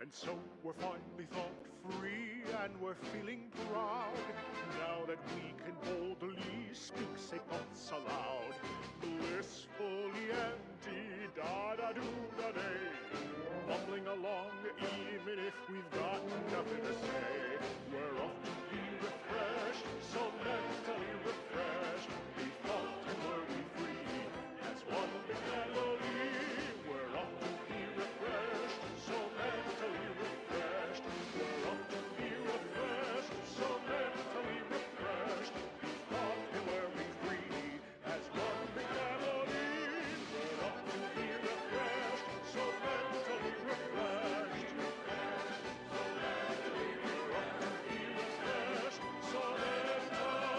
And so we're finally thought free and we're feeling proud. Now that we can boldly speak, say thoughts aloud. Blissfully empty, da-da-do-da-day. Bumbling along even if we've got nothing to say. We're off to be refreshed, so mentally refreshed. We thought and were we free, as one big family. We're off to be refreshed, so mentally refreshed. We're off to be refreshed, so mentally refreshed. We thought and were we free, as one big family. We're off to be refreshed, so mentally refreshed. We're off to be refreshed, so mentally refreshed.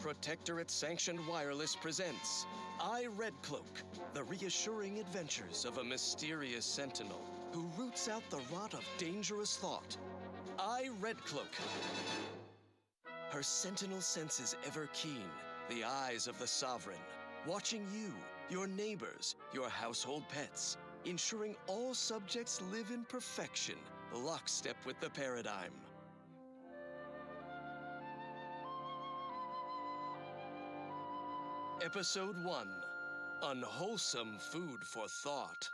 Protectorate-sanctioned wireless presents I, Red Cloak, the reassuring adventures of a mysterious sentinel who roots out the rot of dangerous thought. I, Red Cloak. Her sentinel senses ever keen, the eyes of the sovereign, watching you, your neighbors, your household pets, ensuring all subjects live in perfection, lockstep with the paradigm. Episode 1, Unwholesome Food for Thought.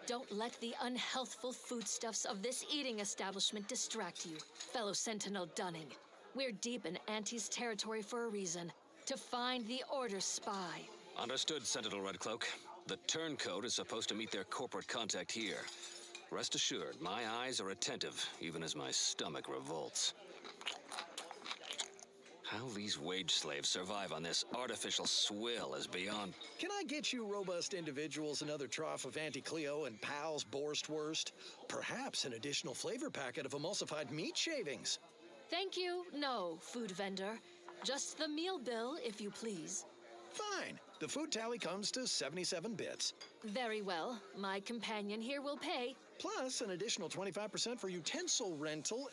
Don't let the unhealthful foodstuffs of this eating establishment distract you, fellow Sentinel Dunning. We're deep in Auntie's territory for a reason, to find the Order spy. Understood, Sentinel Redcloak. The turncoat is supposed to meet their corporate contact here. Rest assured, my eyes are attentive, even as my stomach revolts. How these wage slaves survive on this artificial swill is beyond... Can I get you robust individuals another trough of Auntie Cleo and Pal's Borstwurst? Perhaps an additional flavor packet of emulsified meat shavings? Thank you, no, food vendor. Just the meal bill, if you please. Fine. The food tally comes to 77 bits. Very well. My companion here will pay. Plus an additional 25% for utensil rental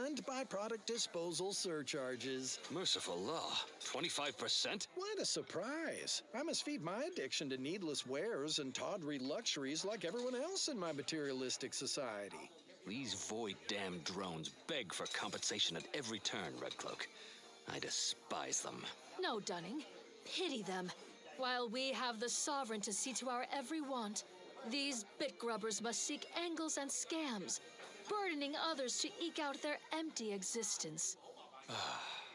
and byproduct disposal surcharges. Merciful law. 25%? What a surprise. I must feed my addiction to needless wares and tawdry luxuries like everyone else in my materialistic society. These void-damned drones beg for compensation at every turn, Redcloak. I despise them. No, Dunning. Pity them. While we have the sovereign to see to our every want, these bit grubbers must seek angles and scams, burdening others to eke out their empty existence.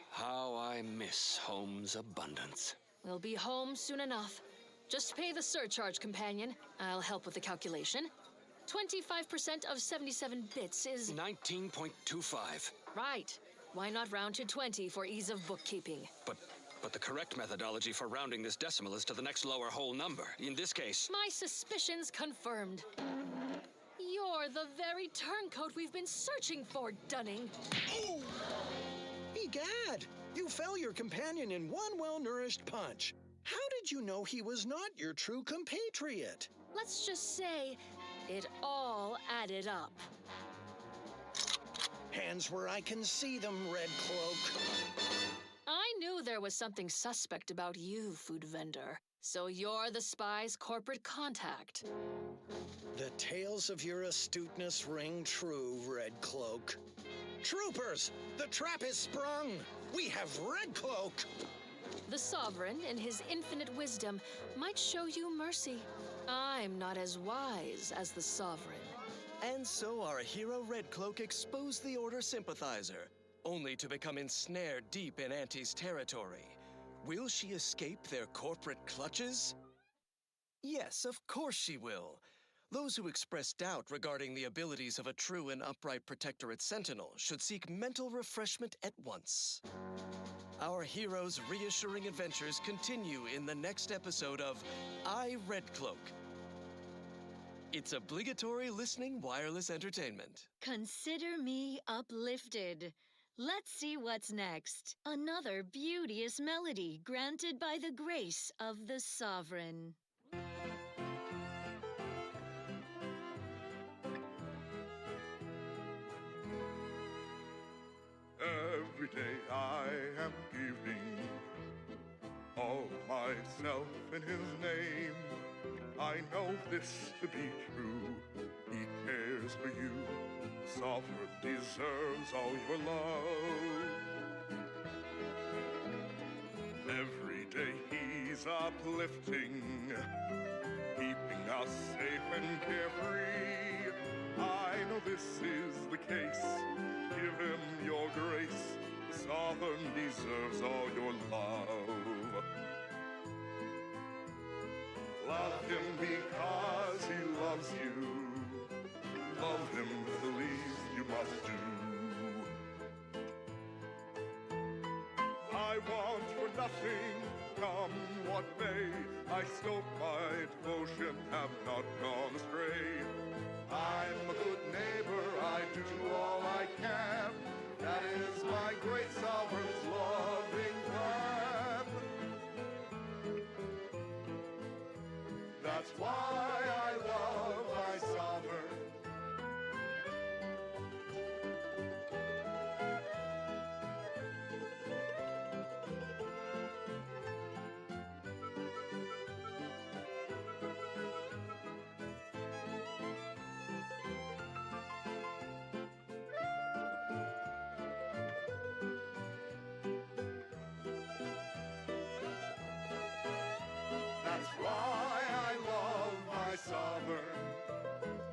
How I miss home's abundance. We'll be home soon enough. Just pay the surcharge, companion. I'll help with the calculation. 25% of 77 bits is... 19.25. Right. Why not round to 20 for ease of bookkeeping? But the correct methodology for rounding this decimal is to the next lower whole number. In this case... My suspicions confirmed. You're the very turncoat we've been searching for, Dunning. Oh! Egad! You fell your companion in one well-nourished punch. How did you know he was not your true compatriot? Let's just say it all added up. Hands where I can see them, Red Cloak. I knew there was something suspect about you, food vendor. So you're the spy's corporate contact. The tales of your astuteness ring true, Red Cloak. Troopers, the trap is sprung. We have Red Cloak. The Sovereign, in his infinite wisdom, might show you mercy. I'm not as wise as the Sovereign. And so our hero Red Cloak exposed the Order sympathizer, only to become ensnared deep in Auntie's territory. Will she escape their corporate clutches? Yes, of course she will. Those who express doubt regarding the abilities of a true and upright Protectorate Sentinel should seek mental refreshment at once. Our hero's reassuring adventures continue in the next episode of I, Red Cloak. It's obligatory listening wireless entertainment. Consider me uplifted. Let's see what's next. Another beauteous melody granted by the grace of the Sovereign. Every day I am giving myself in his name. I know this to be true. He cares for you. The sovereign deserves all your love. Every day he's uplifting, keeping us safe and carefree. I know this is the case. Give him your grace. The sovereign deserves all your love. Love him because he loves you. Love him the least you must do. I want for nothing, come what may. I stoke my devotion, have not gone astray. I'm a good neighbor, I do all I can. That is my great sovereign's loving plan. That's why I love my sovereign. That's why I love my sovereign.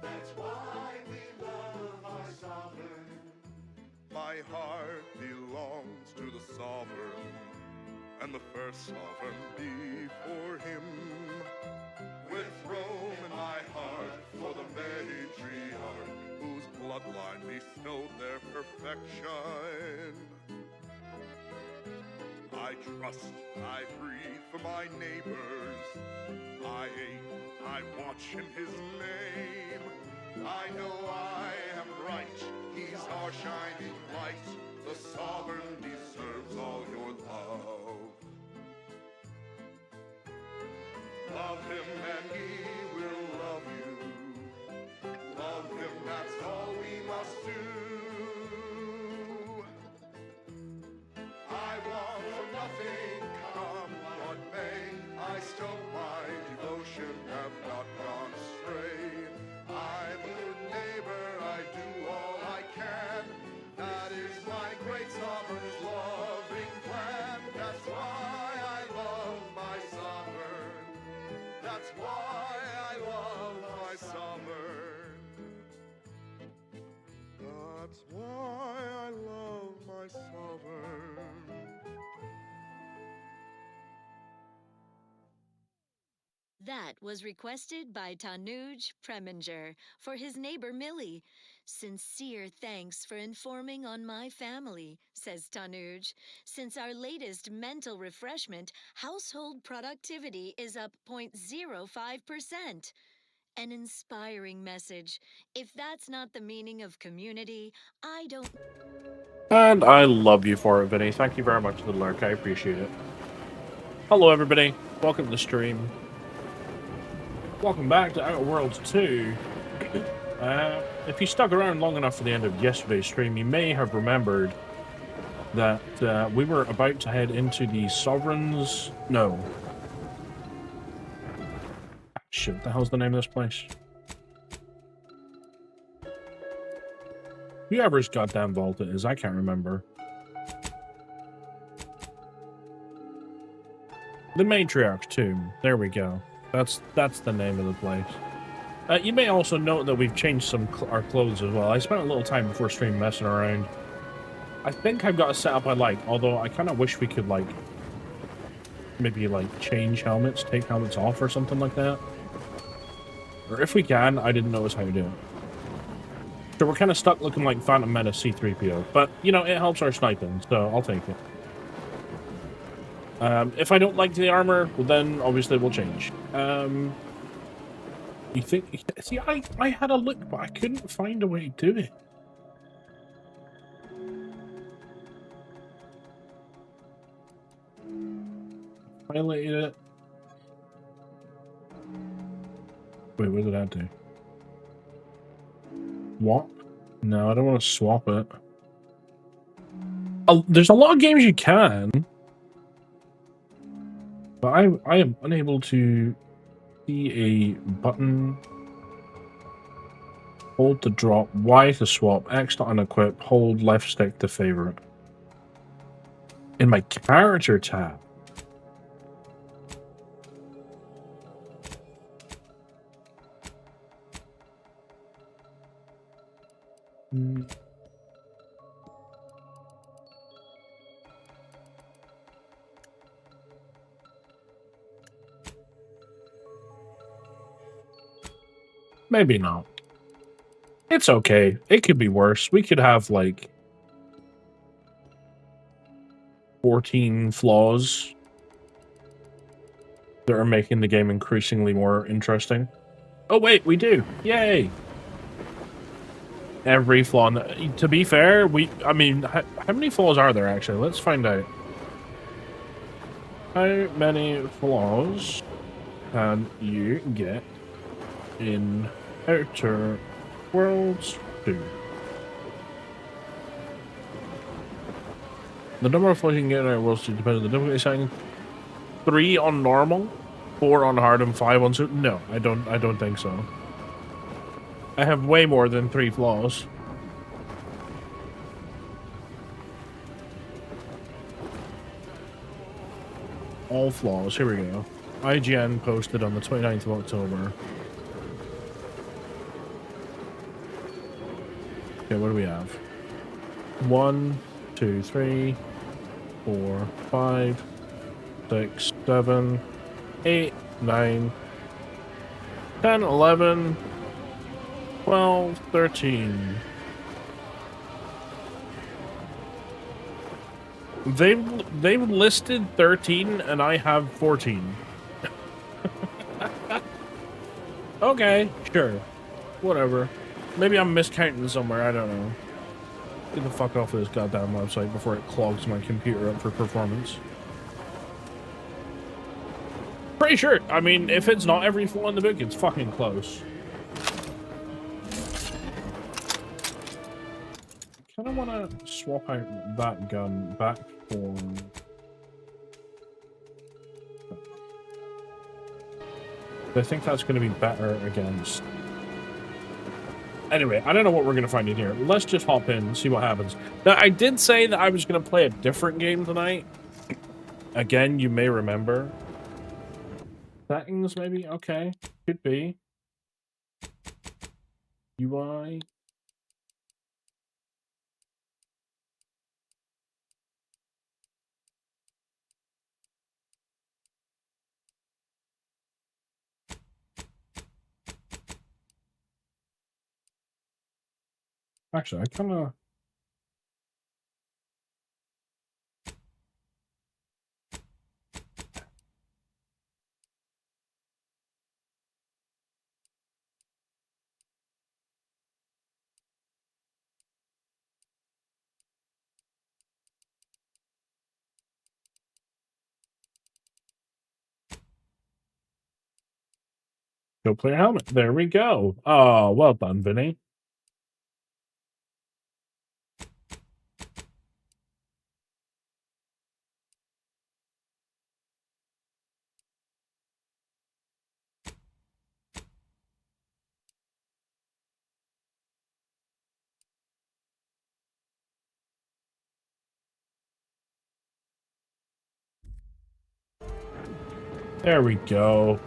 That's why we love our sovereign. My heart belongs to the sovereign, and the first sovereign before him. With Rome in my heart for the matriarch, whose bloodline bestowed their perfection. I trust, I breathe for my neighbors. I aim, I watch in his name. I know I am right, he's our shining light. The sovereign deserves all your love. Love him and he will love you. Love him, that's all we must do. I want for nothing, come what may. I stoke my devotion, have not gone astray. I'm a good neighbor, I do all I can. That is my great sovereign's loving plan. That's why I love my sovereign. That's why I love my sovereign. That's why I love my sovereign. That was requested by Tanuj Preminger for his neighbor Millie. Sincere thanks for informing on my family, says Tanuj. Since our latest mental refreshment, household productivity is up 0.05%. An inspiring message. If that's not the meaning of community, I don't... And I love you for it, Vinny. Thank you very much for the lurk. I appreciate it. Hello, everybody. Welcome to the stream. Welcome back to Outer Worlds 2. If you stuck around long enough for the end of yesterday's stream, you may have remembered that we were about to head into the Sovereign's... No. Shit, what the hell's the name of this place? Whoever's goddamn vault it is, I can't remember. The Matriarch's Tomb. There we go. That's the name of the place. You may also note that we've changed our clothes as well. I spent a little time before stream messing around. I think I've got a setup I like, although I kind of wish we could, like, maybe, like, change helmets, take helmets off or something like that. Or if we can, I didn't notice how to do it. So we're kind of stuck looking like Phantom Menace C-3PO. But, you know, it helps our sniping, so I'll take it. If I don't like the armor, well, then obviously we'll change. You think... See, I had a look, but I couldn't find a way to do it. Highlighted it. Wait, what did I do? Swap? No, I don't want to swap it. Oh, there's a lot of games you can. But I am unable to see a button. Hold to drop, Y to swap, X to unequip, hold left stick to favorite. In my character tab. Maybe not. It's okay. It could be worse. We could have, like, 14 flaws that are making the game increasingly more interesting. Oh, wait, we do. Yay! Every flaw. To be fair, I mean, how many flaws are there, actually? Let's find out. How many flaws can you get in Outer Worlds 2? The number of flaws you can get in Outer Worlds 2 depends on the difficulty setting. 3 on normal, 4 on hard, and 5 on super. No, I don't think so. I have way more than 3 flaws. All flaws. Here we go. IGN posted on the 29th of October. Okay, what do we have? 1, 2, 3, 4, 5, 6, 7, 8, 9, 10, 11, 12, 13. They've listed 13 and I have 14. Okay, sure. Whatever. Maybe I'm miscounting somewhere, I don't know. Get the fuck off of this goddamn website before it clogs my computer up for performance. Pretty sure. I mean, if it's not every flaw in the book, it's fucking close. I kind of want to swap out that gun back for... I think that's going to be better against... Anyway, I don't know what we're going to find in here. Let's just hop in and see what happens. Now, I did say that I was going to play a different game tonight. Again, you may remember. Settings, maybe? Okay. Could be. UI. Actually, I kind of... Go play a helmet. There we go. Oh, well done, Vinny. There we go.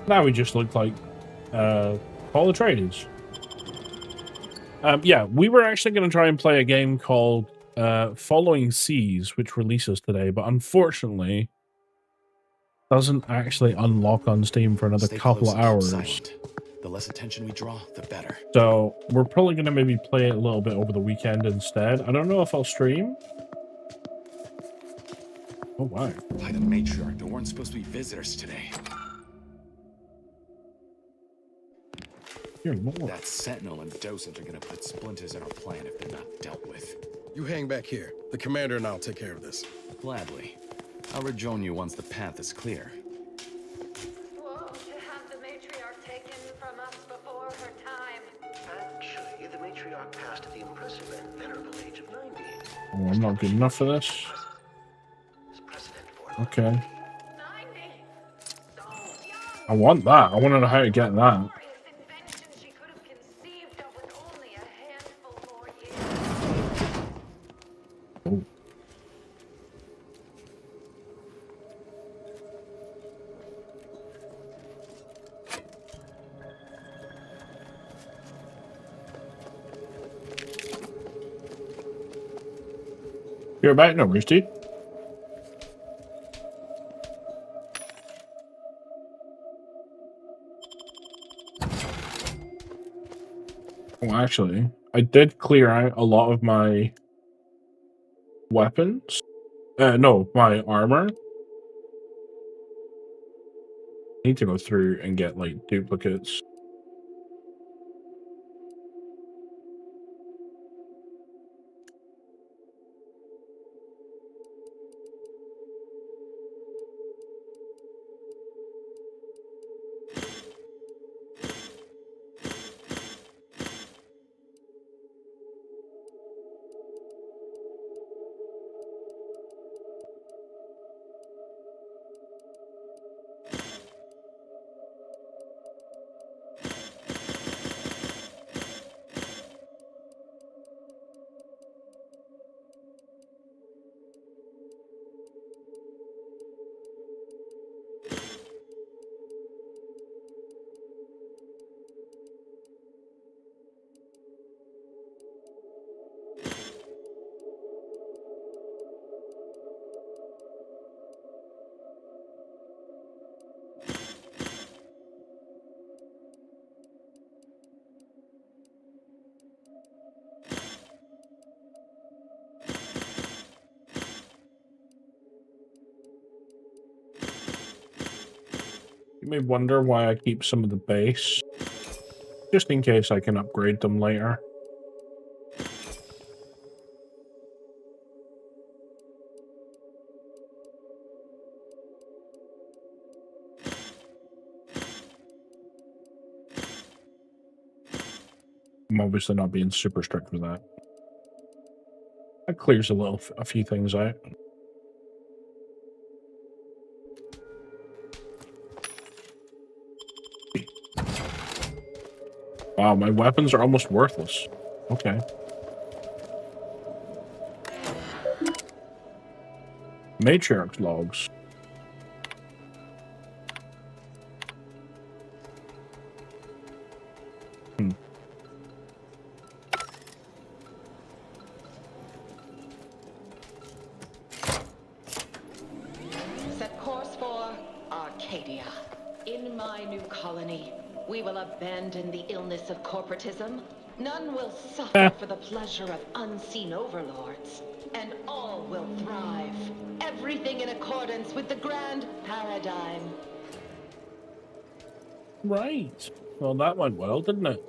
Now we just look like Call of Traders. Yeah, we were actually going to try and play a game called Following Seas, which releases today, but unfortunately doesn't actually unlock on Steam for another couple of hours. The less attention we draw, the better. So we're probably going to maybe play it a little bit over the weekend instead. I don't know if I'll stream. Oh, wow. By the matriarch, there weren't supposed to be visitors today. Dear Lord. That Sentinel and Docent are gonna put splinters in our plan if they're not dealt with. You hang back here. The commander and I'll take care of this. Gladly. I'll rejoin you once the path is clear. Whoa, to have the matriarch taken from us before her time. Actually, the matriarch passed at the impressive and venerable age of 90. Oh, I'm not good enough for this. Okay. I want that. I want to know how to get that. She could have conceived of with only a handful more years. Oh. You're back, no worries, dude. Oh, actually, I did clear out a lot of my weapons. No, my armor. I need to go through and get, like, duplicates. You may wonder why I keep some of the base, just in case I can upgrade them later. I'm obviously not being super strict with that. That clears a few things out. Wow, my weapons are almost worthless. Okay. Matriarch logs. Set course for Arcadia. In my new colony, we will abandon the illness of corporatism. None will suffer for the pleasure of unseen overlords. And all will thrive. Everything in accordance with the grand paradigm. Right. Well, that went well, didn't it?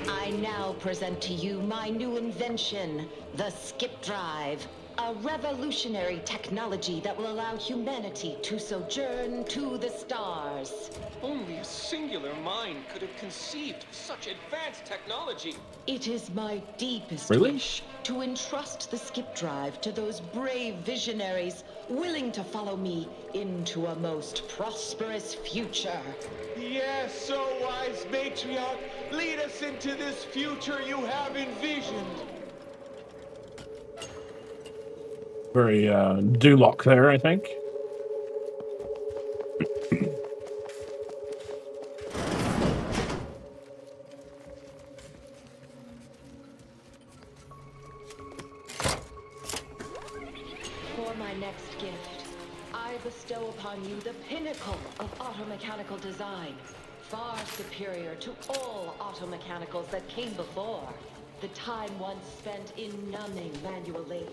I now present to you my new invention, the skip drive. A revolutionary technology that will allow humanity to sojourn to the stars. Only a singular mind could have conceived such advanced technology. It is my deepest Really? wish to entrust the skip drive to those brave visionaries willing to follow me into a most prosperous future. Yes, so wise matriarch, lead us into this future you have envisioned. Very, Duloc there, I think. For my next gift, I bestow upon you the pinnacle of automechanical design, far superior to all automechanicals that came before. The time once spent in numbing manual labor.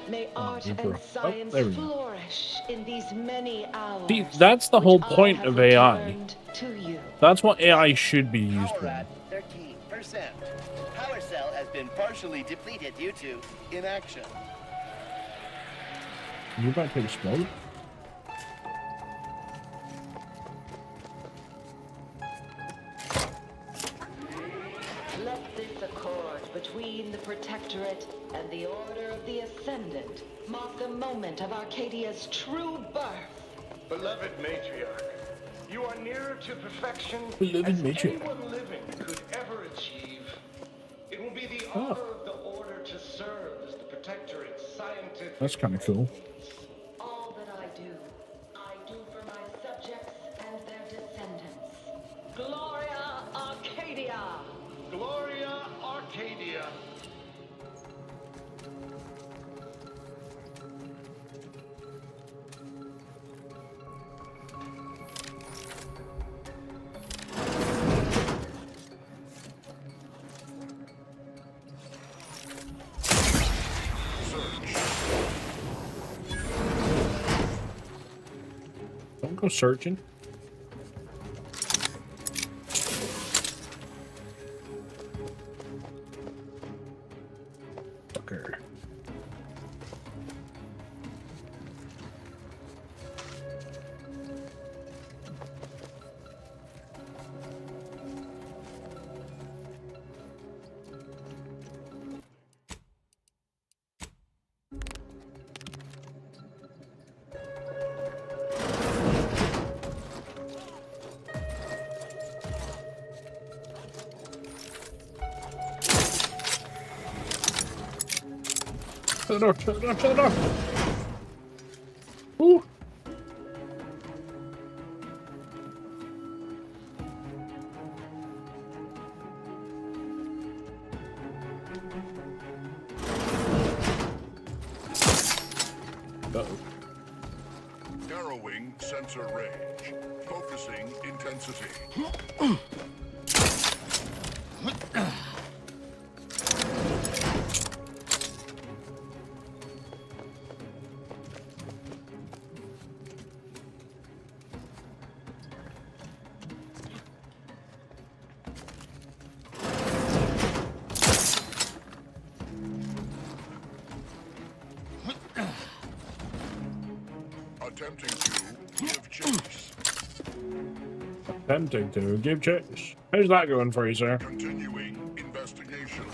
May art and science flourish in these many hours. See, that's the whole point of AI. To you. That's what AI should be used for. Power at 13%. Power cell has been partially depleted due to inaction. You about to explode? between the Protectorate and the Order of the Ascendant mark the moment of Arcadia's true birth. Beloved matriarch, you are nearer to perfection Beloved as matriarch. anyone living could ever achieve. It will be the honor of the Order to serve as the Protectorate's scientific... That's kind of cool. All that I do for my subjects and their descendants. Gloria Arcadia! Gloria Arcadia! Don't go searching. Sucker. Shut the door, shut the door, shut the door! Ooh! Uh-oh. Narrowing sensor range. Focusing intensity. Attempting to give chase. Attempting to give chase. How's that going for you, sir? Continuing investigation.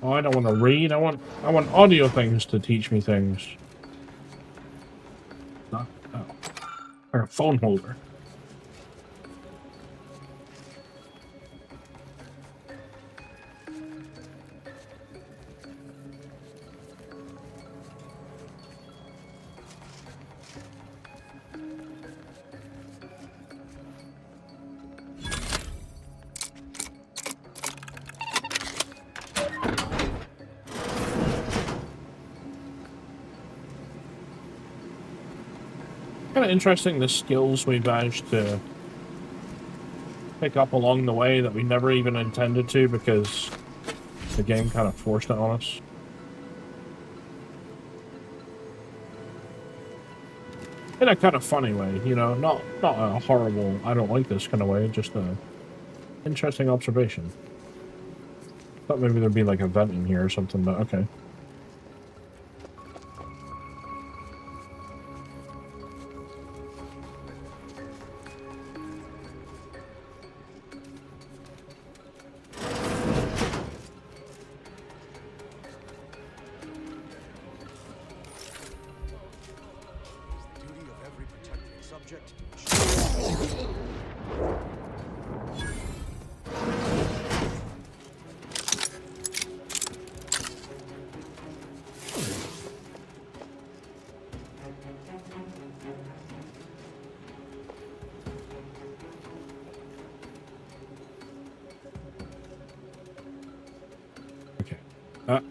Oh, I don't want to read. I want audio things to teach me things. Oh. Or a phone holder. Kind of interesting the skills we managed to pick up along the way that we never even intended to because the game kind of forced it on us. In a kind of funny way, you know, not a horrible, I don't like this kind of way, just a interesting observation. Thought maybe there'd be like a vent in here or something, but okay.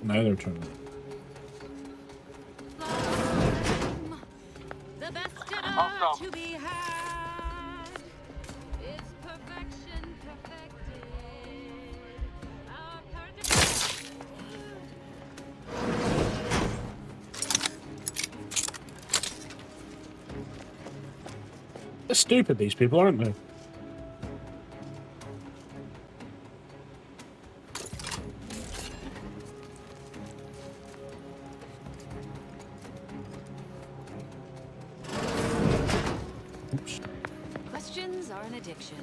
Now they're turning. The best dinner to be had is perfection perfected. Our perfect. They're stupid, these people, aren't they? Oops. Questions are an addiction.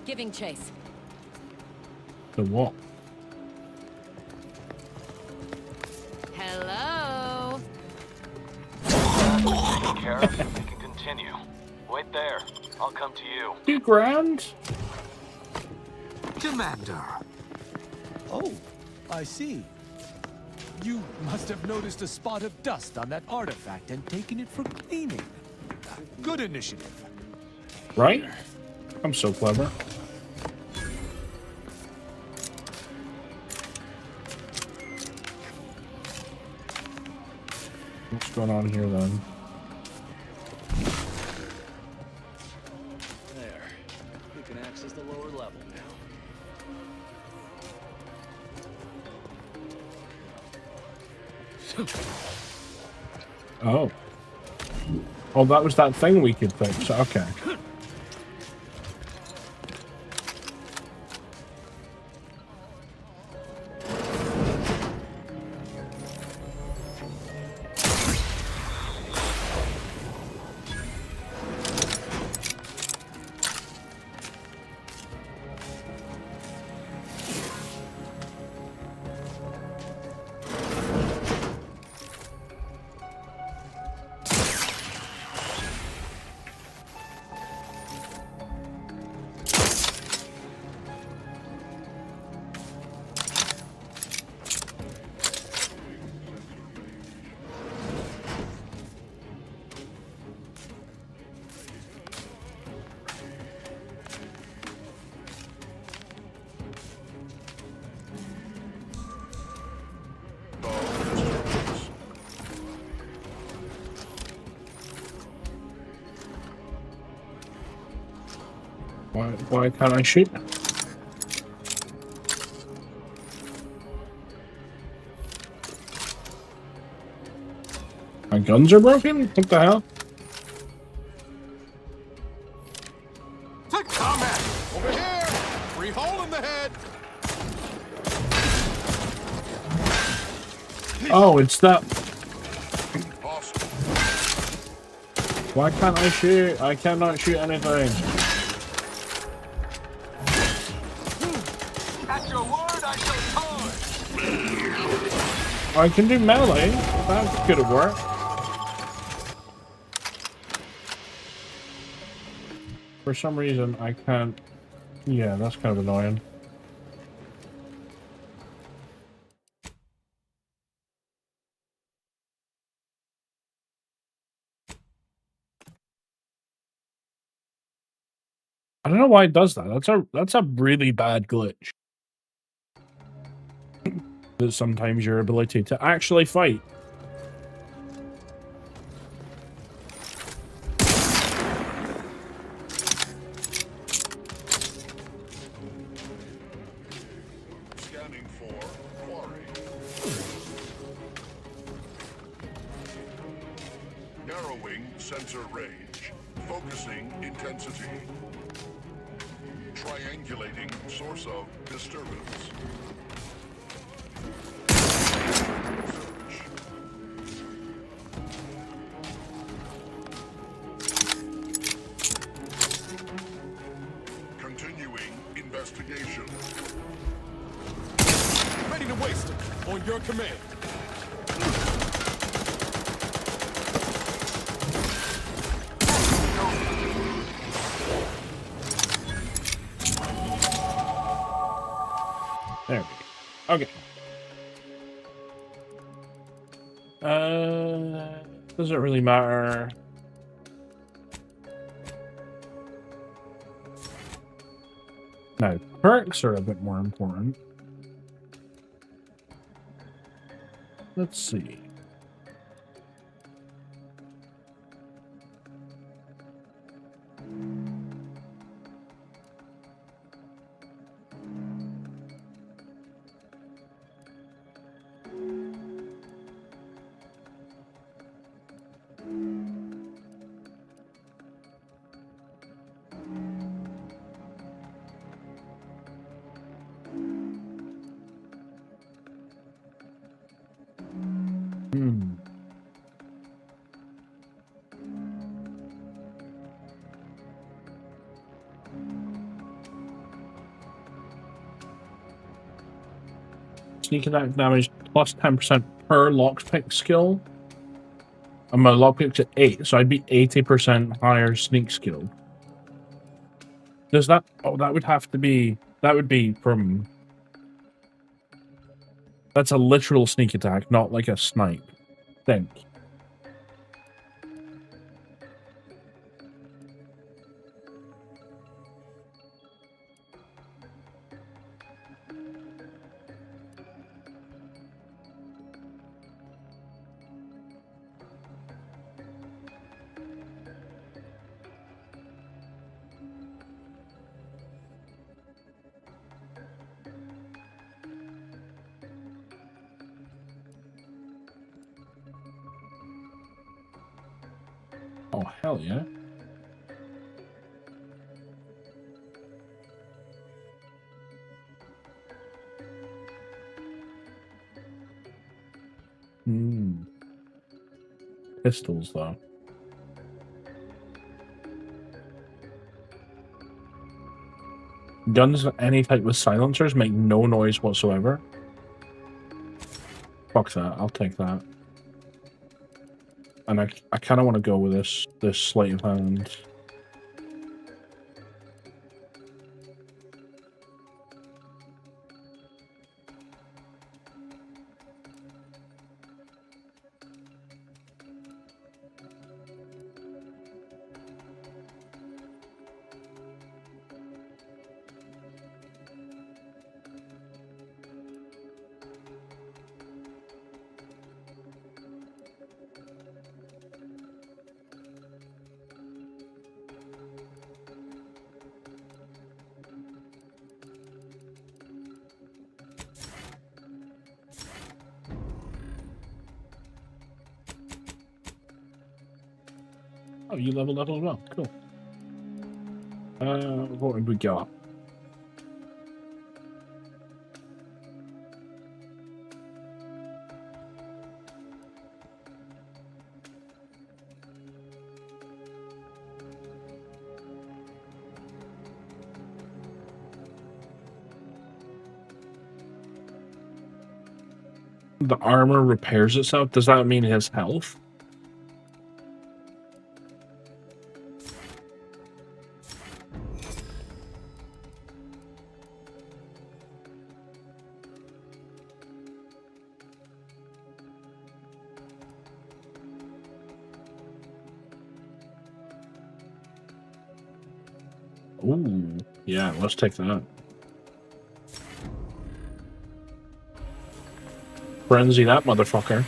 Giving chase. The what? Hello? Taken care of, we can continue. Wait there. I'll come to you. 2 grand? Commander. Oh, I see. You must have noticed a spot of dust on that artifact and taken it for cleaning. Good initiative. Right? I'm so clever. What's going on here then? There. We can access the lower level now. Oh. Oh, that was that thing we could fix. Okay. Why can't I shoot? My guns are broken? What the hell? Take combat! Over here! Free hole in the head! Oh, it's that. Why can't I shoot? I cannot shoot anything. At your word, I shall charge! I can do melee. That could have worked. For some reason, I can't. Yeah, that's kind of annoying. I don't know why it does that. That's a really bad glitch. That sometimes your ability to actually fight. Scanning for quarry. Narrowing sensor range. Focusing intensity. Triangulating source of disturbance. Continuing investigation. Ready to waste it. On your command. There we go. Okay. Doesn't really matter. No, perks are a bit more important. Let's see. sneak attack damage plus 10% per lockpick skill. And my lockpick's at 8, so I'd be 80% higher sneak skill. Does that... Oh, that would have to be... That would be from... That's a literal sneak attack, not like a snipe. Think. Oh, hell yeah. Pistols, though. Guns of any type with silencers make no noise whatsoever. Fuck that, I'll take that. And I kind of want to go with this sleight of hand. Oh, you leveled up as well. Cool. What have we got? The armor repairs itself. Does that mean his health? Ooh, yeah, let's take that. Frenzy that motherfucker.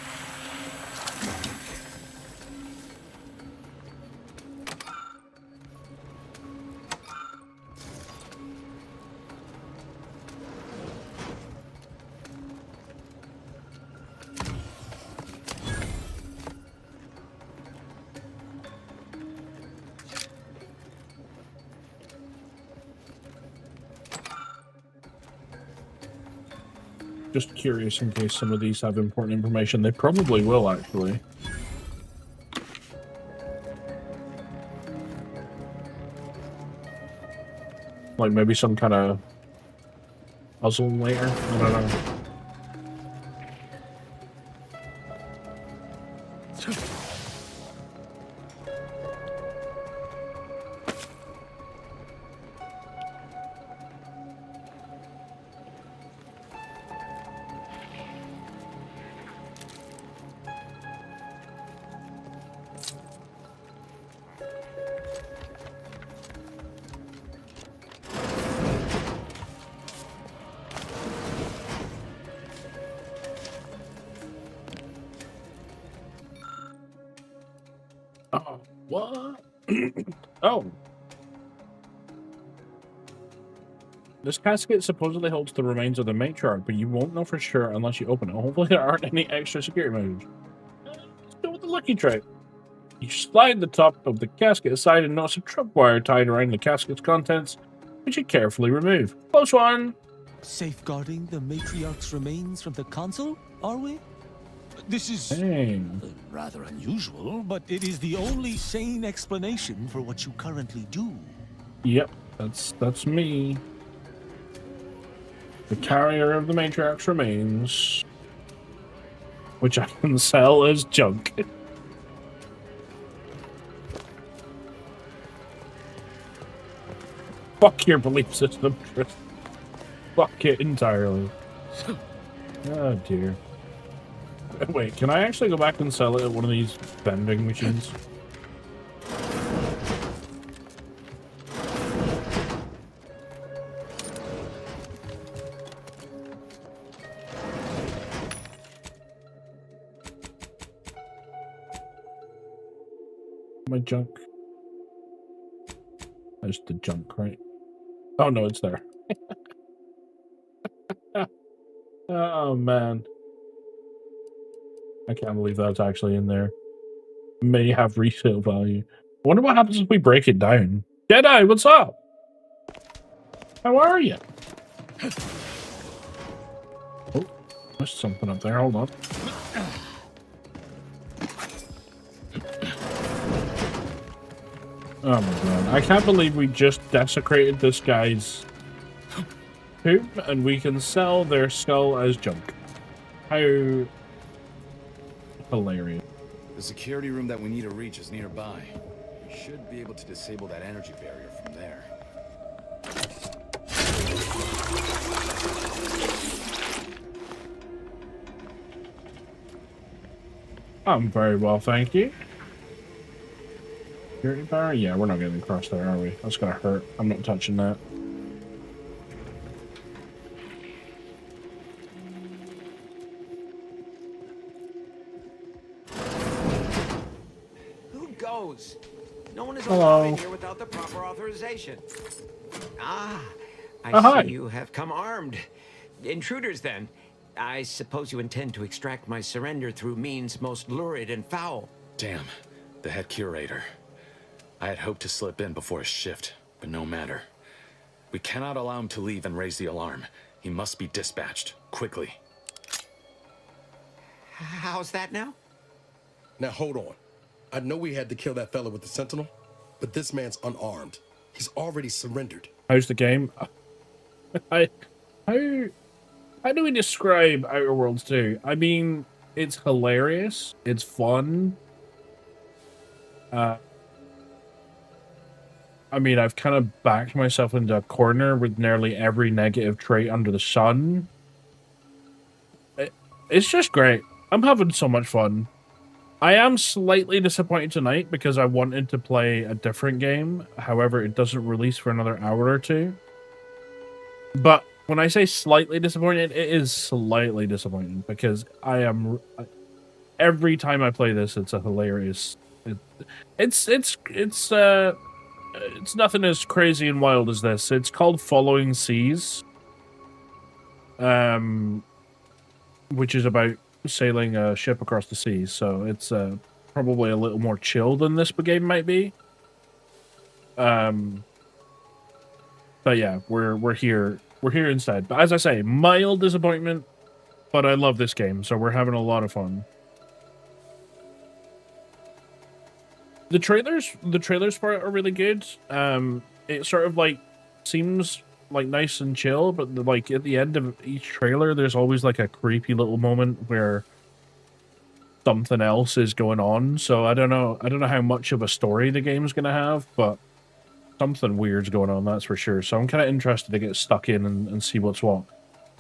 Just curious in case some of these have important information. They probably will, actually. Like maybe some kind of puzzle later? I don't know. Oh, what? Oh. This casket supposedly holds the remains of the matriarch, but you won't know for sure unless you open it. Hopefully there aren't any extra security measures. Let's go with the lucky trick. You slide the top of the casket aside and notice a tripwire tied around the casket's contents, which you carefully remove. Close one! Safeguarding the matriarch's remains from the council, are we? This is rather unusual, but it is the only sane explanation for what you currently do. Yep, that's me. The carrier of the Matriarch's remains, which I can sell as junk. Fuck your belief system, Chris. Fuck it entirely. Oh dear. Wait, can I actually go back and sell it at one of these vending machines? My junk. There's the junk, right? Oh no, it's there. Oh man. I can't believe that's actually in there. May have resale value. I wonder what happens if we break it down. Jedi, what's up? How are you? Oh, there's something up there. Hold on. Oh my god. I can't believe we just desecrated this guy's poop and we can sell their skull as junk. How hilarious. The security room that we need to reach is nearby. We should be able to disable that energy barrier from there. I'm very well, thank you. Security power? Yeah, we're not getting across there, are we? That's gonna hurt. I'm not touching that. Who goes? No one is Hello. allowed in here without the proper authorization. Ah, I see you have come armed. Intruders, then. I suppose you intend to extract my surrender through means most lurid and foul. Damn, the head curator. I had hoped to slip in before his shift, but no matter. We cannot allow him to leave and raise the alarm. He must be dispatched, quickly. How's that now? Now hold on. I know we had to kill that fella with the Sentinel, but this man's unarmed. He's already surrendered. How's the game? How do we describe Outer Worlds 2? I mean, it's hilarious. It's fun. I mean, I've kind of backed myself into a corner with nearly every negative trait under the sun. It's just great. I'm having so much fun. I am slightly disappointed tonight because I wanted to play a different game. However, it doesn't release for another hour or two. But when I say slightly disappointed, it is slightly disappointing because I am... Every time I play this, it's a hilarious... It's nothing as crazy and wild as this. It's called Following Seas. Which is about sailing a ship across the seas. So it's probably a little more chill than this game might be. But yeah, we're here. We're here instead. But as I say, mild disappointment, but I love this game, so we're having a lot of fun. The trailers for it are really good. It sort of like seems like nice and chill, but like at the end of each trailer, there's always like a creepy little moment where something else is going on. So I don't know how much of a story the game's gonna have, but something weird's going on, that's for sure. So I'm kind of interested to get stuck in and see what's what.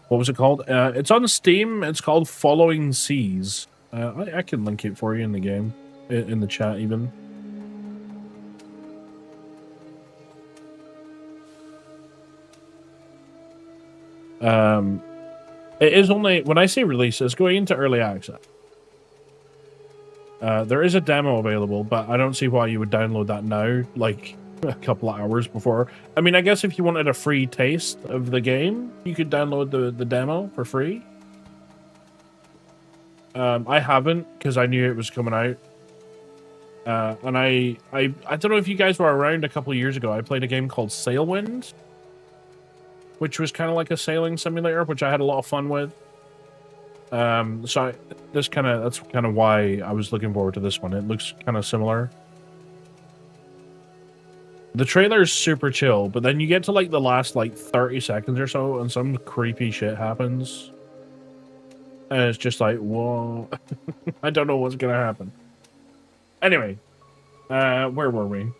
What was it called? It's on Steam. It's called Following Seas. I can link it for you in the game, in the chat even. It is only, when I say release, it's going into early access. There is a demo available, but I don't see why you would download that now, like a couple of hours before. I mean, I guess if you wanted a free taste of the game, you could download the demo for free. I haven't, because I knew it was coming out. And I don't know if you guys were around a couple of years ago. I played a game called Sailwind, which was kind of like a sailing simulator, which I had a lot of fun with. So that's kind of why I was looking forward to this one. It looks kind of similar. The trailer's super chill, but then you get to like the last like 30 seconds or so and some creepy shit happens. And it's just like, whoa. I don't know what's gonna happen. Anyway, where were we?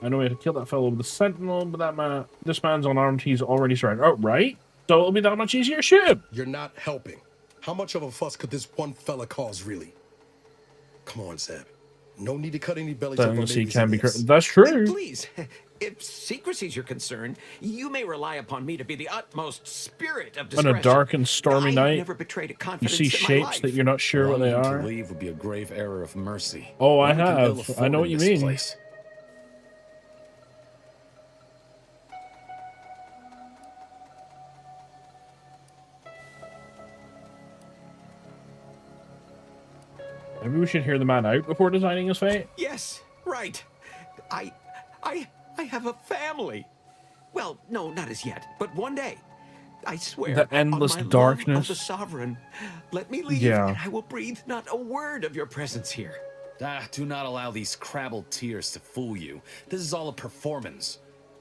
I know we had to kill that fellow with the sentinel, but this man's unarmed, he's already surrendered. Oh, right? So it'll be that much easier to shoot him. You're not helping. How much of a fuss could this one fella cause, really? Come on, Zeb. No need to cut any bellies up. That's true. Please, if secrecy's your concern, you may rely upon me to be the utmost spirit of discretion. On a dark and stormy night, never betrayed a you confidence see shapes that you're not sure what they are. To leave would be a grave error of mercy. Oh, I have. I know what you mean. Place. Maybe we should hear the man out before designing his fate. Yes, right. I have a family. Well, no, not as yet, but one day. I swear. The endless on my darkness. Love of the sovereign. Let me leave, and I will breathe not a word of your presence here. Do not allow these crabbled tears to fool you. This is all a performance.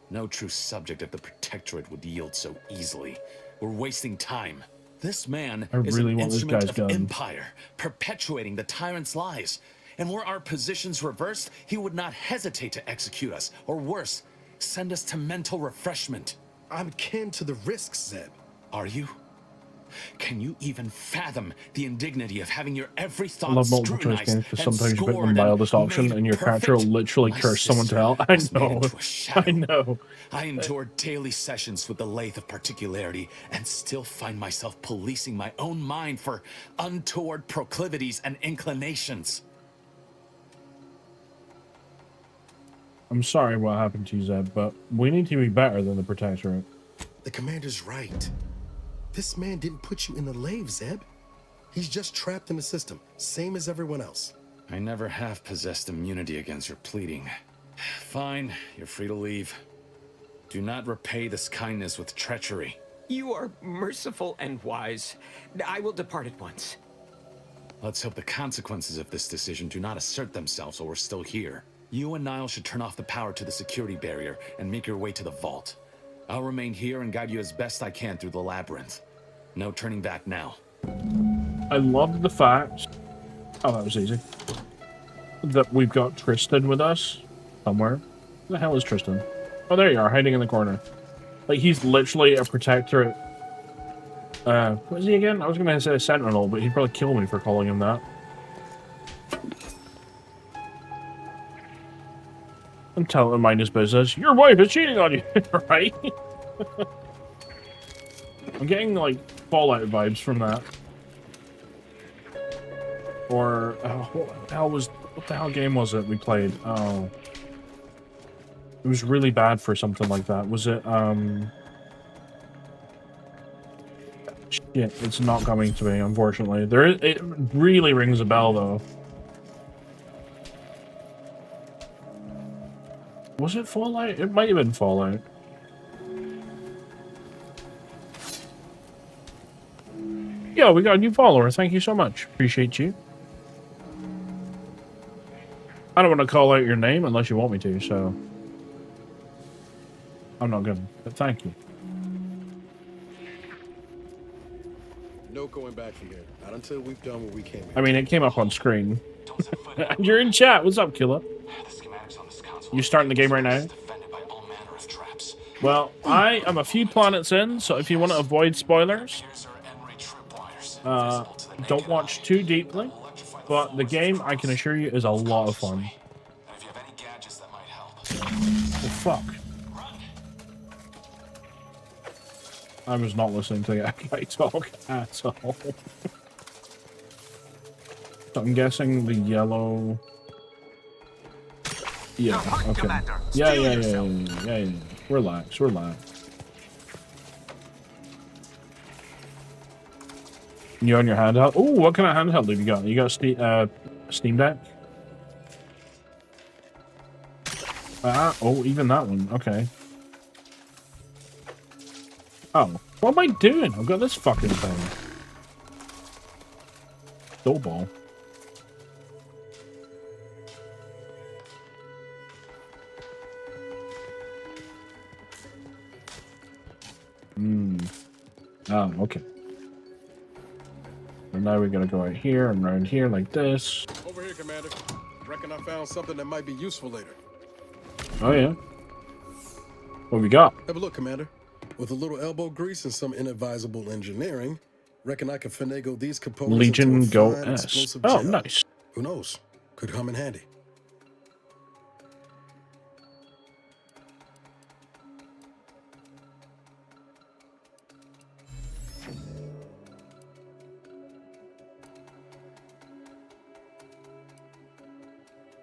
No true subject of the Protectorate would yield so easily. We're wasting time. This man is an instrument of empire, perpetuating the tyrant's lies. And were our positions reversed, he would not hesitate to execute us, or worse, send us to mental refreshment. I'm kin to the risks, Zeb. Are you? Can you even fathom the indignity of having your every thought I love multiple choice games because sometimes you pick the mildest option and your character will literally curse someone to hell. I know. I know. I endure daily sessions with the lathe of particularity and still find myself policing my own mind for untoward proclivities and inclinations. I'm sorry what happened to you, Zeb, but we need to be better than the Protectorate. The commander's right. This man didn't put you in the lathe, Zeb. He's just trapped in the system, same as everyone else. I never have possessed immunity against your pleading. Fine, you're free to leave. Do not repay this kindness with treachery. You are merciful and wise. I will depart at once. Let's hope the consequences of this decision do not assert themselves while we're still here. You and Niles should turn off the power to the security barrier and make your way to the vault. I'll remain here and guide you as best I can through the labyrinth. No turning back now. I love the fact... Oh, that was easy. That we've got Tristan with us. Somewhere. Where the hell is Tristan? Oh, there you are, hiding in the corner. Like, he's literally a Protectorate... what is he again? I was gonna say a Sentinel, but he'd probably kill me for calling him that. I'm telling him his business. Your wife is cheating on you, right? I'm getting, like, Fallout vibes from that. Or, what the hell game was it we played? Oh. It was really bad for something like that. Was it, Shit, it's not coming to me, unfortunately. It really rings a bell, though. Was it Fallout? It might have been Fallout. Yo, we got a new follower. Thank you so much. Appreciate you. I don't want to call out your name unless you want me to, so... I'm not gonna, but thank you. No going back from here. Not until we've done what we came here. I mean, it came up on screen. You're in chat. What's up, killer? You starting the game right now? Well, I am a few planets in, so if you want to avoid spoilers, don't watch too deeply. But the game, I can assure you, is a lot of fun. Oh, fuck. I was not listening to the guy talk at all. So I'm guessing the yellow... Yeah, okay. Yeah. Relax. You on your handheld? Oh, what kind of handheld have you got? You got Steam Deck? Oh, even that one. Okay. Oh, what am I doing? I've got this fucking thing. Dough ball. Oh, okay. And now we gotta go out here and around here like this. Over here, Commander. Reckon I found something that might be useful later. Oh, yeah. What we got? Have a look, Commander. With a little elbow grease and some inadvisable engineering, reckon I can finagle these components Legion into a Go fine S. explosive Oh, gel. nice. Who knows? Could come in handy.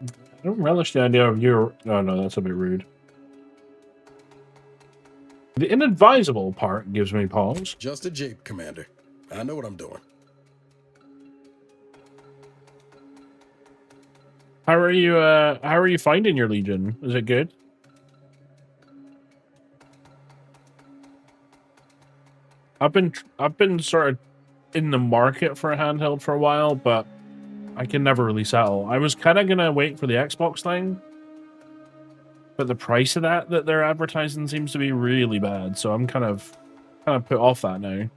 I don't relish the idea of your... Oh, no, that's a bit rude. The inadvisable part gives me pause. Just a jape, Commander. I know what I'm doing. How are you finding your Legion? Is it good? I've been sort of in the market for a handheld for a while, but I can never really settle. I was kind of gonna wait for the Xbox thing, but the price of that they're advertising seems to be really bad, so I'm kind of put off that now.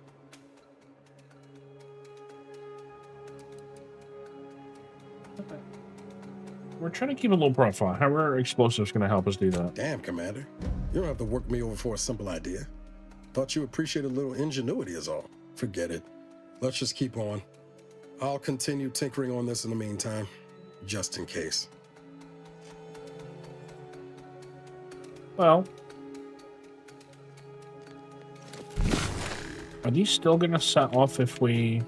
We're trying to keep a low profile. How are explosives going to help us do that? Damn, Commander. You don't have to work me over for a simple idea. Thought you appreciated a little ingenuity is all. Forget it. Let's just keep on. I'll continue tinkering on this in the meantime, just in case. Well, are these still going to set off if we...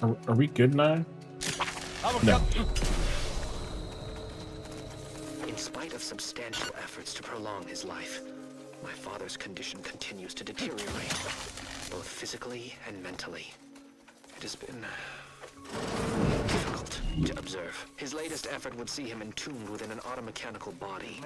Are we good now? No. In spite of substantial efforts to prolong his life, my father's condition continues to deteriorate, both physically and mentally. It has been difficult to observe. His latest effort would see him entombed within an automechanical body.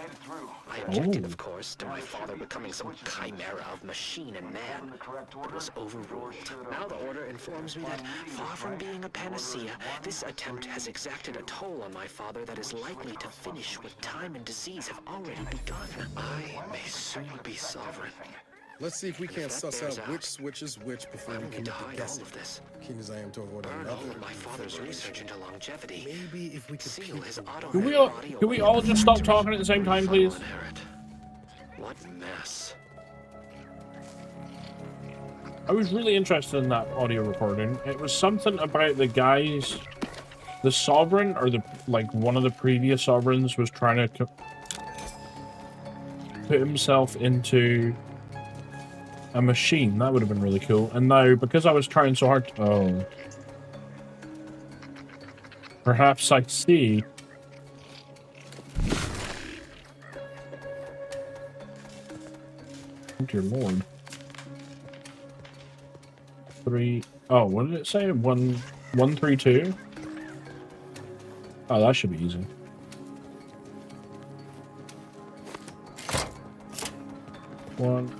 I objected, of course, to my father becoming some chimera of machine and man, but was overruled. Now the Order informs me that, far from being a panacea, this attempt has exacted a toll on my father that is likely to finish with time and disease have already begun. I may soon be sovereign. Let's see if we can't suss out which switch is which before we commit to guessing. Keen as I am to avoid Burn all another. of my father's research into longevity. Maybe if we could seal his auto. Can we all just stop talking at the same time, please? What mess. I was really interested in that audio recording. It was something about the guys, the Sovereign, or one of the previous Sovereigns was trying to put himself into a machine. That would have been really cool. And now, because I was trying so hard to... Oh. Perhaps I see... Oh, dear lord. 3... Oh, what did it say? 132? Oh, that should be easy. One...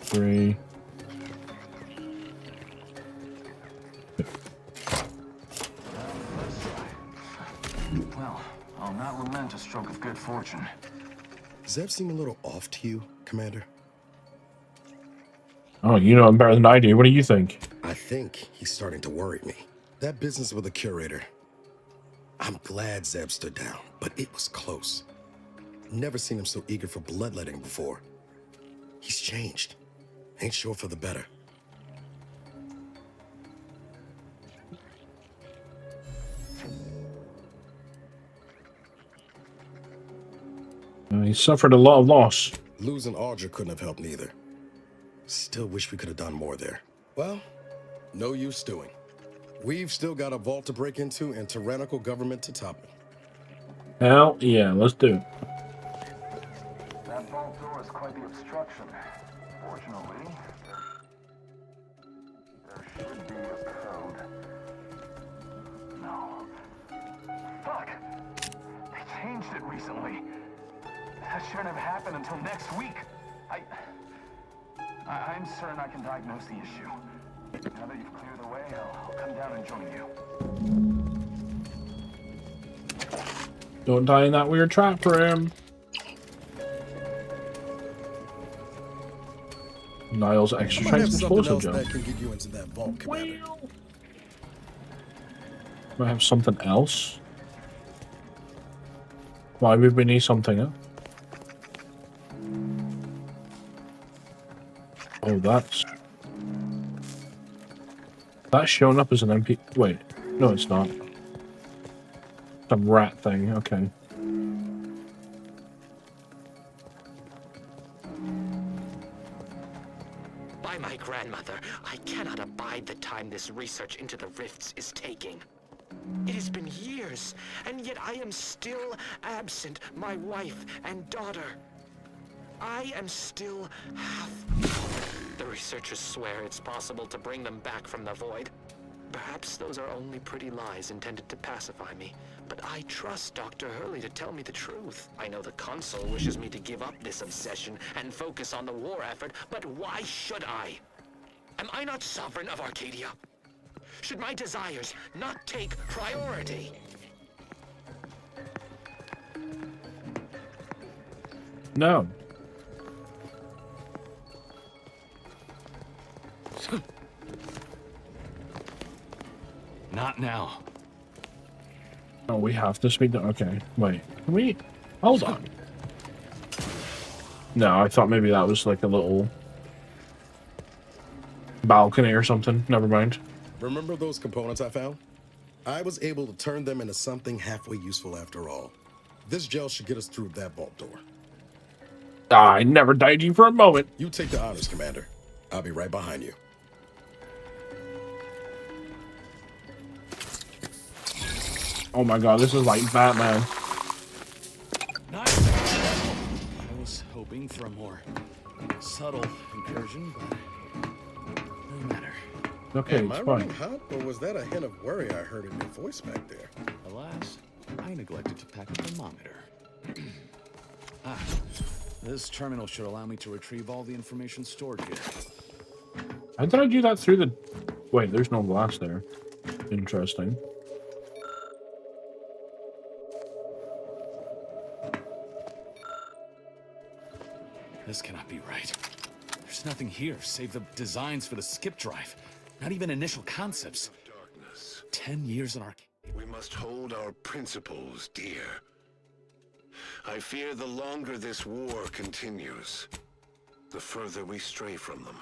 3... Well, I'll not lament a stroke of good fortune. Does that seem a little off to you, Commander? Oh, you know him better than I do. What do you think? I think he's starting to worry me. That business with the curator. I'm glad Zeb stood down, but it was close. Never seen him so eager for bloodletting before. He's changed. Ain't sure for the better. He suffered a lot of loss. Losing Audra couldn't have helped neither. Still wish we could have done more there. Well, no use stewing. We've still got a vault to break into and tyrannical government to top it. Hell yeah, let's do it. That vault door is quite the obstruction. Fortunately, there should be a code. No. Fuck! They changed it recently. That shouldn't have happened until next week. I'm certain I can diagnose the issue. Now that you've cleared the way, I'll come down and join you. Don't die in that weird trap room. Niles extra I might have strength something explosive else gel. that can get you into that vault, Commander. Might have something else. Why would we need something else? Oh, that's showing up as an MP. Wait, no, it's not. Some rat thing. Okay. By my grandmother, I cannot abide the time this research into the rifts is taking. It has been years, and yet I am still absent my wife and daughter. I am still half... The researchers swear it's possible to bring them back from the void. Perhaps those are only pretty lies intended to pacify me, but I trust Dr. Hurley to tell me the truth. I know the Consul wishes me to give up this obsession and focus on the war effort, but why should I? Am I not sovereign of Arcadia? Should my desires not take priority? No. Not now. Oh, we have to speak to... Okay, wait. Can we... Hold on. No, I thought maybe that was like a little... balcony or something. Never mind. Remember those components I found? I was able to turn them into something halfway useful after all. This gel should get us through that vault door. I never doubted you for a moment. You take the honors, Commander. I'll be right behind you. Oh my god, this is like Batman. Nice. I was hoping for a more subtle incursion, but no matter. Okay, Am I it's running fine. hot, or was that a hint of worry I heard in your voice back there? Alas, I neglected to pack a thermometer. This terminal should allow me to retrieve all the information stored here. How did I do that through the... Wait, there's no glass there. Interesting. This cannot be right. There's nothing here save the designs for the skip drive. Not even initial concepts. 10 years in Arcadia. We must hold our principles dear. I fear the longer this war continues, the further we stray from them.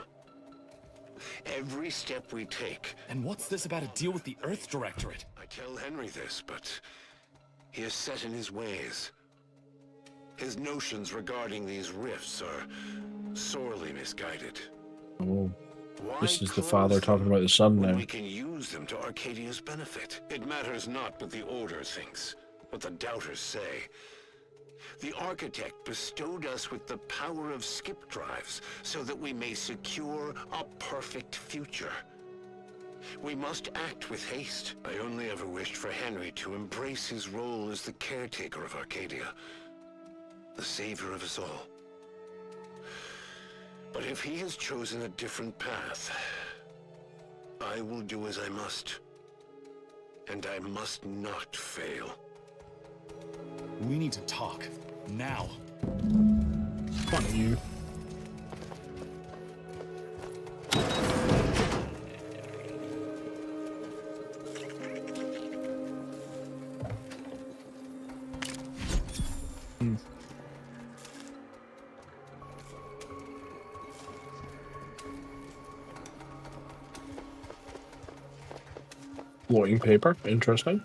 Every step we take... And what's this about a deal with the Earth Directorate? I tell Henry this, but he is set in his ways. His notions regarding these rifts are sorely misguided. Oh, this is the father talking about the son now. We can use them to Arcadia's benefit. It matters not what the Order thinks, what the doubters say. The Architect bestowed us with the power of skip drives so that we may secure a perfect future. We must act with haste. I only ever wished for Henry to embrace his role as the caretaker of Arcadia, the savior of us all. But if he has chosen a different path, I will do as I must. And I must not fail. We need to talk. Now. Fuck you. Blowing paper, interesting.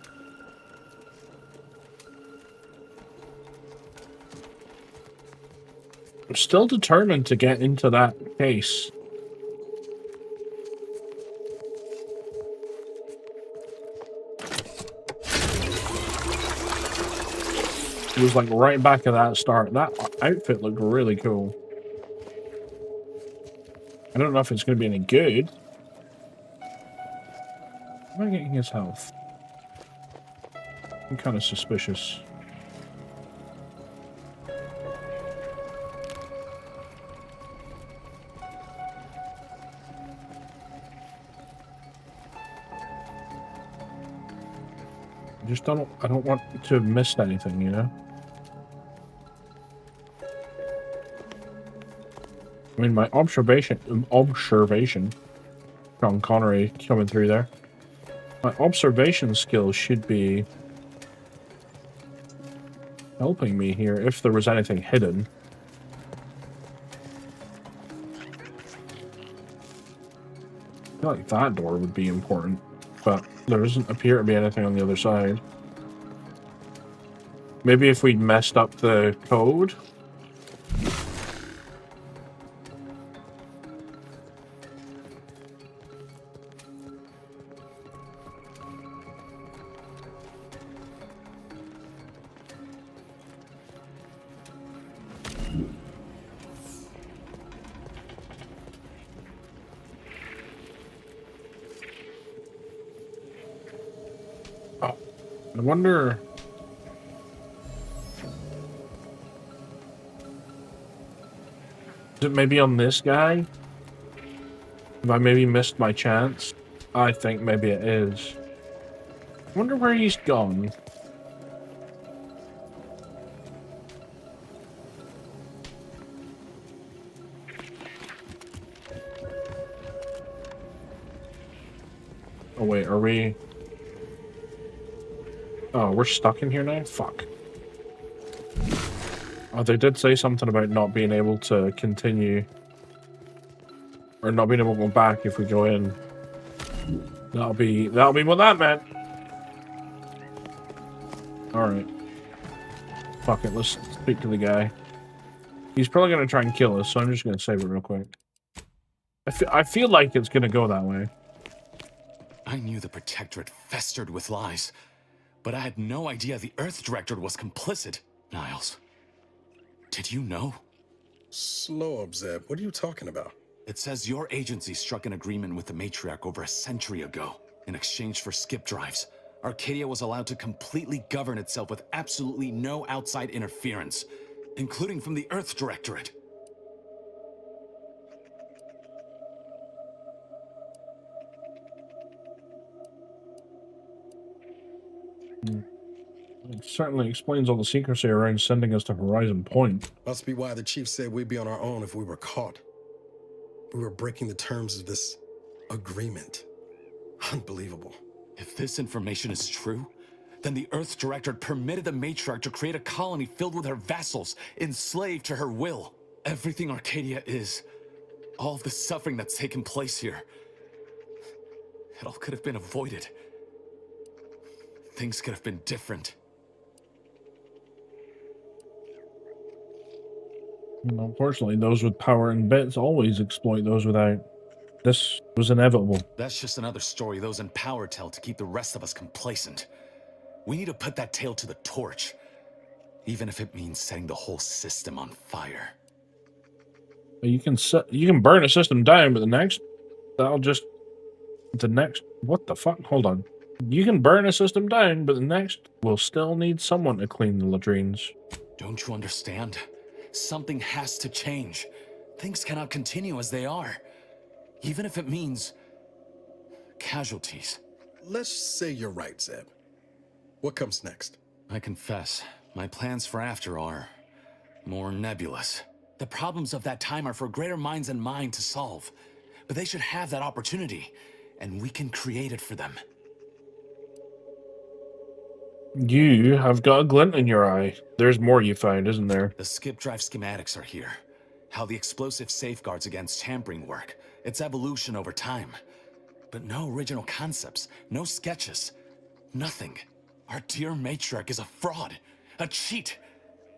I'm still determined to get into that case. It was like right back at that start. That outfit looked really cool. I don't know if it's going to be any good. Am I getting his health? I'm kind of suspicious. I don't want to have missed anything, you know? I mean, my observation, Sean Connery coming through there. My observation skills should be helping me here if there was anything hidden. I feel like that door would be important, but there doesn't appear to be anything on the other side. Maybe if we'd messed up the code. Oh, I wonder. Is it maybe on this guy? Have I maybe missed my chance? I think maybe it is. I wonder where he's gone. Oh wait, are we... Oh, we're stuck in here now? Fuck. Oh, they did say something about not being able to continue. Or not being able to go back if we go in. That'll be what that meant. Alright. Fuck it, let's speak to the guy. He's probably gonna try and kill us, so I'm just gonna save it real quick. I feel like it's gonna go that way. I knew the Protectorate festered with lies, but I had no idea the Earth Directorate was complicit. Niles, did you know? Slow up, Zeb. What are you talking about? It says your agency struck an agreement with the Matriarch over a century ago. In exchange for skip drives, Arcadia was allowed to completely govern itself with absolutely no outside interference, including from the Earth Directorate. It certainly explains all the secrecy around sending us to Horizon Point. Must be why the chief said we'd be on our own if we were caught. We were breaking the terms of this agreement. Unbelievable. If this information is true, then the Earth Directorate permitted the Matriarch to create a colony filled with her vassals, enslaved to her will. Everything Arcadia is, all of the suffering that's taken place here, it all could have been avoided. Things could have been different. Well, unfortunately, those with power and bits always exploit those without. This was inevitable. That's just another story those in power tell to keep the rest of us complacent. We need to put that tale to the torch, even if it means setting the whole system on fire. You can burn a system down, but what the fuck? Hold on. You can burn a system down, but the next will still need someone to clean the latrines. Don't you understand? Something has to change. Things cannot continue as they are, even if it means casualties. Let's say you're right, Zeb. What comes next? I confess, my plans for after are more nebulous. The problems of that time are for greater minds than mine to solve, but they should have that opportunity, and we can create it for them. You have got a glint in your eye. There's more you found, isn't there? The skip drive schematics are here. How the explosive safeguards against tampering work, its evolution over time. But no original concepts, no sketches, nothing. Our dear Matriarch is a fraud, a cheat.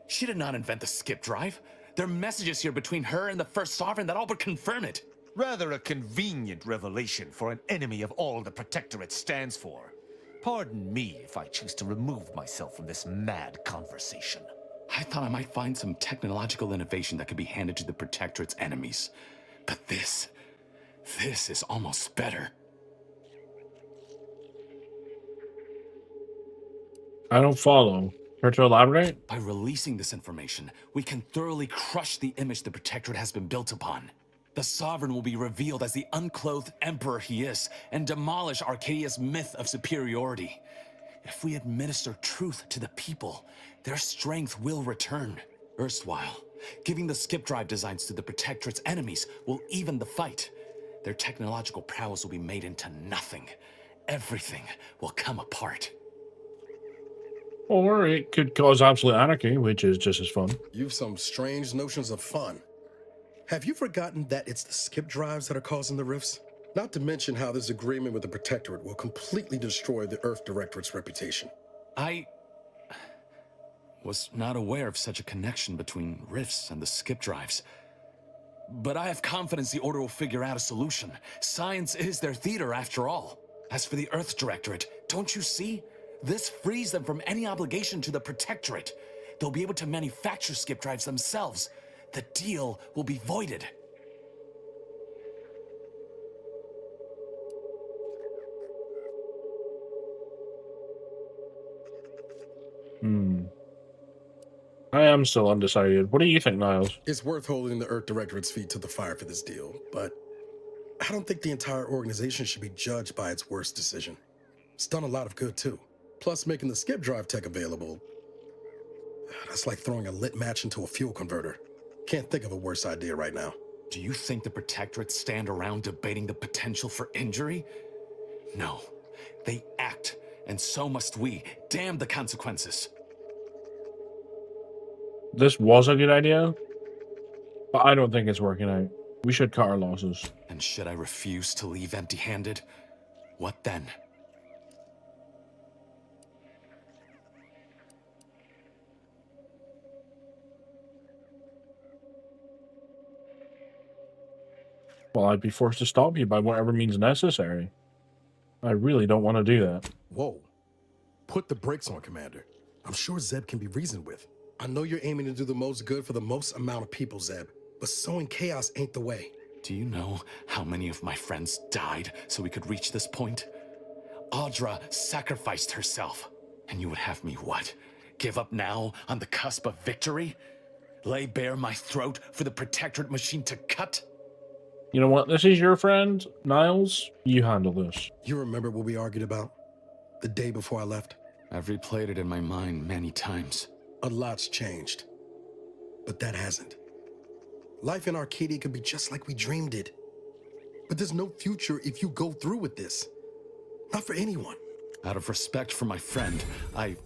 She did not invent the skip drive. There are messages here between her and the First Sovereign that all but confirm it. Rather a convenient revelation for an enemy of all the Protectorate stands for. Pardon me if I choose to remove myself from this mad conversation. I thought I might find some technological innovation that could be handed to the Protectorate's enemies. But this is almost better. I don't follow. Care to elaborate? By releasing this information, we can thoroughly crush the image the Protectorate has been built upon. The Sovereign will be revealed as the unclothed emperor he is, and demolish Arcadia's myth of superiority. If we administer truth to the people, their strength will return. Erstwhile, Giving the skip drive designs to the Protectorate's enemies will even the fight. Their technological prowess will be made into nothing. Everything will come apart. Or it could cause absolute anarchy, which is just as fun. You've some strange notions of fun. Have you forgotten that it's the skip drives that are causing the rifts? Not to mention how this agreement with the Protectorate will completely destroy the Earth Directorate's reputation. I was not aware of such a connection between rifts and the skip drives. But I have confidence the Order will figure out a solution. Science is their theater, after all. As for the Earth Directorate, don't you see? This frees them from any obligation to the Protectorate. They'll be able to manufacture skip drives themselves. The deal will be voided. I am still undecided. What do you think, Niles? It's worth holding the Earth Directorate's feet to the fire for this deal, but I don't think the entire organization should be judged by its worst decision. It's done a lot of good, too. Plus, making the skip drive tech available, that's like throwing a lit match into a fuel converter. Can't think of a worse idea right now. Do you think the Protectorate stand around debating the potential for injury? No. They act, and so must we. Damn the consequences. This was a good idea, but I don't think it's working out. We should cut our losses. And should I refuse to leave empty-handed? What then? Well, I'd be forced to stop you by whatever means necessary. I really don't want to do that. Whoa. Put the brakes on, Commander. I'm sure Zeb can be reasoned with. I know you're aiming to do the most good for the most amount of people, Zeb, but sowing chaos ain't the way. Do you know how many of my friends died so we could reach this point? Audra sacrificed herself. And you would have me what? Give up now on the cusp of victory? Lay bare my throat for the Protectorate machine to cut? You know what? This is your friend, Niles. You handle this. You remember what we argued about the day before I left? I've replayed it in my mind many times. A lot's changed, but that hasn't. Life in Arcadia could be just like we dreamed it. But there's no future if you go through with this. Not for anyone. Out of respect for my friend, I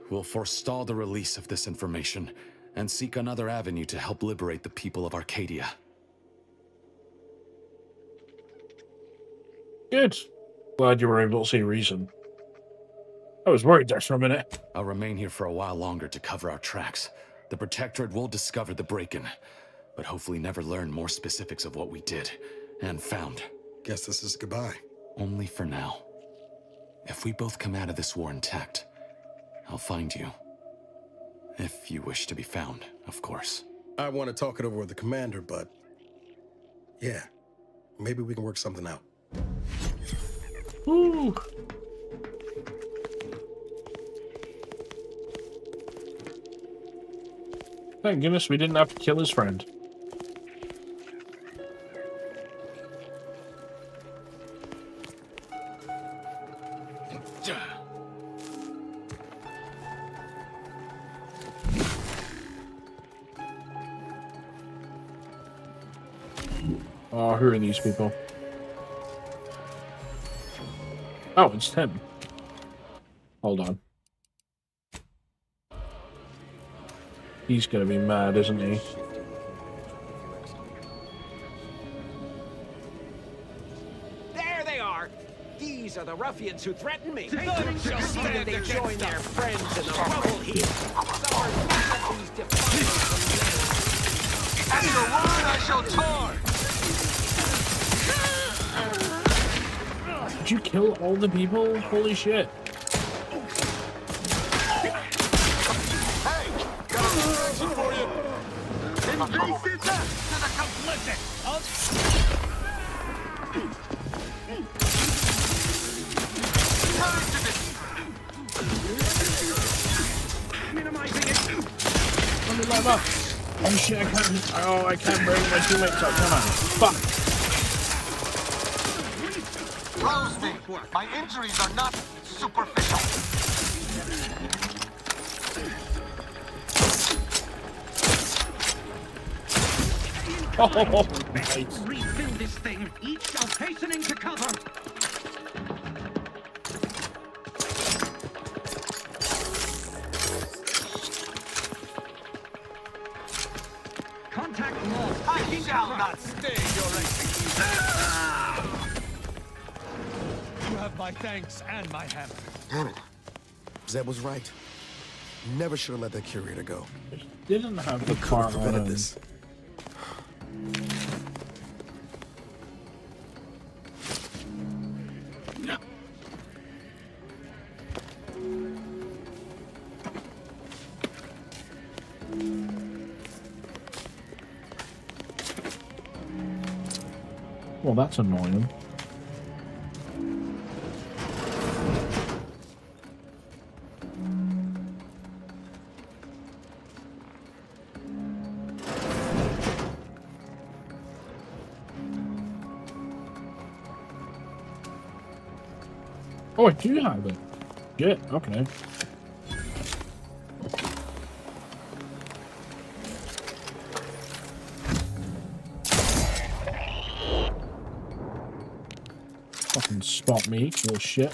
will forestall the release of this information and seek another avenue to help liberate the people of Arcadia. Good. Glad you were able to see reason. I was worried there for a minute. I'll remain here for a while longer to cover our tracks. The Protectorate will discover the break-in, but hopefully never learn more specifics of what we did and found. Guess this is goodbye. Only for now. If we both come out of this war intact, I'll find you. If you wish to be found, of course. I want to talk it over with the commander, but yeah, maybe we can work something out. Woo! Thank goodness we didn't have to kill his friend. Oh, who are these people? Oh, it's Tim. Hold on. He's gonna be mad, isn't he? There they are! These are the ruffians who threatened me. I shall see that they join their friends in the rubble heap. At your word, I shall tar! Did you kill all the people? Holy shit. For you. Invasive to the complicit. Minimizing it. Let me live up. Oh shit, I can't. Oh, I can't bring my teammates up, can I? Fuck. Close me. My injuries are not superficial. Oh, nice. Refill this thing. Each cell hastening to cover. Contact lost. I shall not stay your execution. You have my thanks and my hammer. Damn it. Zeb was right. Never should have let that curator go. Didn't have the Could car have prevented on. this. Well, that's annoying. Oh, I do have it. Shit, okay. Fucking spot me, little shit.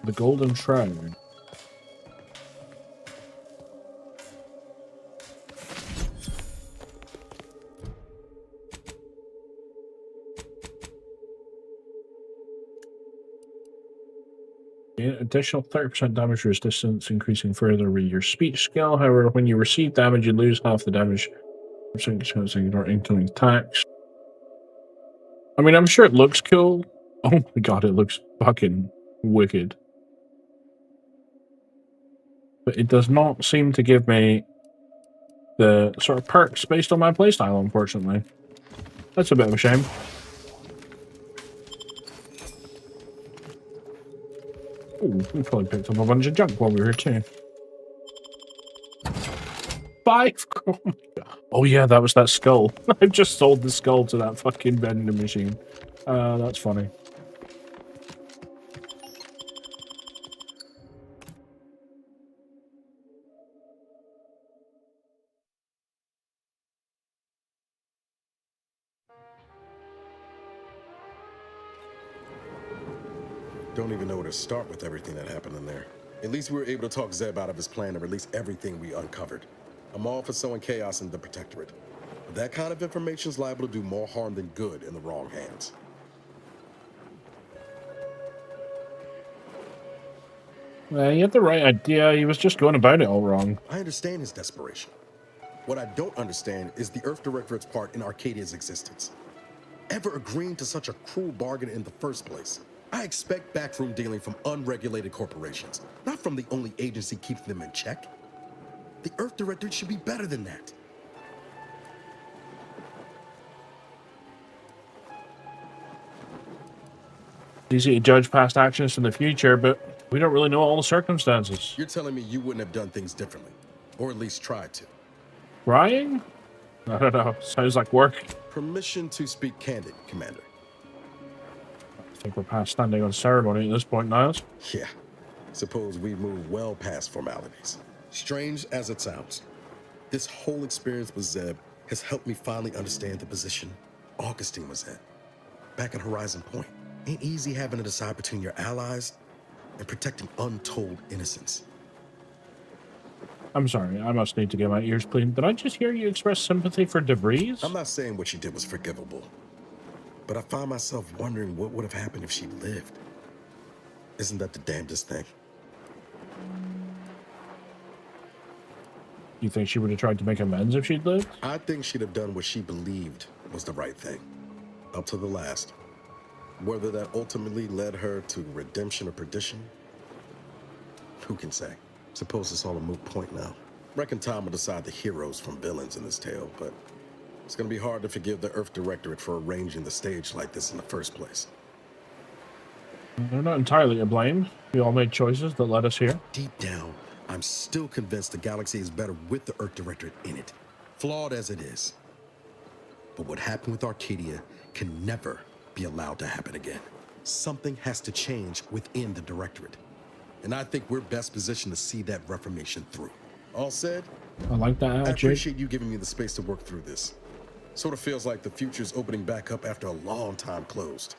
The golden shroud. Additional 30% damage resistance, increasing further with your speech skill. However, when you receive damage, you lose half the damage. Chance to ignore incoming attacks. I mean, I'm sure it looks cool. Oh my god, it looks fucking wicked. But it does not seem to give me the sort of perks based on my playstyle, unfortunately. That's a bit of a shame. Ooh, we probably picked up a bunch of junk while we were here too. 5. Oh my god. Oh yeah, that was that skull. I've just sold the skull to that fucking vending machine. That's funny. Don't even know where to start with everything that happened in there. At least we were able to talk Zeb out of his plan and release everything we uncovered. I'm all for sowing chaos in the Protectorate. But that kind of information is liable to do more harm than good in the wrong hands. Well, he had the right idea. He was just going about it all wrong. I understand his desperation. What I don't understand is the Earth Directorate's part in Arcadia's existence. Ever agreeing to such a cruel bargain in the first place? I expect backroom dealing from unregulated corporations, not from the only agency keeping them in check. The Earth Directorate should be better than that. It's easy to judge past actions from the future, but we don't really know all the circumstances. You're telling me you wouldn't have done things differently, or at least tried to. Crying? I don't know. Sounds like work. Permission to speak candid, Commander. I think we're past standing on ceremony at this point, Niles. Yeah. Suppose we move well past formalities. Strange as it sounds, this whole experience with Zeb has helped me finally understand the position Augustine was in. Back at Horizon Point. Ain't easy having to decide between your allies and protecting untold innocence. I'm sorry, I must need to get my ears cleaned. Did I just hear you express sympathy for Debris? I'm not saying what she did was forgivable, but I find myself wondering what would have happened if she lived. Isn't that the damnedest thing? You think she would have tried to make amends if she'd lived? I think she'd have done what she believed was the right thing, up to the last. Whether that ultimately led her to redemption or perdition, who can say? Suppose it's all a moot point now. Reckon time will decide the heroes from villains in this tale, but it's gonna be hard to forgive the Earth Directorate for arranging the stage like this in the first place. They're not entirely to blame. We all made choices that led us here. Deep down, I'm still convinced the galaxy is better with the Earth Directorate in it, flawed as it is. But what happened with Arcadia can never be allowed to happen again. Something has to change within the Directorate. And I think we're best positioned to see that reformation through. All said, I like that I attitude. appreciate you giving me the space to work through this. Sort of feels like the future's opening back up after a long time closed.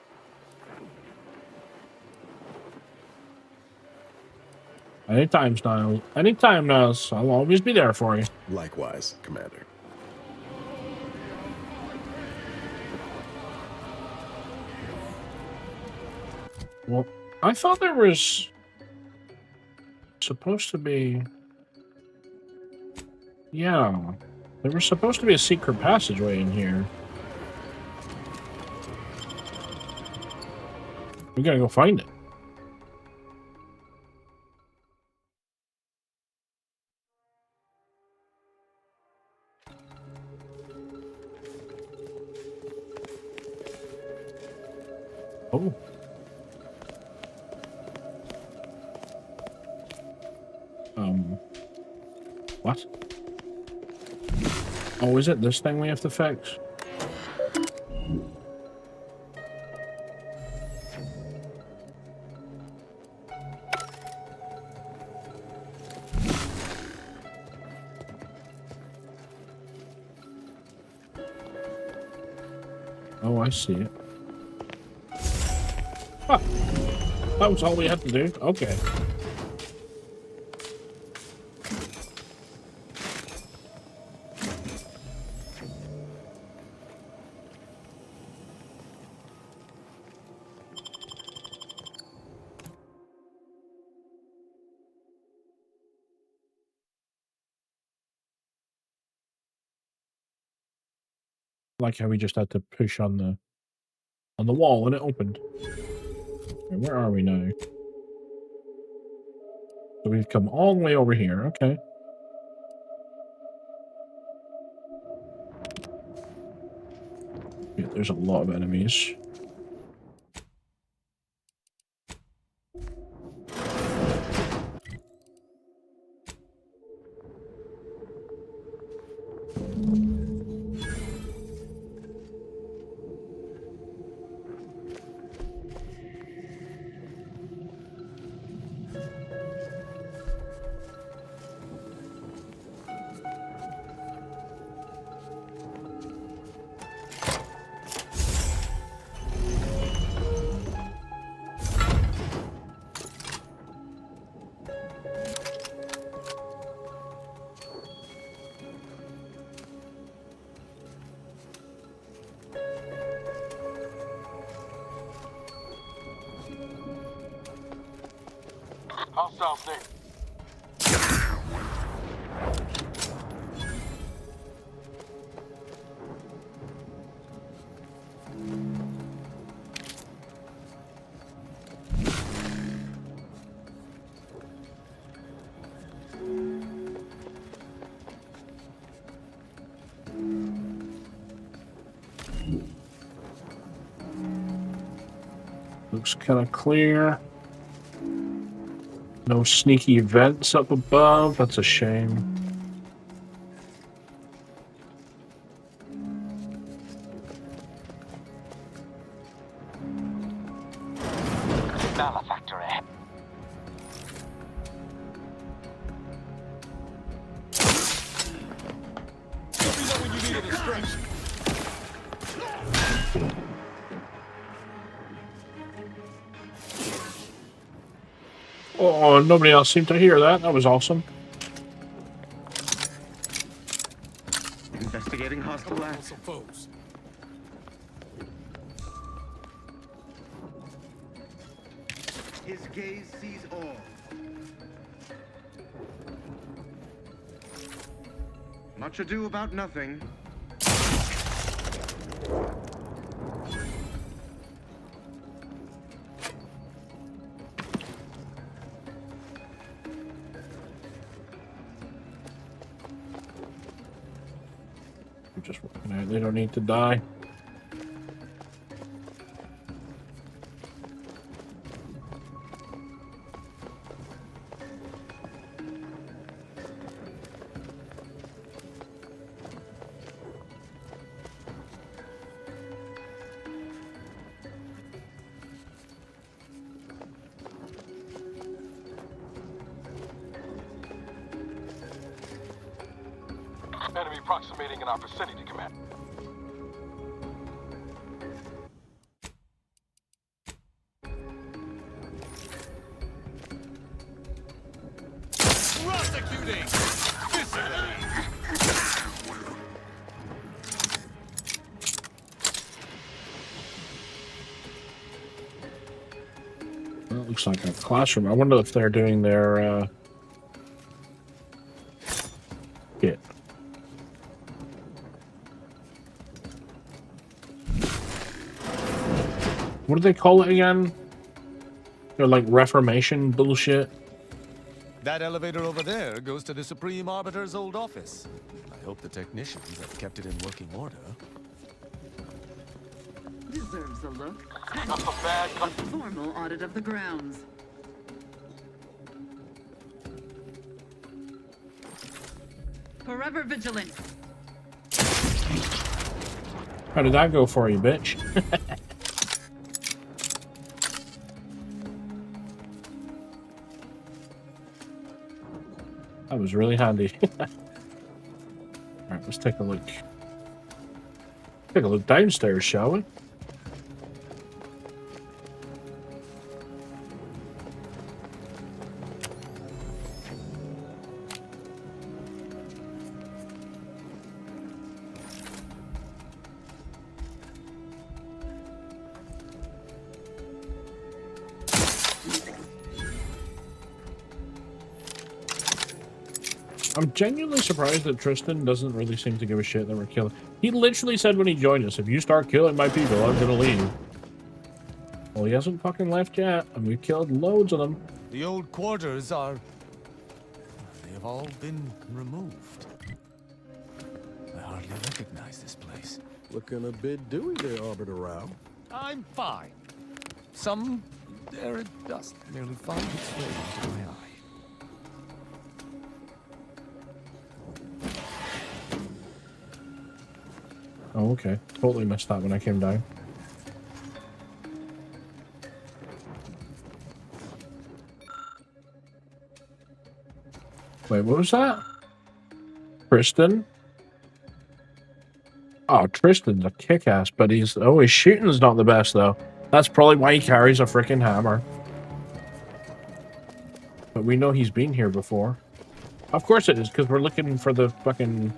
Anytime, Niles. Anytime, Niles. I'll always be there for you. Likewise, Commander. Well, I thought there was supposed to be... Yeah. There was supposed to be a secret passageway in here. We gotta go find it. Oh. What? Oh, is it this thing we have to fix? Oh, I see it. Huh. That was all we had to do? Okay. Like how we just had to push on the wall and it opened. Okay, where are we now? So we've come all the way over here. Okay. Yeah, there's a lot of enemies. Hostiles there. Looks kind of clear. No sneaky vents up above. That's a shame. Malefactor ahead. Let me know when you need a distraction. Oh, nobody else seemed to hear that. That was awesome. Investigating hostile acts. His gaze sees all. Much ado about nothing. We're just working out. They don't need to die. Enemy approximating in our vicinity, Command. Prosecuting! Physically! Well, it looks like a classroom. I wonder if they're doing their kit. What do they call it again? They're like Reformation bullshit. That elevator over there goes to the Supreme Arbiter's old office. I hope the technicians have kept it in working order. Deserves a look. That's a bad A formal audit of the grounds. Forever vigilant. How did that go for you, bitch? That was really handy. Alright, let's take a look. Take a look downstairs, shall we? I'm genuinely surprised that Tristan doesn't really seem to give a shit that we're killing. He literally said when he joined us, if you start killing my people, I'm gonna leave. Well, he hasn't fucking left yet, and we've killed loads of them. The old quarters are... They have all been removed. I hardly recognize this place. Looking a bit dewy there, Arbiter Rao. I'm fine. Some arid dust merely finds its way into my eye. Oh, okay. Totally missed that when I came down. Wait, what was that? Tristan? Oh, Tristan's a kick-ass, but he's... Oh, his shooting's not the best, though. That's probably why he carries a freaking hammer. But we know he's been here before. Of course it is, because we're looking for the fucking...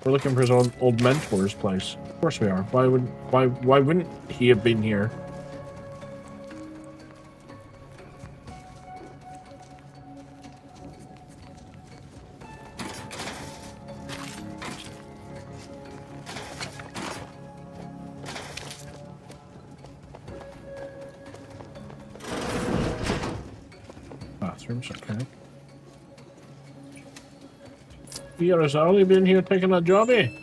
We're looking for his old mentor's place. Of course we are. Why wouldn't he have been here? Bathrooms, okay. Here has only been here taking a jobby.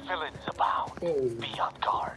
Villains abound. Be on guard.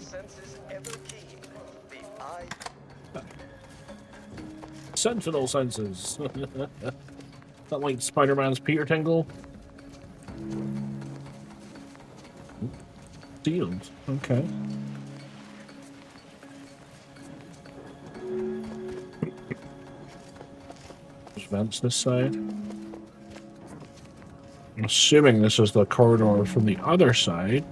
senses ever keen. The eye. Sentinel senses. That like Spider-Man's Peter Tingle. Sealed. Okay. There's vents this side. I'm assuming this is the corridor from the other side.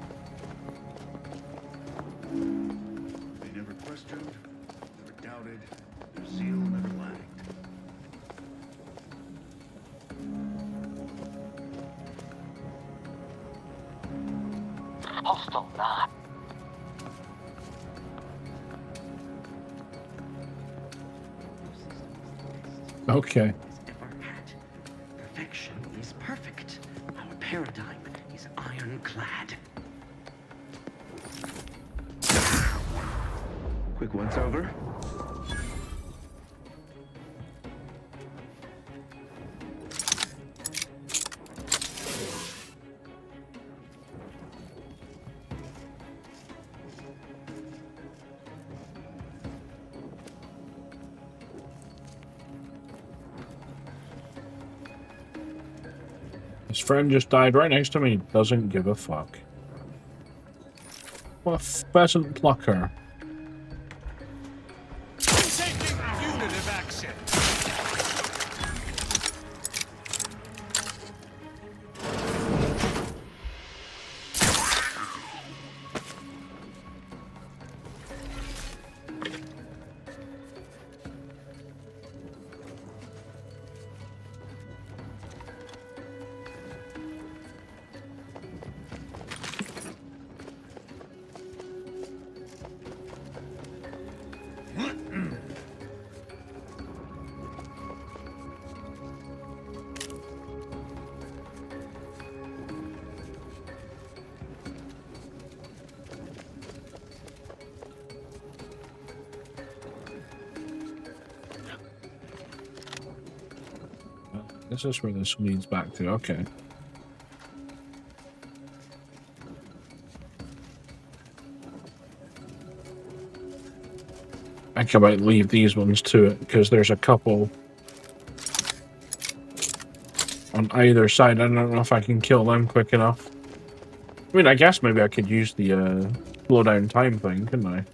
They never questioned, never doubted, their zeal never lagged. Hostile not. Okay. Perfection is perfect. Our paradigm is ironclad. Quick once over. His friend just died right next to me. Doesn't give a fuck. What a pheasant plucker. Taking punitive action. This is where this leads back to. Okay. I think I might leave these ones to it because there's a couple on either side. I don't know if I can kill them quick enough. I mean, I guess maybe I could use the slow down time thing, couldn't I?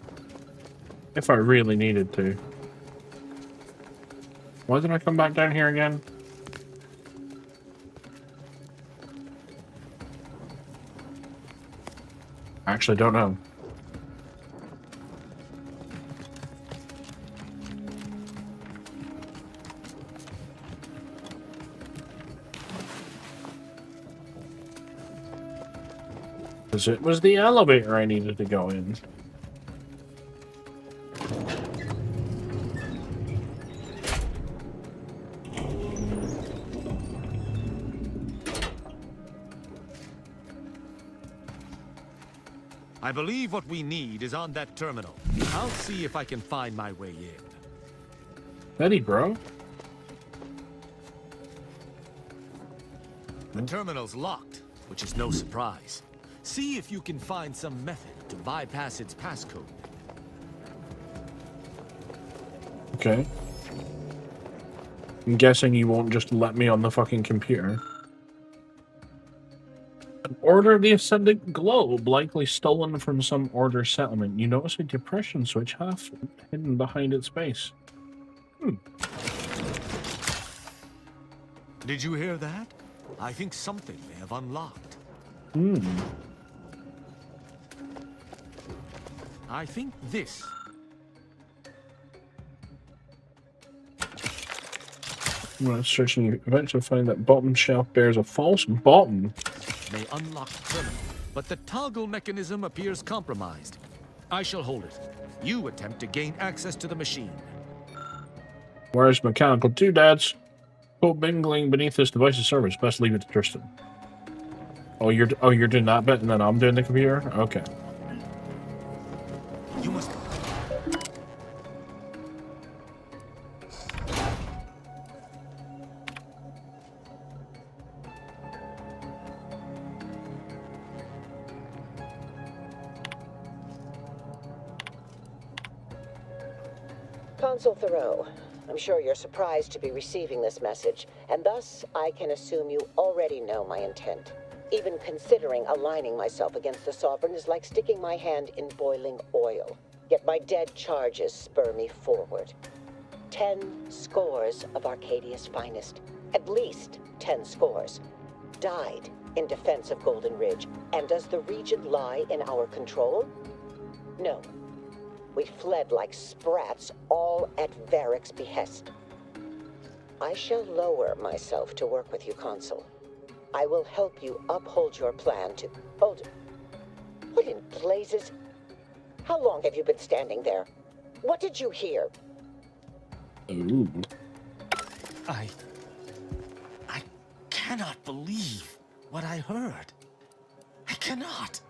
If I really needed to. Why did I come back down here again? I actually don't know. Because it was the elevator I needed to go in. I believe what we need is on that terminal. I'll see if I can find my way in. Steady, bro. The terminal's locked, which is no surprise. See if you can find some method to bypass its passcode. Okay. I'm guessing you won't just let me on the fucking computer. An Order of the Ascendant globe, likely stolen from some Order settlement. You notice a depression switch half hidden behind its base. Did you hear that? I think something may have unlocked. I think this. When searching, you eventually find that bottom shelf bears a false bottom. May unlock the terminal, but the toggle mechanism appears compromised. I shall hold it. You attempt to gain access to the machine. Where's mechanical doodads? Co-mingling beneath this device's service. Best leave it to Tristan. Oh, you're doing that bit, and then I'm doing the computer? Okay. You must... Consul Thoreau, I'm sure you're surprised to be receiving this message, and thus I can assume you already know my intent. Even considering aligning myself against the Sovereign is like sticking my hand in boiling oil. Yet my dead charges spur me forward. 10 scores of Arcadia's finest, at least 10 scores, died in defense of Golden Ridge. And does the region lie in our control? No. We fled like sprats, all at Varric's behest. I shall lower myself to work with you, Consul. I will help you uphold your plan to... Hold it. What in blazes? How long have you been standing there? What did you hear? Ooh. I cannot believe what I heard. I cannot.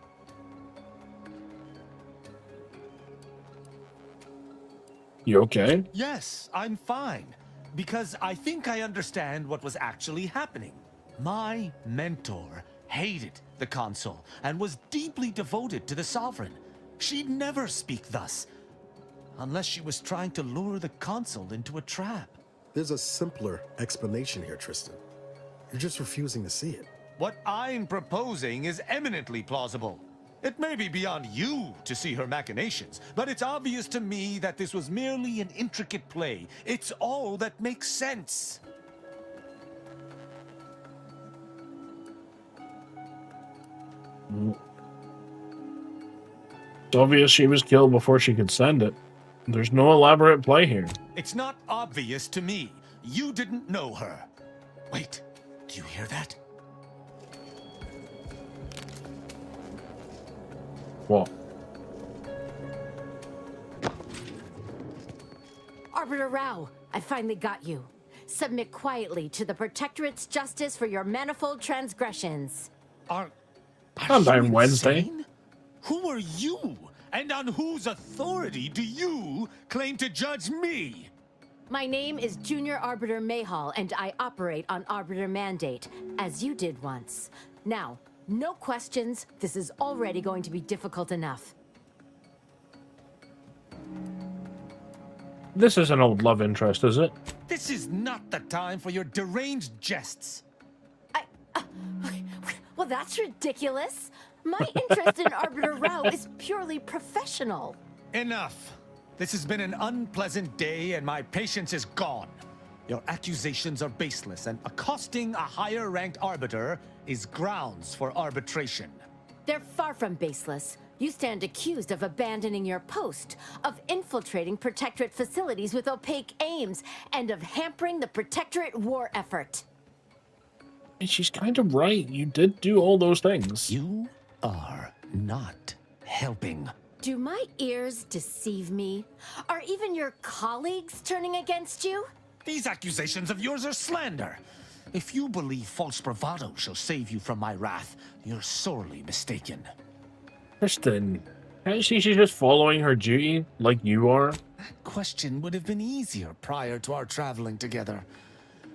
You okay? Yes, I'm fine. Because I think I understand what was actually happening. My mentor hated the Consul and was deeply devoted to the Sovereign. She'd never speak thus, unless she was trying to lure the Consul into a trap. There's a simpler explanation here, Tristan. You're just refusing to see it. What I'm proposing is eminently plausible. It may be beyond you to see her machinations, but it's obvious to me that this was merely an intricate play. It's all that makes sense. It's obvious she was killed before she could send it. There's no elaborate play here. It's not obvious to me. You didn't know her. Wait, do you hear that? What? Arbiter Rao, I finally got you. Submit quietly to the Protectorate's justice for your manifold transgressions. Sometime Wednesday. Insane? Who are you? And on whose authority do you claim to judge me? My name is Junior Arbiter Mayhall, and I operate on Arbiter Mandate, as you did once. Now, no questions. This is already going to be difficult enough. This is an old love interest, is it? This is not the time for your deranged jests. Well, that's ridiculous. My interest in Arbiter Rao is purely professional. Enough. This has been an unpleasant day, and my patience is gone. Your accusations are baseless, and accosting a higher-ranked arbiter is grounds for arbitration. They're far from baseless. You stand accused of abandoning your post, of infiltrating Protectorate facilities with opaque aims, and of hampering the Protectorate war effort. She's kind of right. You did do all those things. You are not helping. Do my ears deceive me? Are even your colleagues turning against you? These accusations of yours are slander. If you believe false bravado shall save you from my wrath, you're sorely mistaken. Kristen, can't she's just following her duty like you are? That question would have been easier prior to our traveling together.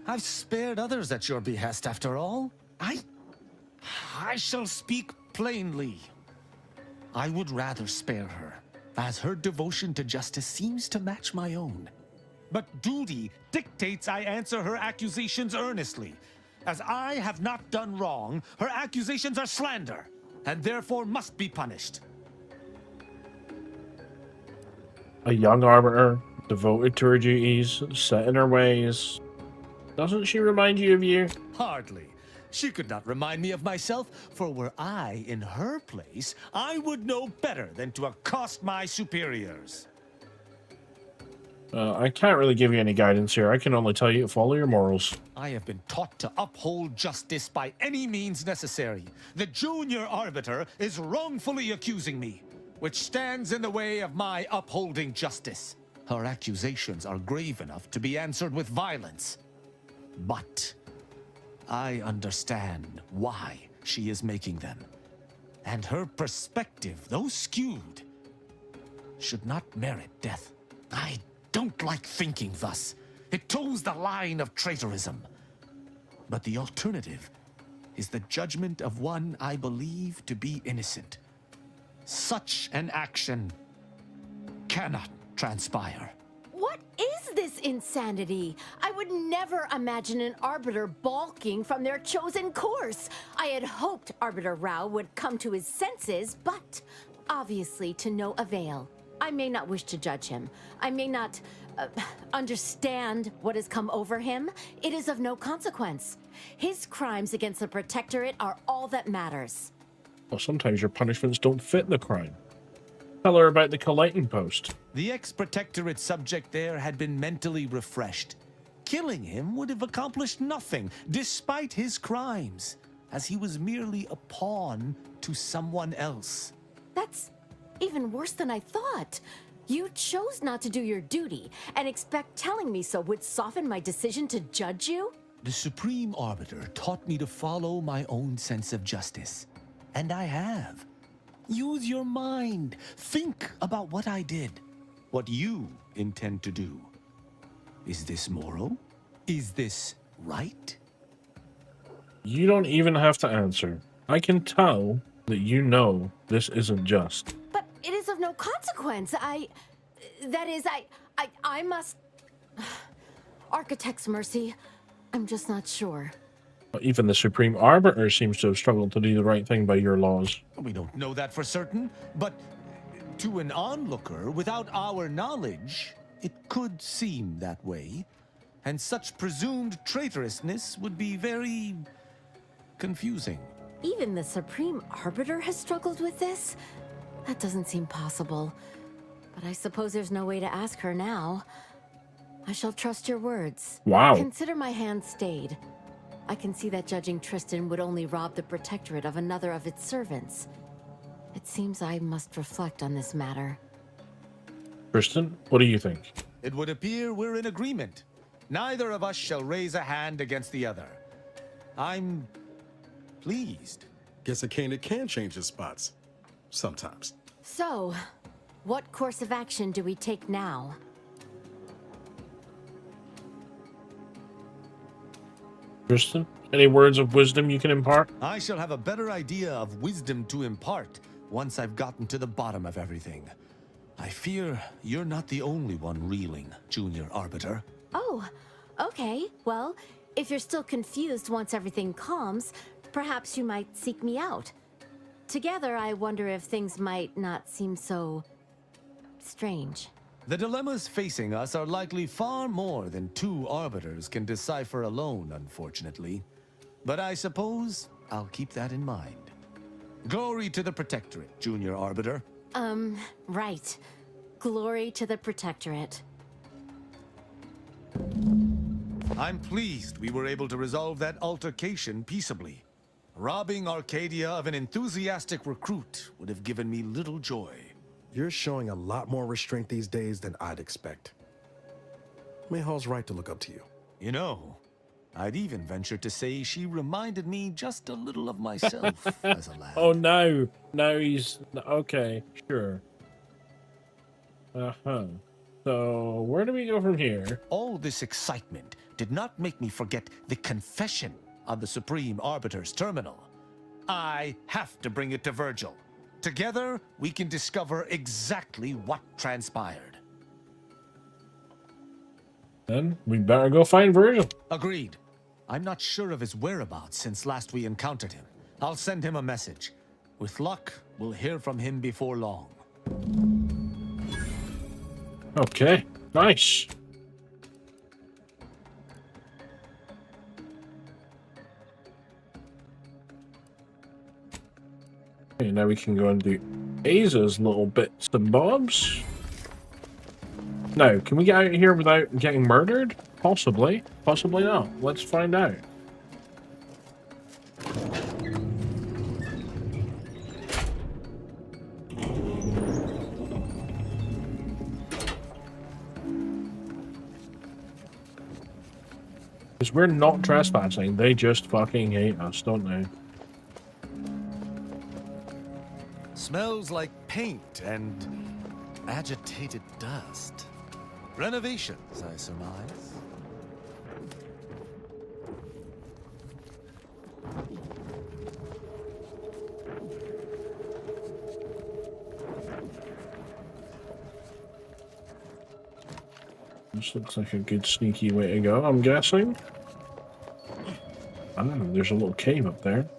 I've spared others at your behest, after all. I shall speak plainly. I would rather spare her, as her devotion to justice seems to match my own. But duty dictates I answer her accusations earnestly. As I have not done wrong, her accusations are slander, and therefore must be punished. A young arbiter, devoted to her duties, set in her ways. Doesn't she remind you of you? Hardly. She could not remind me of myself, for were I in her place, I would know better than to accost my superiors. I can't really give you any guidance here. I can only tell you to follow your morals. I have been taught to uphold justice by any means necessary. The junior arbiter is wrongfully accusing me, which stands in the way of my upholding justice. Her accusations are grave enough to be answered with violence. But I understand why she is making them. And her perspective, though skewed, should not merit death. I don't like thinking thus. It toes the line of traitorism. But the alternative is the judgment of one I believe to be innocent. Such an action cannot transpire. What this insanity? I would never imagine an Arbiter balking from their chosen course. I had hoped Arbiter Rao would come to his senses, but obviously to no avail. I may not wish to judge him. I may not understand what has come over him. It is of no consequence. His crimes against the Protectorate are all that matters. Well, sometimes your punishments don't fit the crime. Tell her about the collating post. The ex-Protectorate subject there had been mentally refreshed. Killing him would have accomplished nothing, despite his crimes, as he was merely a pawn to someone else. That's even worse than I thought. You chose not to do your duty, and expect telling me so would soften my decision to judge you? The Supreme Arbiter taught me to follow my own sense of justice. And I have. Use your mind. Think about what I did. What you intend to do. Is this moral? Is this right? You don't even have to answer. I can tell that you know this isn't just. But it is of no consequence. I must... Architect's mercy. I'm just not sure. Even the Supreme Arbiter seems to have struggled to do the right thing by your laws. We don't know that for certain, but to an onlooker, without our knowledge, it could seem that way. And such presumed traitorousness would be very confusing. Even the Supreme Arbiter has struggled with this? That doesn't seem possible. But I suppose there's no way to ask her now. I shall trust your words. Wow. Consider my hand stayed. I can see that judging Tristan would only rob the Protectorate of another of its servants. It seems I must reflect on this matter. Tristan, what do you think? It would appear we're in agreement. Neither of us shall raise a hand against the other. I'm pleased. Guess a candidate can change his spots. Sometimes. So, what course of action do we take now? Tristan, any words of wisdom you can impart? I shall have a better idea of wisdom to impart once I've gotten to the bottom of everything. I fear you're not the only one reeling, Junior Arbiter. Oh, okay. Well, if you're still confused once everything calms, perhaps you might seek me out. Together, I wonder if things might not seem so strange. The dilemmas facing us are likely far more than two arbiters can decipher alone, unfortunately. But I suppose I'll keep that in mind. Glory to the Protectorate, Junior Arbiter. Right. Glory to the Protectorate. I'm pleased we were able to resolve that altercation peaceably. Robbing Arcadia of an enthusiastic recruit would have given me little joy. You're showing a lot more restraint these days than I'd expect. Mayhall's right to look up to you. You know, I'd even venture to say she reminded me just a little of myself as a lad. Oh no, no, he's okay, sure. So where do we go from here? All this excitement did not make me forget the confession on the Supreme Arbiter's terminal. I have to bring it to Virgil. Together, we can discover exactly what transpired. Then we better go find Virgil. Agreed. I'm not sure of his whereabouts since last we encountered him. I'll send him a message. With luck, we'll hear from him before long. Okay, nice. Okay, now we can go and do Aza's little bits and bobs. Now, can we get out of here without getting murdered? Possibly. Possibly not. Let's find out. Because we're not trespassing, they just fucking hate us, don't they? Smells like paint and agitated dust. Renovations, I surmise. This looks like a good sneaky way to go, I'm guessing. I don't know, there's a little cave up there.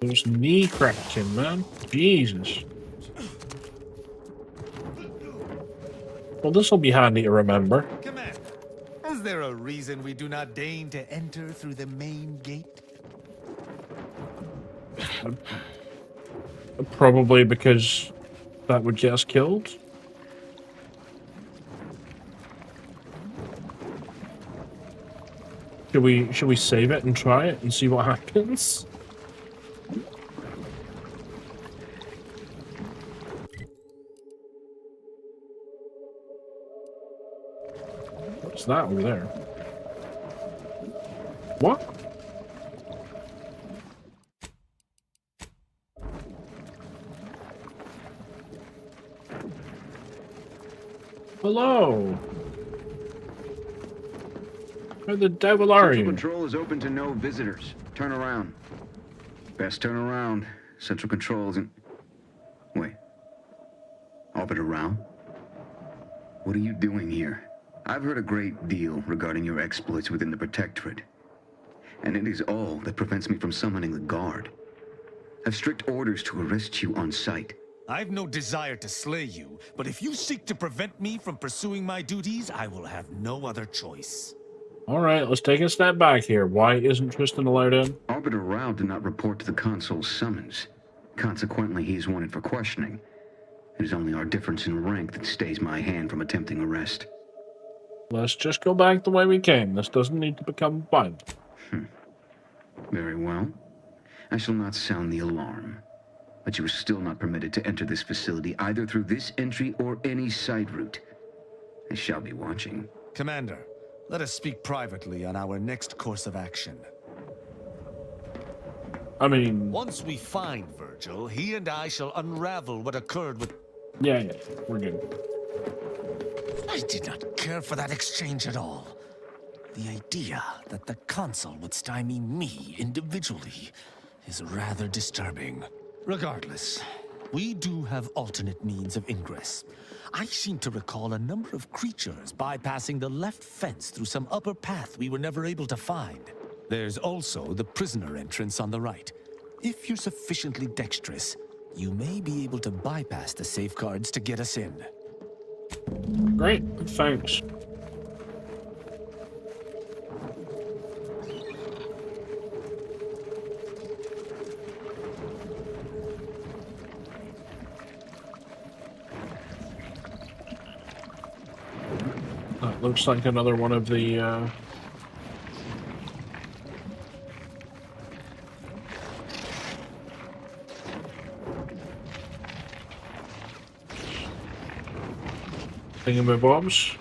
There's knee cracking, man. Jesus. Well, this will be handy to remember. Commander, is there a reason we do not deign to enter through the main gate? Probably because that would get us killed. Should we save it and try it and see what happens? What's that over there? What? Hello. Where the devil are you? Central Control is open to no visitors. Turn around. Best turn around. Central Control isn't... Wait. Orbiter Rao? What are you doing here? I've heard a great deal regarding your exploits within the Protectorate. And it is all that prevents me from summoning the Guard. I've strict orders to arrest you on sight. I've no desire to slay you, but if you seek to prevent me from pursuing my duties, I will have no other choice. Alright, let's take a step back here. Why isn't Tristan allowed in? Arbiter Rao did not report to the Consul's summons. Consequently, he is wanted for questioning. It is only our difference in rank that stays my hand from attempting arrest. Let's just go back the way we came. This doesn't need to become violent. Very well. I shall not sound the alarm. But you are still not permitted to enter this facility either through this entry or any side route. I shall be watching. Commander, let us speak privately on our next course of action. I mean... Once we find Virgil, he and I shall unravel what occurred with... Yeah, we're good. I did not care for that exchange at all. The idea that the Consul would stymie me individually is rather disturbing. Regardless, we do have alternate means of ingress. I seem to recall a number of creatures bypassing the left fence through some upper path we were never able to find. There's also the prisoner entrance on the right. If you're sufficiently dexterous, you may be able to bypass the safeguards to get us in. Great, thanks. That looks like another one of the thingamabobs.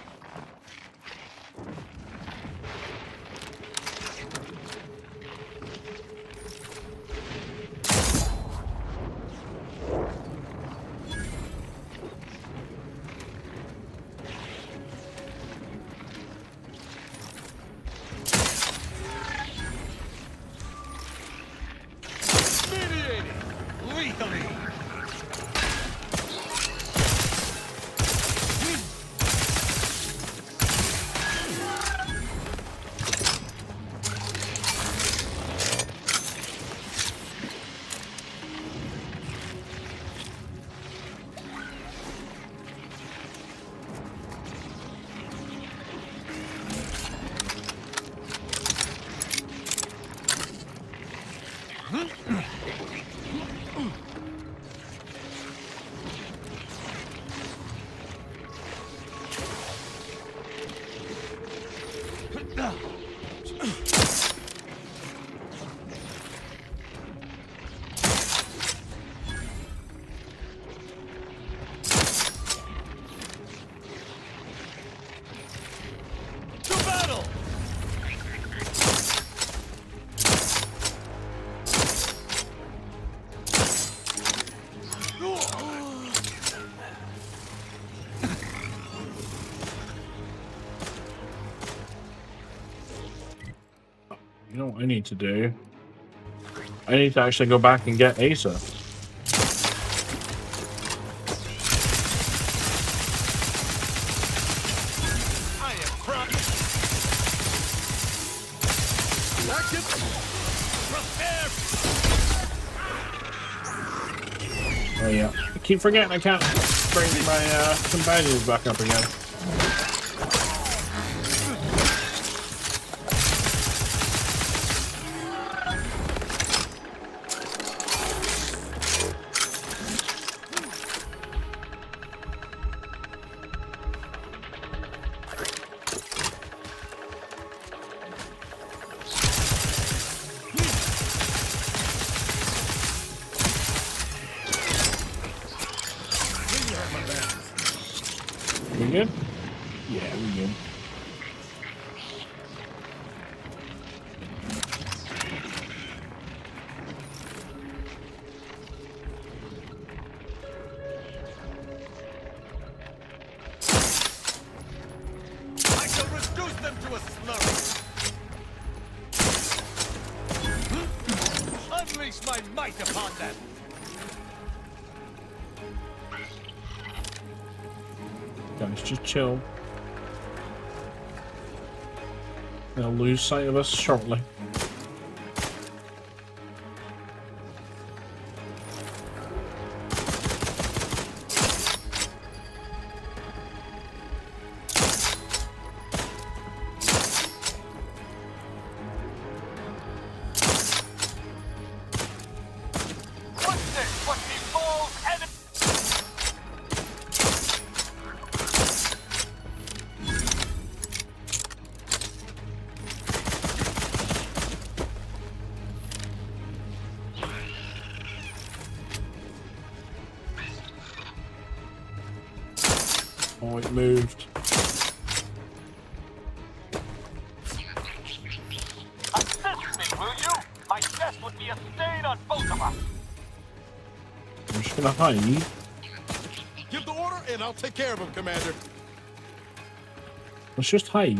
You know what I need to do? I need to actually go back and get Asa. I am proud. Oh yeah. I keep forgetting I can't bring my companions back up again. We good? Yeah, we good. I shall reduce them to a slurry. Unleash my might upon them. Guys, just chill. They'll lose sight of us shortly. What's this? What befalls enemy? Oh, it moved. Assist me, will you? My death would be a stain on both of us. I'm just gonna hide. Give the order and I'll take care of him, Commander. Let's just hide.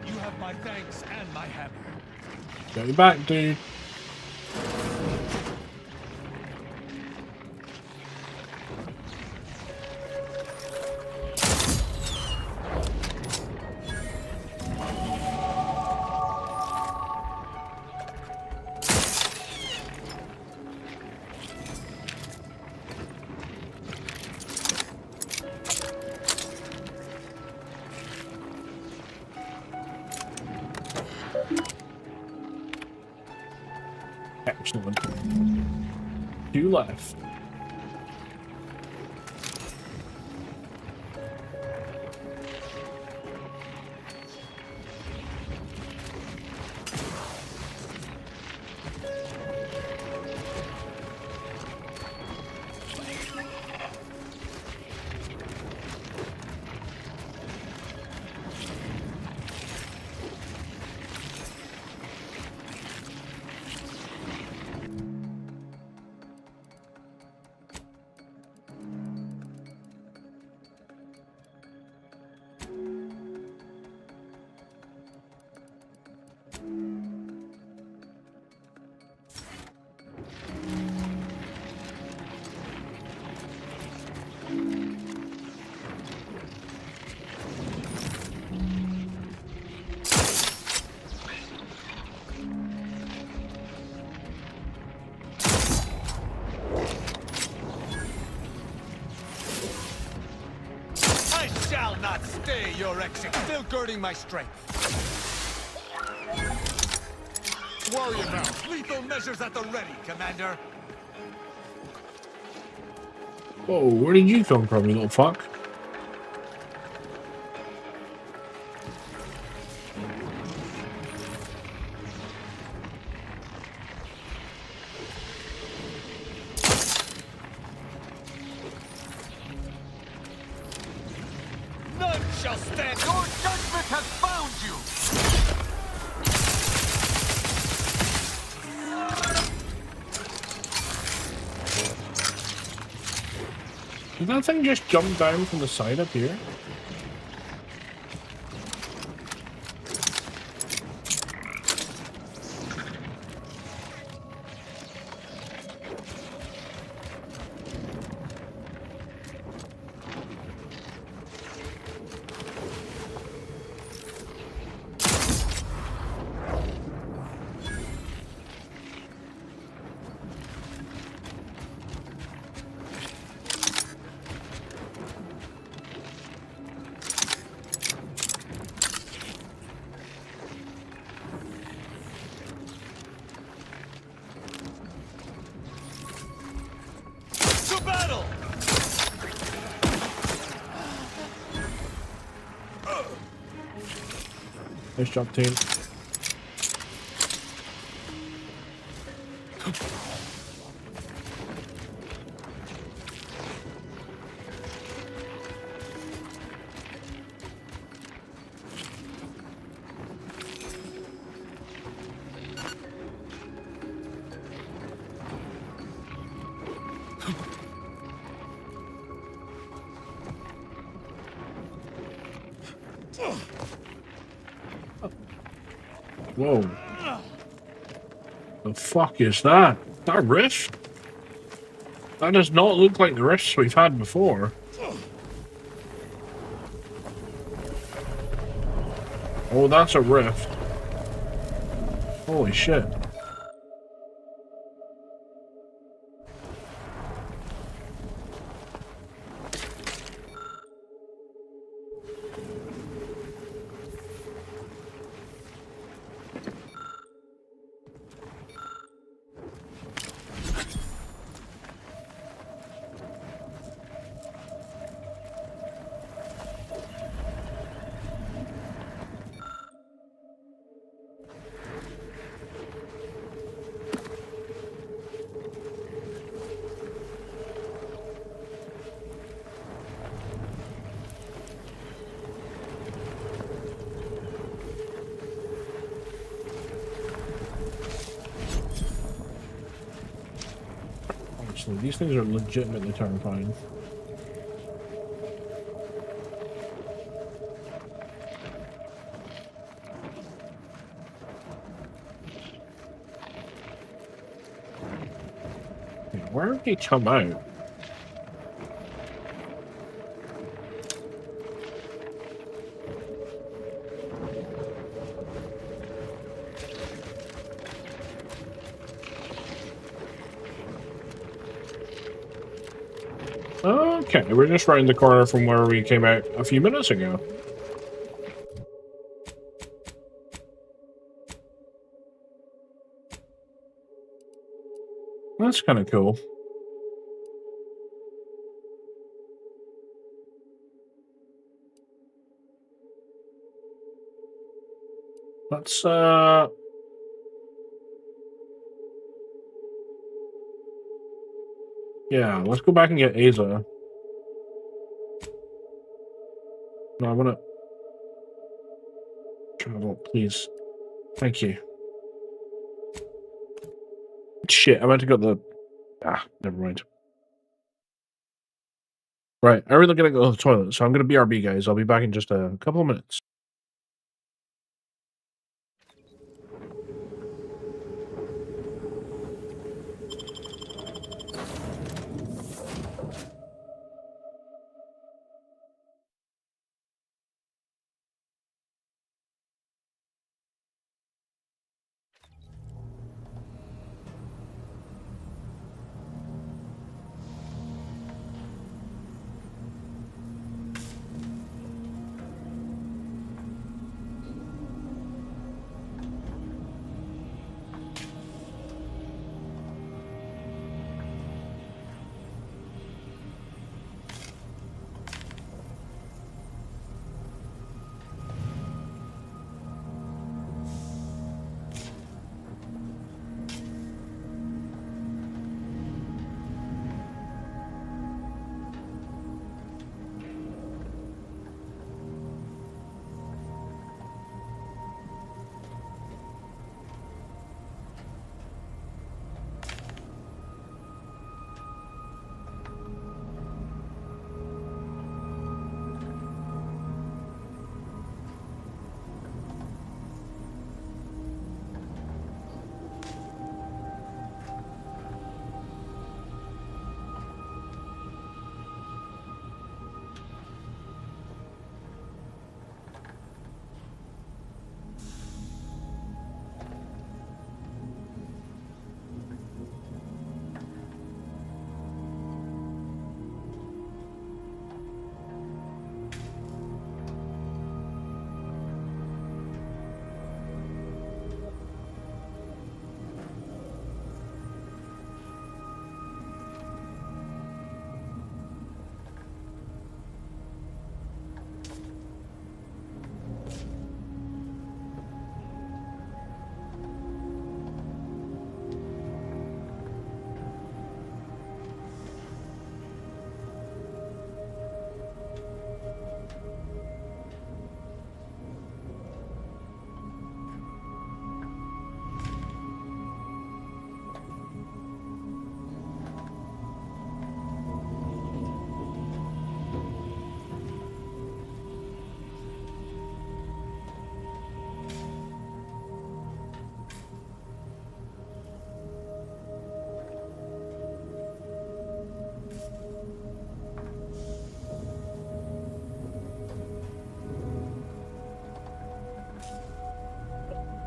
You have my thanks and my hammer. Get you back, dude. Excellent. 2 left. I shall not stay your exit. Still girding my strength. Warrior now. Lethal measures at the ready, Commander. Whoa, where did you come from, you little fuck? Understand, your judgment has found you! Did that thing just jump down from the side up here? Nice job, team. Whoa. The fuck is that? That rift? That does not look like the rifts we've had before. Oh, that's a rift. Holy shit. These things are legitimately terrifying. Where did they come out? Okay, we're just around the corner from where we came out a few minutes ago. That's kind of cool. Let's, yeah, let's go back and get Asa. No, I want to travel, please. Thank you. Shit, I meant to go to the... Ah, never mind. Right, I really gotta go to the toilet, so I'm gonna BRB, guys. I'll be back in just a couple of minutes.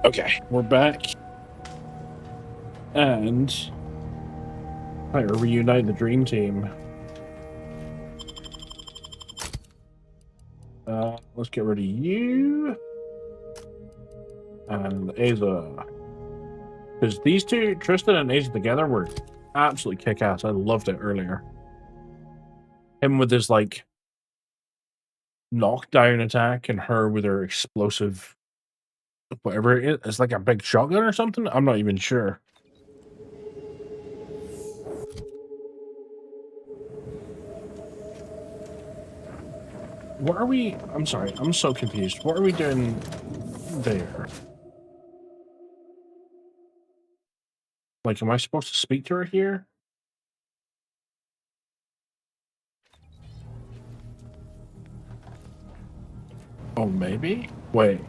Okay, we're back. And I reunite the dream team. Let's get rid of you. And Asa. Because these two, Tristan and Asa together, were absolutely kick-ass. I loved it earlier. Him with his, like, knockdown attack, and her with her explosive, whatever it is. It's like a big shotgun or something? I'm not even sure. What are we... I'm sorry, I'm so confused. What are we doing there? Like, am I supposed to speak to her here? Oh, maybe? Wait.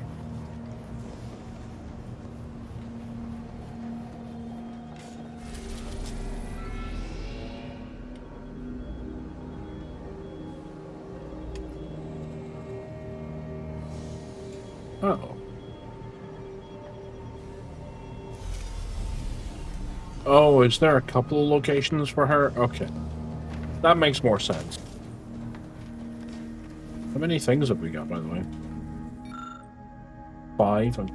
Oh. Oh, is there a couple of locations for her? Okay. That makes more sense. How many things have we got, by the way? 5. Okay.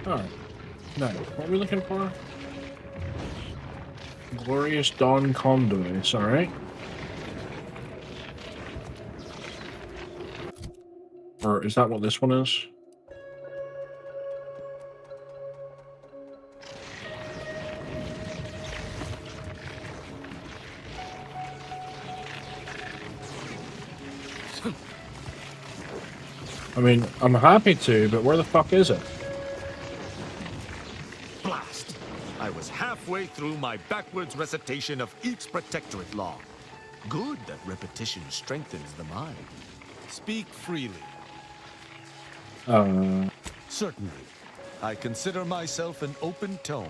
Alright. Now, what are we looking for? Glorious Dawn comm device, alright. Or is that what this one is? I mean, I'm happy to, but where the fuck is it? Blast! I was halfway through my backwards recitation of each protectorate law. Good that repetition strengthens the mind. Speak freely. Certainly. I consider myself an open tome.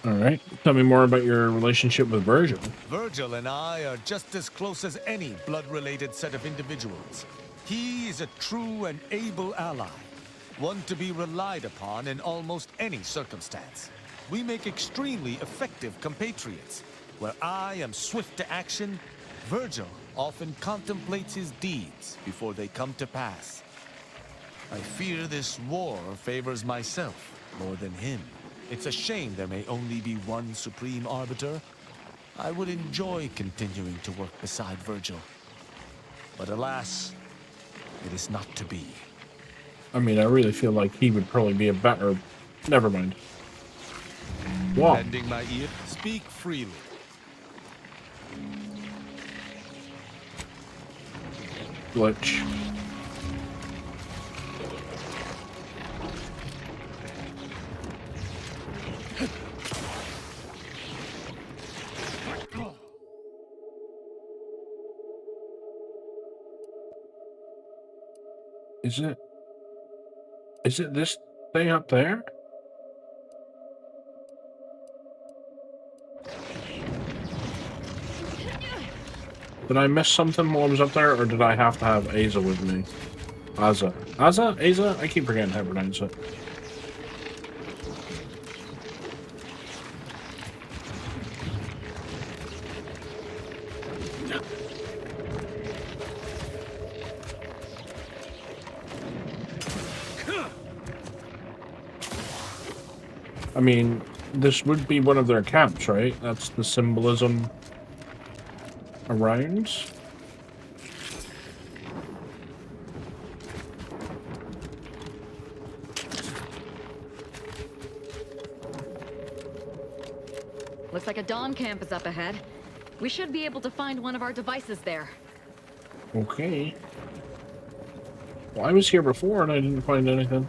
Alright. Tell me more about your relationship with Virgil. Virgil and I are just as close as any blood-related set of individuals. He is a true and able ally, one to be relied upon in almost any circumstance. We make extremely effective compatriots. Where I am swift to action, Virgil often contemplates his deeds before they come to pass. I fear this war favors myself more than him. It's a shame there may only be one supreme arbiter. I would enjoy continuing to work beside Virgil. But alas, it is not to be. I mean, I really feel like he would probably be a better... Never mind. What? Bending my ear, speak freely. Glitch. Is it this thing up there? Did I miss something while I was up there, or did I have to have Asa with me? Asa? Asa? I keep forgetting how to pronounce it. I mean, this would be one of their camps, right? That's the symbolism around. Looks like a Dawn camp is up ahead. We should be able to find one of our devices there. Okay. Well, I was here before and I didn't find anything.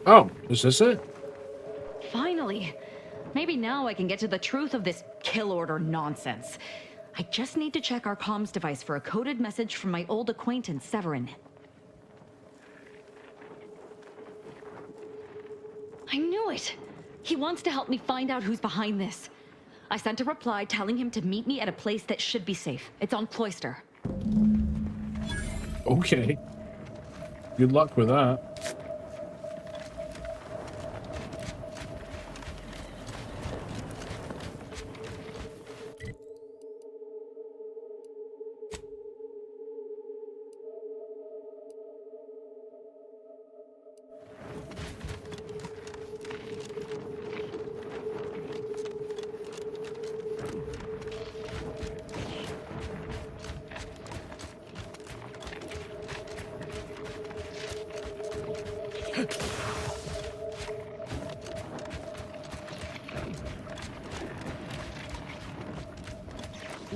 Oh, is this it? Finally! Maybe now I can get to the truth of this kill order nonsense. I just need to check our comms device for a coded message from my old acquaintance, Severin. I knew it! He wants to help me find out who's behind this. I sent a reply telling him to meet me at a place that should be safe. It's on Cloister. Okay. Good luck with that.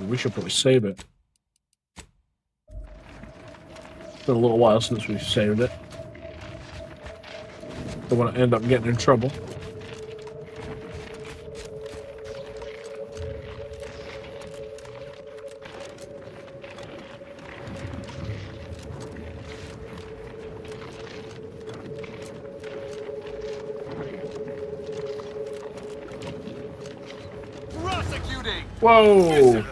We should probably save it. It's been a little while since we've saved it. Don't want to end up getting in trouble. Prosecuting. Whoa!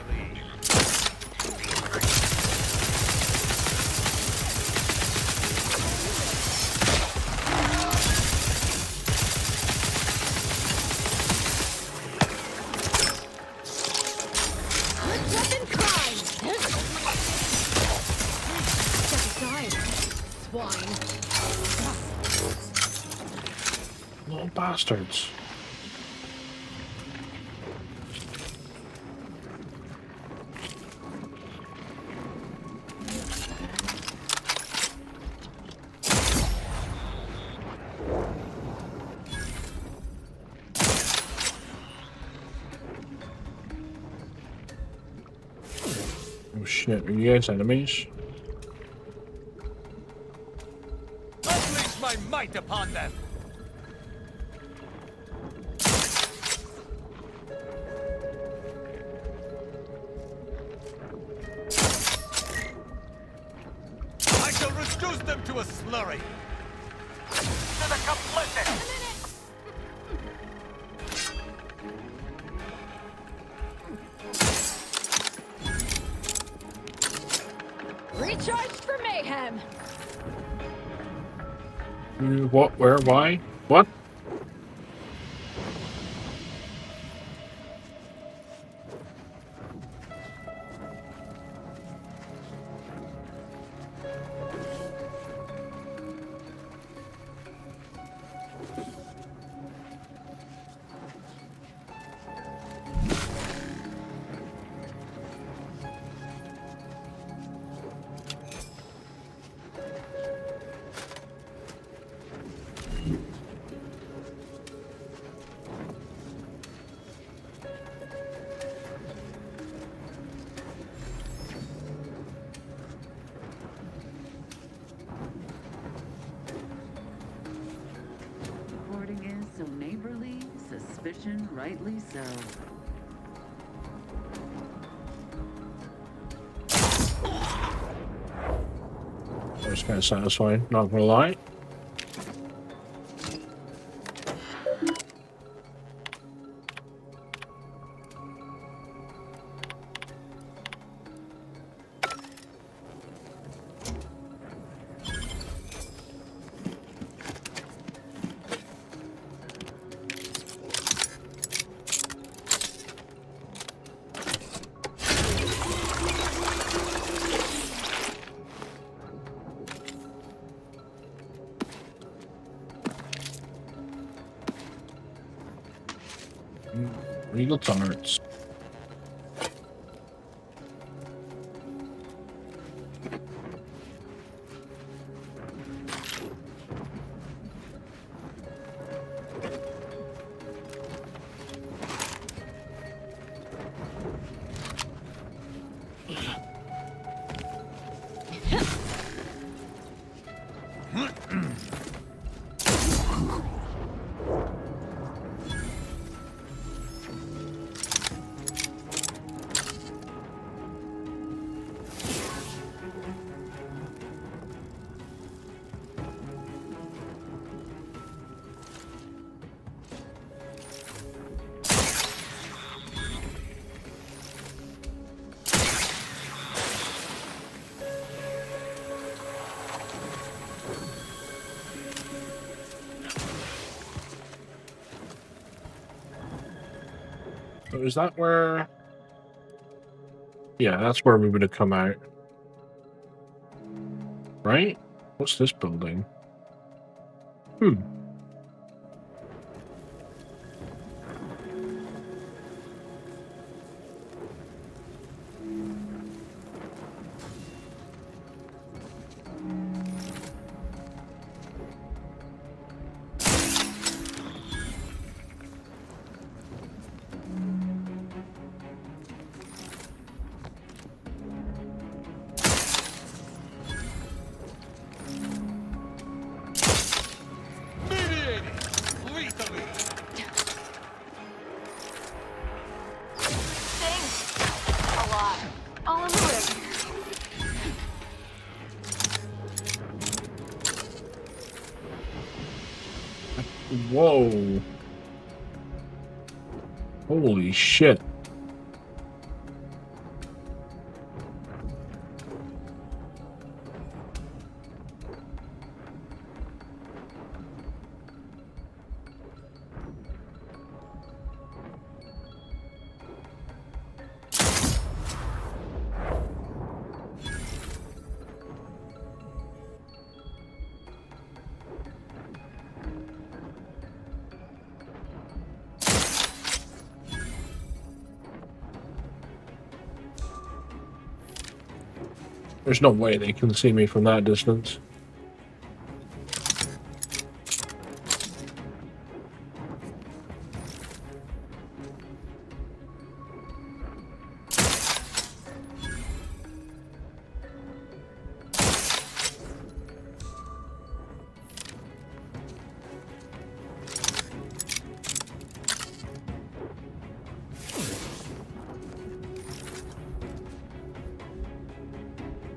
Little bastards. Oh shit, are you guys enemies? Unleash my might upon them. I shall reduce them to a slurry. To the complicit. Recharged for mayhem! What? Where? Why? What? Reporting is so neighborly, suspicion rightly so. That was kind of satisfying, not gonna lie. Regal tarts. So is that where... Yeah, that's where we would have come out. Right? What's this building? Whoa. Holy shit. There's no way they can see me from that distance.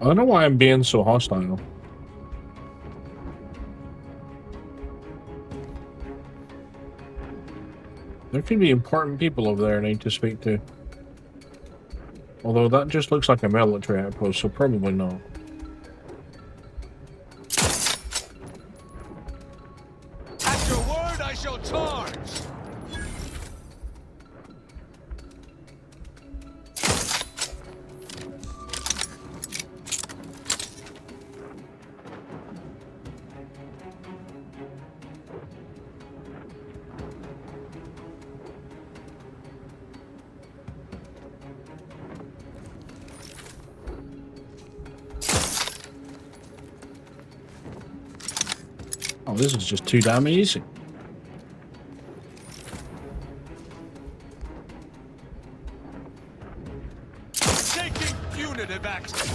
I don't know why I'm being so hostile. There could be important people over there I need to speak to. Although that just looks like a military outpost, so probably not. At your word, I shall charge! Oh, this is just too damn easy. Taking punitive action!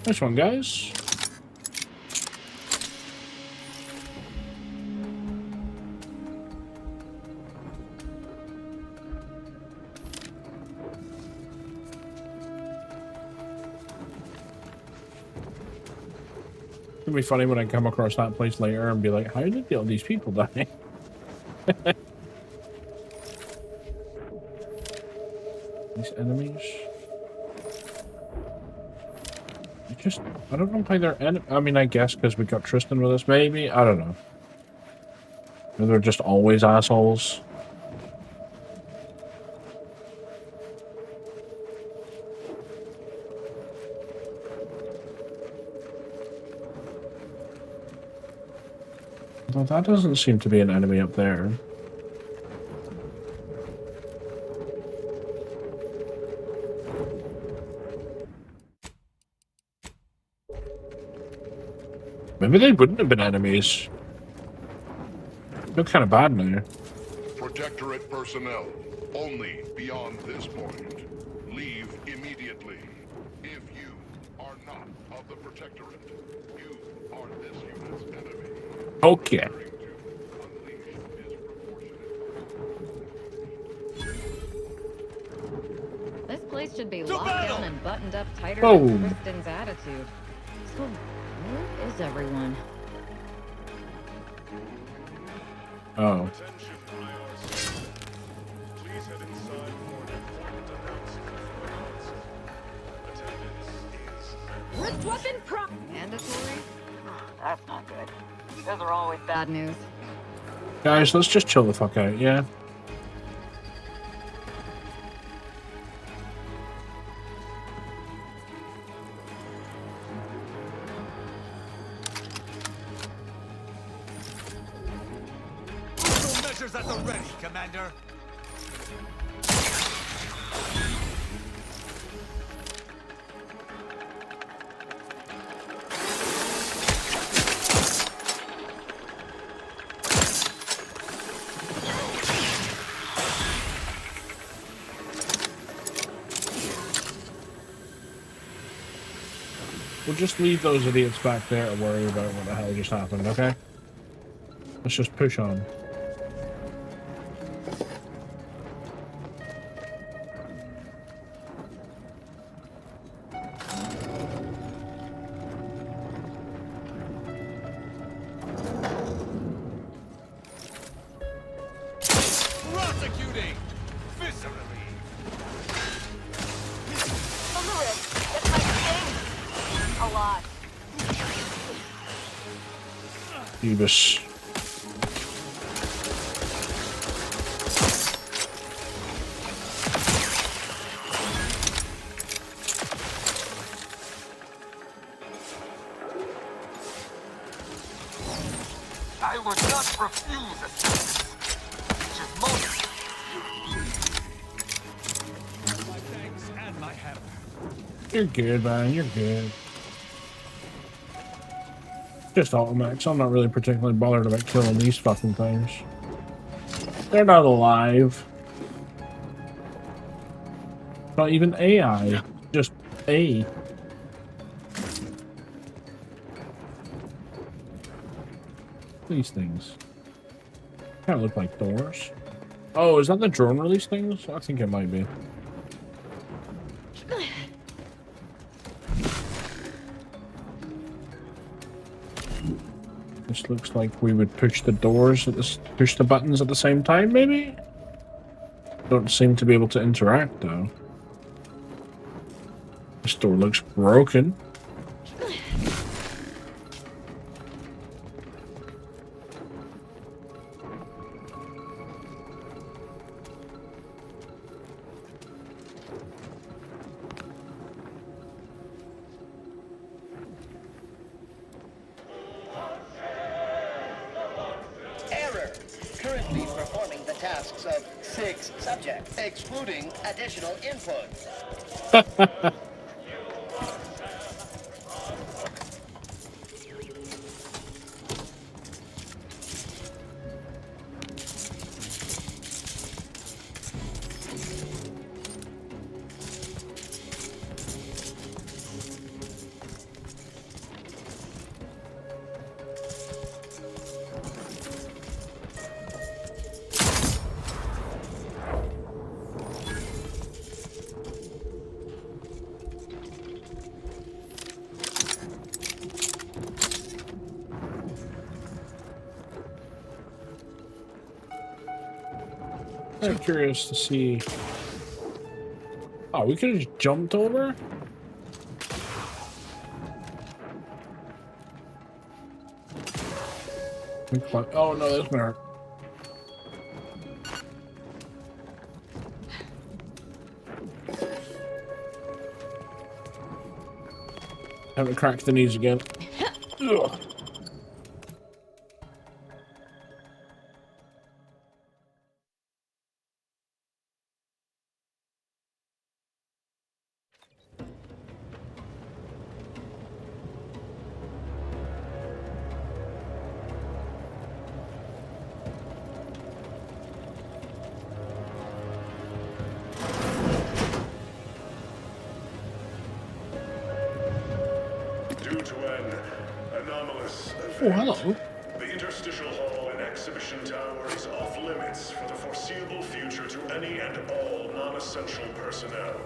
Nice one, guys. It'll be funny when I come across that place later and be like, how did all these people die? These enemies. I don't know why they're I mean, I guess because we got Tristan with us, maybe? I don't know. Maybe they're just always assholes. Well, that doesn't seem to be an enemy up there. Maybe they wouldn't have been enemies. Look kind of bad now. Protectorate personnel, only beyond this point. Leave immediately. If you are not of the Protectorate, you are this unit's enemy. Okay. This place should be locked down and buttoned up tighter Oh. than Kristen's attitude. So, where is everyone? Oh. Wrist weapon prop mandatory? That's not good. Those are always bad news. Guys, let's just chill the fuck out, yeah? Measures at the ready, Commander. We'll just leave those idiots back there and worry about what the hell just happened, okay? Let's just push on. Prosecuting! Viscerally! That's my thing. A lot. Phoebus. I would not refuse assistance. Which is most... My thanks and my hammer. You're good, man. You're good. Just automatics. I'm not really particularly bothered about killing these fucking things. They're not alive. Not even AI. Just A. These things. Kind of look like doors. Oh, is that the drone release things? I think it might be. This looks like we would push the doors at this, push the buttons at the same time, maybe? Don't seem to be able to interact though. This door looks broken. Error. Currently performing the tasks of 6 subjects, excluding additional input. I'm curious to see. Oh, we could have just jumped over? Oh no, that's gonna hurt. Haven't cracked the knees again. Ugh. enormous event. Oh, hello. The interstitial hall and exhibition tower is off limits for the foreseeable future to any and all non-essential personnel.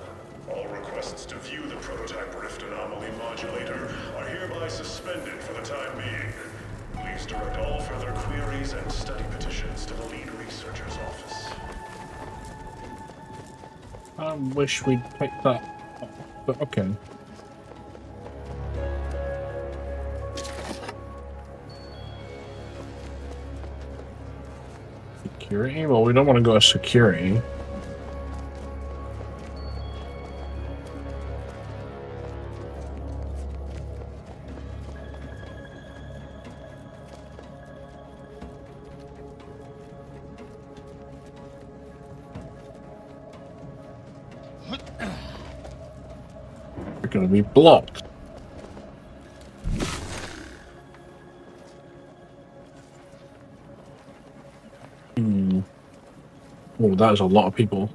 All requests to view the prototype rift anomaly modulator are hereby suspended for the time being. Please direct all further queries and study petitions to the lead researcher's office. I wish we'd picked that up, but okay. Security? Well, we don't want to go to security. We're going to be blocked. Oh, that is a lot of people.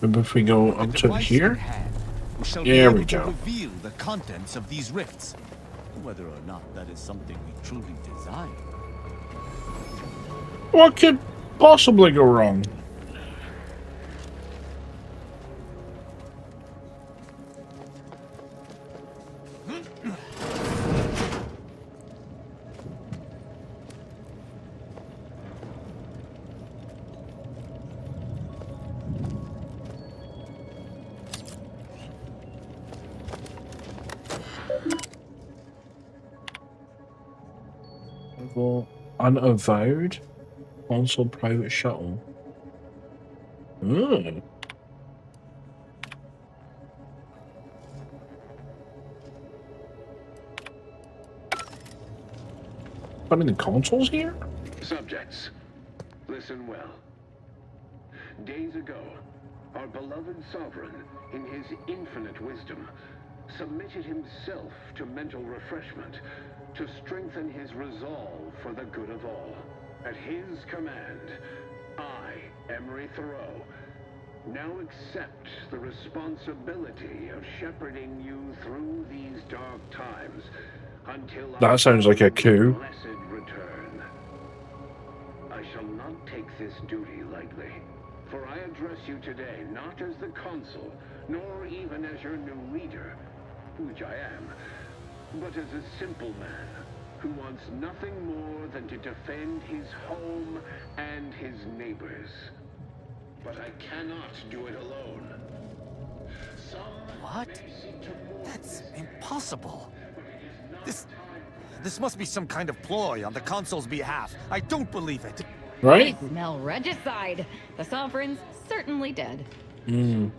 Maybe if we go up to here? There we go. Reveal the contents of these rifts, whether or not that is something we truly desire. What could possibly go wrong? Unavowed console private shuttle. Ooh. Putting the consoles here? Subjects, listen well. Days ago, our beloved sovereign, in his infinite wisdom, submitted himself to mental refreshment to strengthen his resolve for the good of all. At his command, I, Emery Thoreau, now accept the responsibility of shepherding you through these dark times until That sounds like a coup. blessed return. I shall not take this duty lightly, for I address you today not as the consul, nor even as your new leader, which I am, but as a simple man who wants nothing more than to defend his home and his neighbors. But I cannot do it alone. What? That's impossible. This must be some kind of ploy on the consul's behalf. I don't believe it. Right? I smell regicide. The sovereign's certainly dead. Dry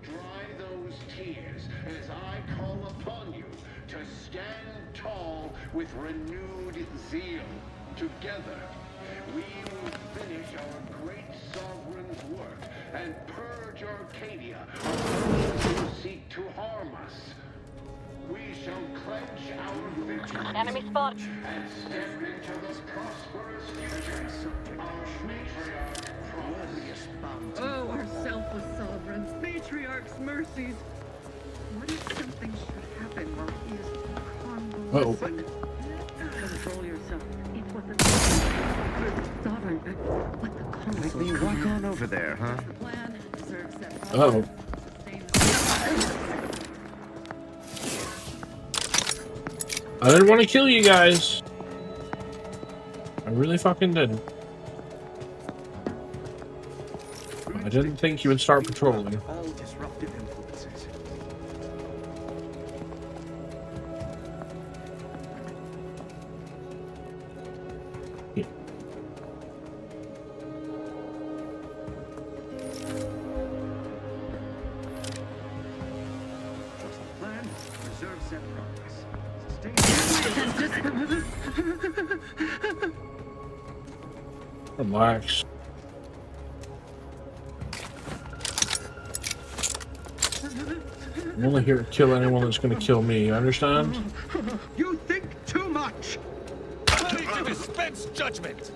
those tears as I call upon you to stand tall with renewed zeal. Together, we will finish our great sovereign's work and purge Arcadia of those who seek to harm us. We shall clench our victory. Enemy spot. And step into the prosperous future. Our matriarch promised. Oh, our selfless sovereign, matriarch's mercies. What if something should happen while he is convalescing? Control yourself. It's what the sovereign, what the consul. Maybe you walk on over there, huh? Plan serves that. Oh. I didn't want to kill you guys. I really fucking didn't. I didn't think you would start patrolling. All disruptive influences. Yeah. Trust the plan, reserve set progress. Relax. I'm only here to kill anyone that's going to kill me, you understand? You think too much! Ready to dispense judgment!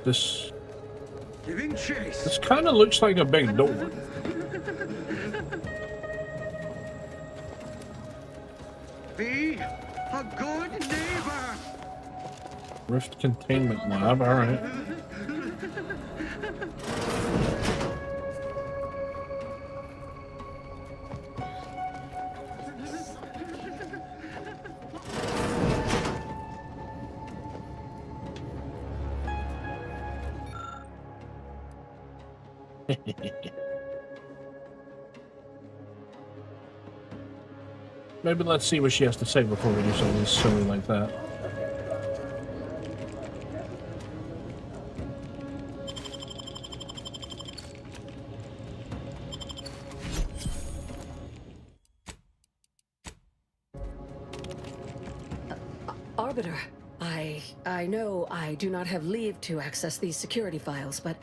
This Giving chase. this kind of looks like a big door. Be a good neighbor. Rift containment lab. All right. Maybe let's see what she has to say before we do something silly like that. Arbiter, I know I do not have leave to access these security files, but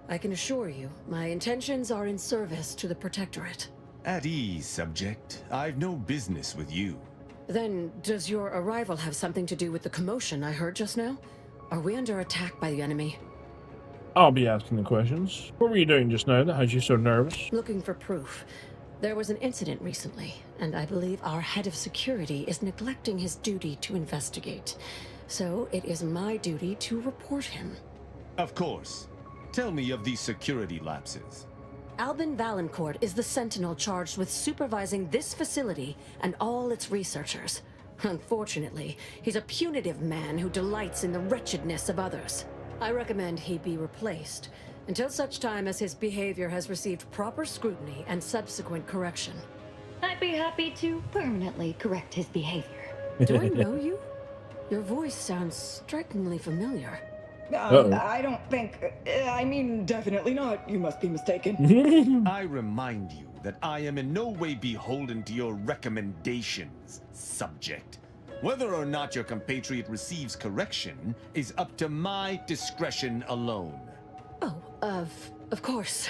I can assure you, my intentions are in service to the Protectorate. At ease, subject. I've no business with you. Then, does your arrival have something to do with the commotion I heard just now? Are we under attack by the enemy? I'll be asking the questions. What were you doing just now that had you so nervous? Looking for proof. There was an incident recently, and I believe our head of security is neglecting his duty to investigate. So it is my duty to report him. Of course. Tell me of these security lapses. Albin Valancourt is the sentinel charged with supervising this facility and all its researchers. Unfortunately, he's a punitive man who delights in the wretchedness of others. I recommend he be replaced until such time as his behavior has received proper scrutiny and subsequent correction. I'd be happy to permanently correct his behavior. Do I know you? Your voice sounds strikingly familiar. I don't think... I mean, definitely not. You must be mistaken. I remind you that I am in no way beholden to your recommendations, subject. Whether or not your compatriot receives correction is up to my discretion alone. Oh, of course.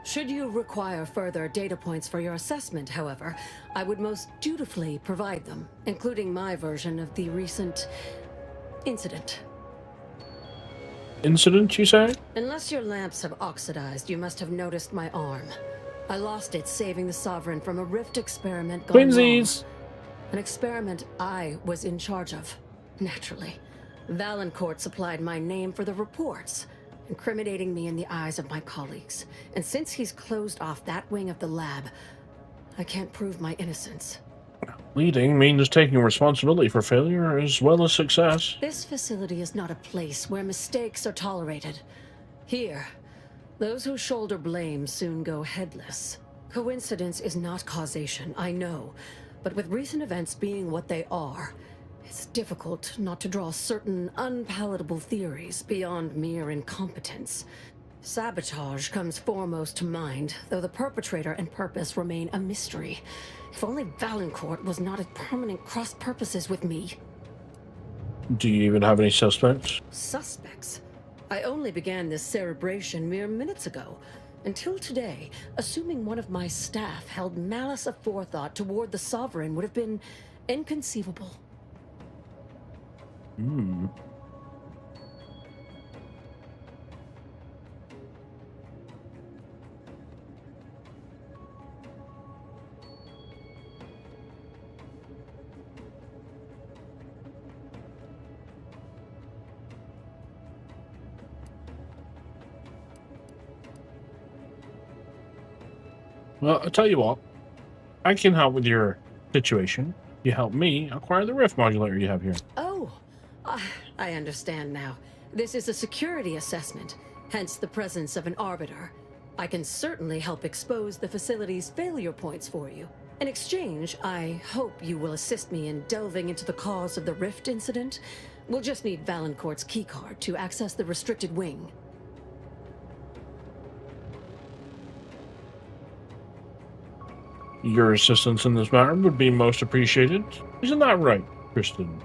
Should you require further data points for your assessment, however, I would most dutifully provide them, including my version of the recent incident. Incident, you say? Unless your lamps have oxidized, you must have noticed my arm. I lost it saving the Sovereign from a rift experiment gone wrong. An experiment I was in charge of. Naturally. Valancourt supplied my name for the reports, incriminating me in the eyes of my colleagues. And since he's closed off that wing of the lab, I can't prove my innocence. Leading means taking responsibility for failure as well as success. This facility is not a place where mistakes are tolerated. Here, those who shoulder blame soon go headless. Coincidence is not causation, I know. But with recent events being what they are, it's difficult not to draw certain unpalatable theories beyond mere incompetence. Sabotage comes foremost to mind, though the perpetrator and purpose remain a mystery. If only Valancourt was not at permanent cross-purposes with me. Do you even have any suspects? Suspects? I only began this cerebration mere minutes ago. Until today, assuming one of my staff held malice aforethought toward the Sovereign would have been inconceivable. Well, I'll tell you what. I can help with your situation. You help me acquire the rift modulator you have here. Oh, I understand now. This is a security assessment, hence the presence of an arbiter. I can certainly help expose the facility's failure points for you. In exchange, I hope you will assist me in delving into the cause of the rift incident. We'll just need Valancourt's keycard to access the restricted wing. Your assistance in this matter would be most appreciated. Isn't that right, Kristen?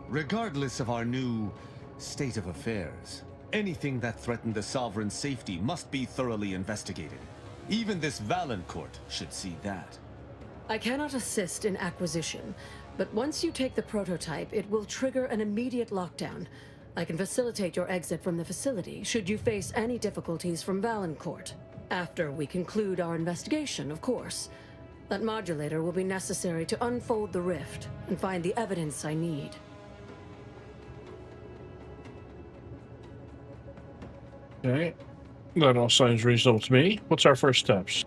Regardless of our new state of affairs, anything that threatened the Sovereign's safety must be thoroughly investigated. Even this Valancourt should see that. I cannot assist in acquisition, but once you take the prototype, it will trigger an immediate lockdown. I can facilitate your exit from the facility should you face any difficulties from Valancourt. After we conclude our investigation, of course. That modulator will be necessary to unfold the rift and find the evidence I need. Okay. That all sounds reasonable to me. What's our first steps?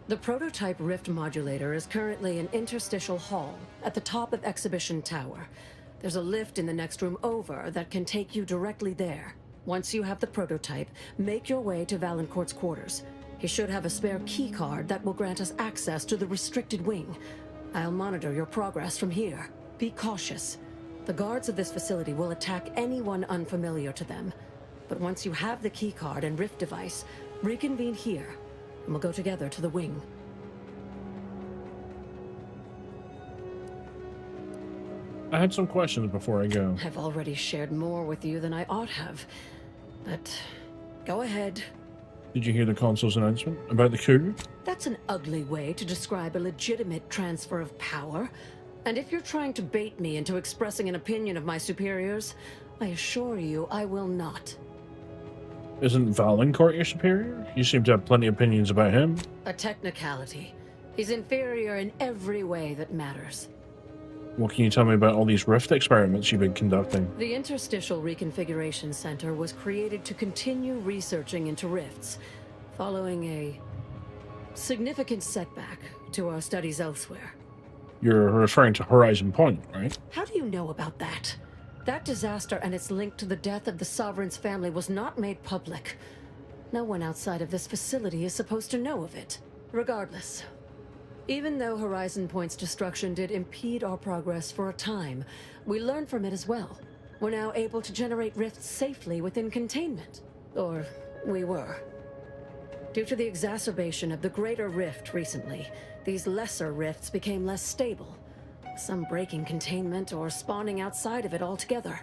The prototype rift modulator is currently in interstitial hall at the top of Exhibition Tower. There's a lift in the next room over that can take you directly there. Once you have the prototype, make your way to Valancourt's quarters. He should have a spare key card that will grant us access to the restricted wing. I'll monitor your progress from here. Be cautious. The guards of this facility will attack anyone unfamiliar to them. But once you have the key card and rift device, reconvene here, and we'll go together to the wing. I had some questions before I go. I've already shared more with you than I ought have. But go ahead. Did you hear the consul's announcement about the coup? That's an ugly way to describe a legitimate transfer of power. And if you're trying to bait me into expressing an opinion of my superiors, I assure you I will not. Isn't Valancourt your superior? You seem to have plenty of opinions about him. A technicality. He's inferior in every way that matters. What can you tell me about all these rift experiments you've been conducting? The Interstitial Reconfiguration Center was created to continue researching into rifts, following a significant setback to our studies elsewhere. You're referring to Horizon Point, right? How do you know about that? That disaster and its link to the death of the Sovereign's family was not made public. No one outside of this facility is supposed to know of it. Regardless, even though Horizon Point's destruction did impede our progress for a time, we learned from it as well. We're now able to generate rifts safely within containment. Or, we were. Due to the exacerbation of the greater rift recently, these lesser rifts became less stable. Some breaking containment or spawning outside of it altogether.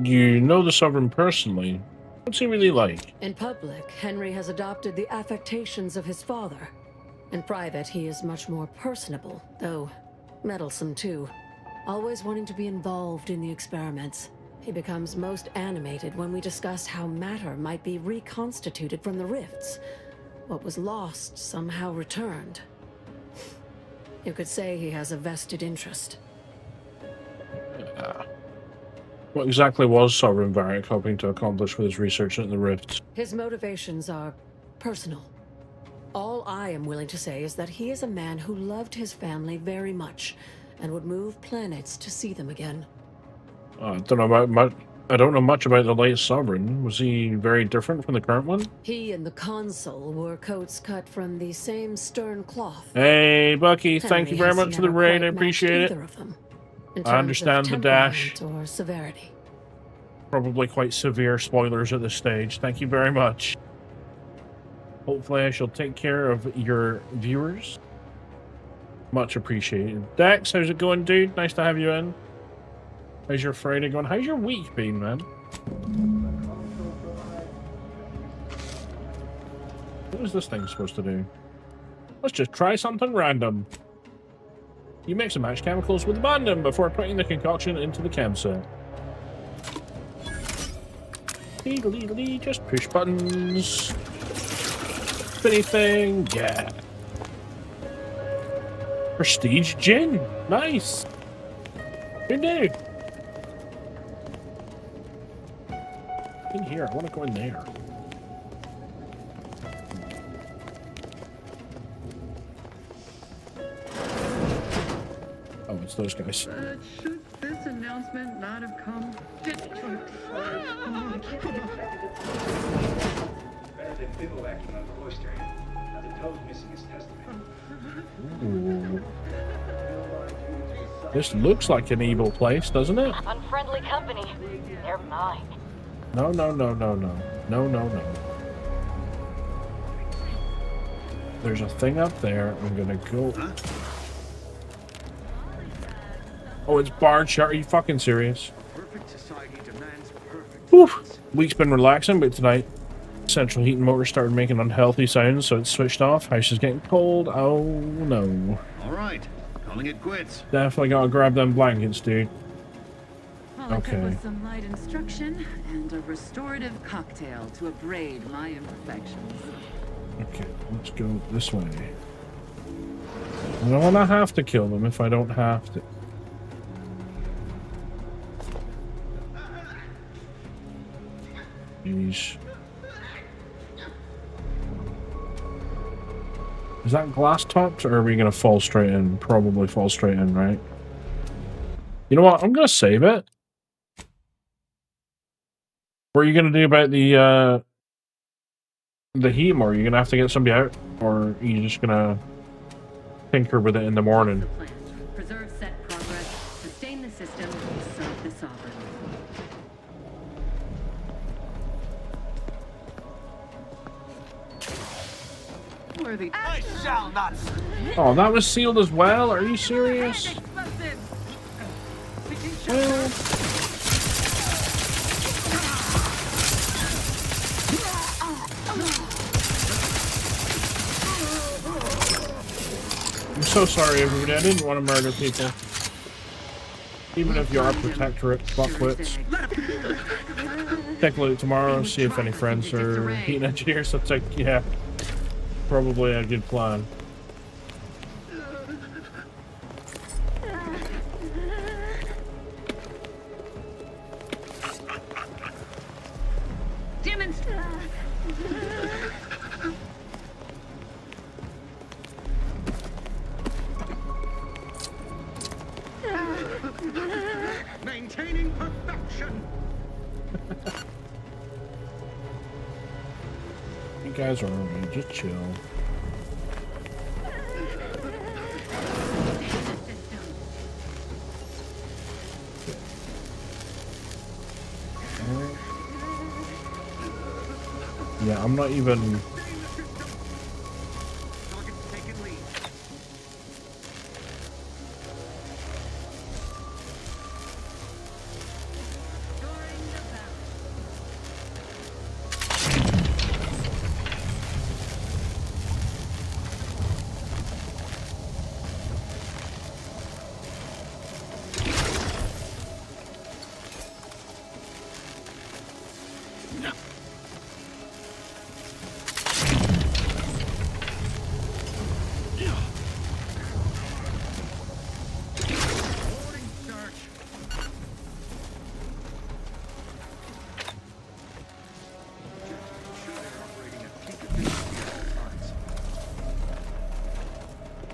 You know the Sovereign personally. What's he really like? In public, Henry has adopted the affectations of his father. In private, he is much more personable, though meddlesome too. Always wanting to be involved in the experiments. He becomes most animated when we discuss how matter might be reconstituted from the rifts. What was lost somehow returned. You could say he has a vested interest. What exactly was Sovereign Varric hoping to accomplish with his research into the rifts? His motivations are personal. All I am willing to say is that he is a man who loved his family very much and would move planets to see them again. I don't know much about the late Sovereign. Was he very different from the current one? He and the Consul were coats cut from the same stern cloth. Hey, Bucky, thank you very Henry much has for the never raid. quite I appreciate matched it. either of them, in I terms understand of the dash. temperament or severity. Probably quite severe spoilers at this stage. Thank you very much. Hopefully I shall take care of your viewers. Much appreciated. Dex, how's it going, dude? Nice to have you in. How's your Friday going? How's your week been, man? What is this thing supposed to do? Let's just try something random. You mix and match chemicals with abandon before putting the concoction into the chem set. Just push buttons. Spinny thing, yeah. Prestige gin, nice. Good day. In here, I want to go in there. Oh, it's those guys. Should this announcement not have come? Ooh. This looks like an evil place, doesn't it? Unfriendly company. They're mine. No, no, no, no, no. No, no, no. There's a thing up there. I'm gonna go. Oh, it's barred shut. Are you fucking serious? Perfect society demands perfect. Whew. Week's been relaxing, but tonight central heating motor started making unhealthy sounds, so it switched off. House is getting cold. Oh no. All right, calling it quits. Definitely gotta grab them blankets, dude. Huh. All it took Okay. was some light instruction and a restorative cocktail to abrade my imperfections. Okay, let's go this way. I don't want to have to kill them if I don't have to. Jeez. Is that glass topped, or are we going to fall straight in? Probably fall straight in, right? You know what? I'm going to save it. What are you going to do about the heme? Are you going to have to get somebody out? Or are you just going to tinker with it in the morning? Preserve set progress, sustain the system, serve the sovereign. I shall not. Oh, that was sealed as well? Are you serious? Well, I'm so sorry, everybody. I didn't want to murder people. Even if you are protectorate fuckwits. Take a look tomorrow, see if any friends are heating engineers. That's like, yeah, probably a good plan. Maintaining perfection. You guys are alright, just chill. Yeah, I'm not even...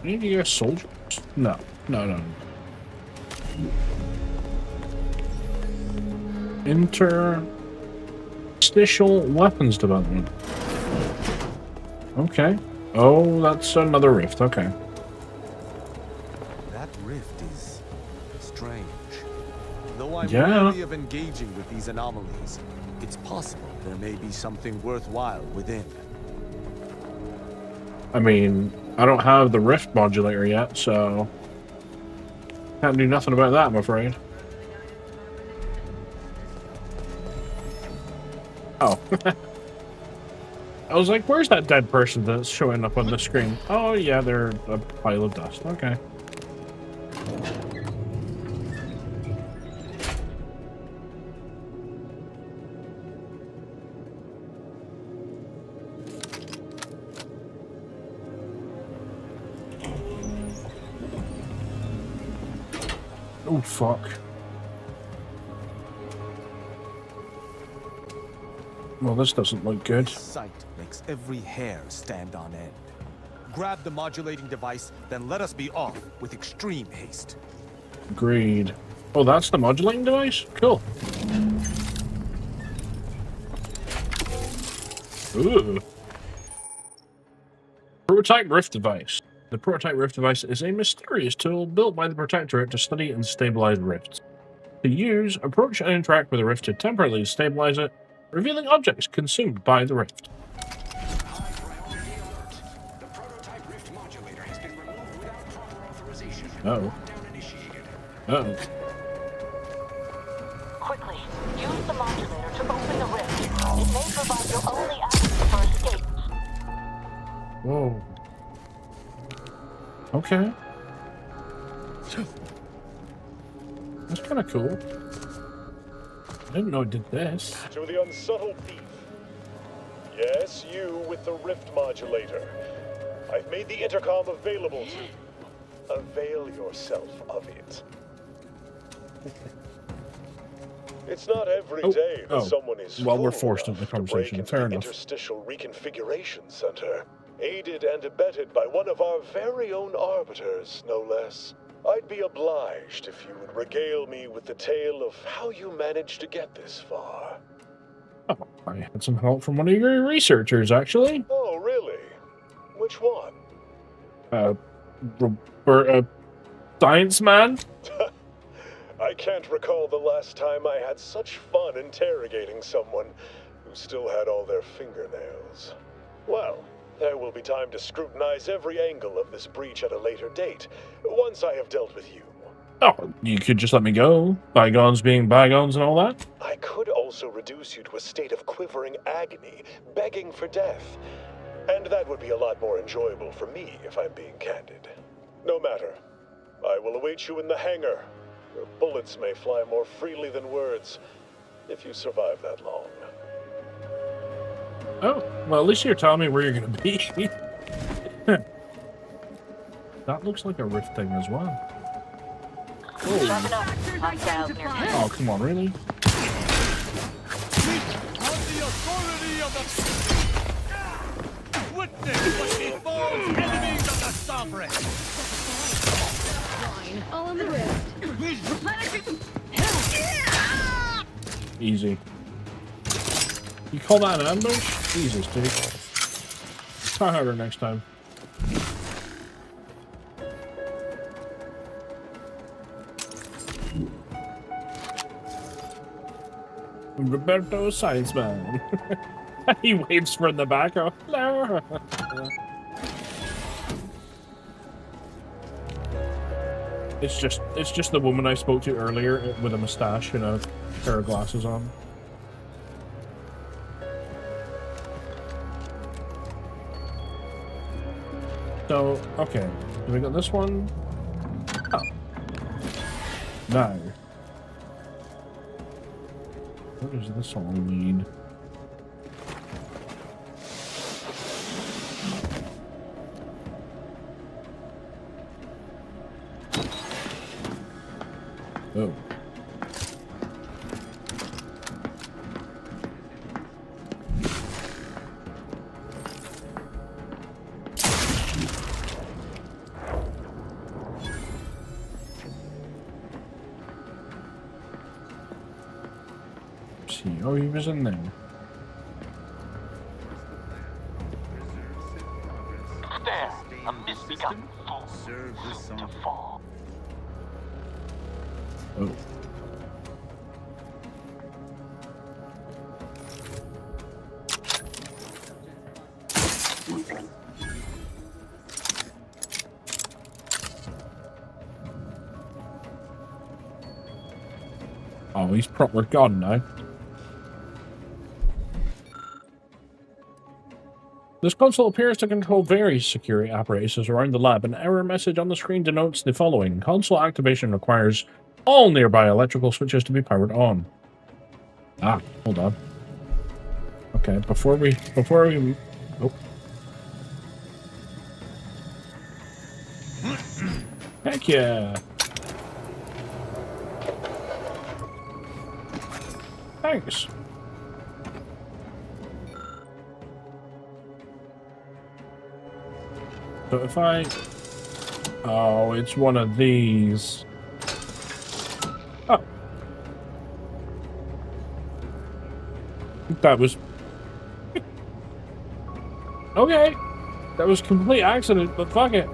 Any of you guys soldiers? No. No. Interstitial weapons development. Okay. Oh, that's another rift. Okay. That rift is strange. Though I'm Yeah. wary of engaging with these anomalies, it's possible there may be something worthwhile within. I mean, I don't have the rift modulator yet, so can't do nothing about that, I'm afraid. Oh. I was like, where's that dead person that's showing up on the screen? Oh, yeah, they're a pile of dust. Okay. Oh, fuck. Well, this doesn't look good. Sight makes every hair stand on end. Grab the modulating device, then let us be off with extreme haste. Agreed. Oh, that's the modulating device? Cool. Ooh. Prototype Rift Device. The Prototype Rift Device is a mysterious tool built by the Protectorate to study and stabilize rifts. To use, approach and interact with a rift to temporarily stabilize it, revealing objects consumed by the rift. Uh-oh. Uh-oh. Quickly, use the modulator to open the rift. It may provide your only avenue for escape. Whoa. Okay. That's kind of cool. didn't know it did this. To the unsubtle thief. Yes, you with the rift modulator. I've made the intercom available to you. Avail yourself of it. It's not every day that someone is well, we're fool forced into the enough to break conversation. into Fair the enough. Interstitial Reconfiguration Center, aided and abetted by one of our very own arbiters, no less. I'd be obliged if you would regale me with the tale of how you managed to get this far. Oh, I had some help from one of your researchers, actually. Oh, really? Which one? Science man? I can't recall the last time I had such fun interrogating someone who still had all their fingernails. Well, there will be time to scrutinize every angle of this breach at a later date, once I have dealt with you. Oh, you could just let me go. Bygones being bygones and all that? I could also reduce you to a state of quivering agony, begging for death. And that would be a lot more enjoyable for me, if I'm being candid. No matter. I will await you in the hangar. Your bullets may fly more freely than words, if you survive that long. Oh, well, at least you're telling me where you're going to be. That looks like a rift thing as well. Oh, come on, really? On the authority of the... Witness what befalls enemies of the Sovereign! All in the wrist. Easy. You call that an ambush? Jesus, dude. Try harder next time. Roberto Science Man. He waves from the back. Oh, hello. It's just the woman I spoke to earlier with a mustache and a pair of glasses on. So, okay. We got this one. Oh. Now. What does this all need? Oh. See, oh, he was in there. There, a misbegotten fool, soon to fall. Oh. Oh, he's proper gone now. This console appears to control various security apparatuses around the lab. An error message on the screen denotes the following. Console activation requires all nearby electrical switches to be powered on. Ah, hold on. Okay, before we oh. Heck yeah. Thanks. So if I... Oh, it's one of these. Oh. That was... Okay. That was complete accident, but fuck it.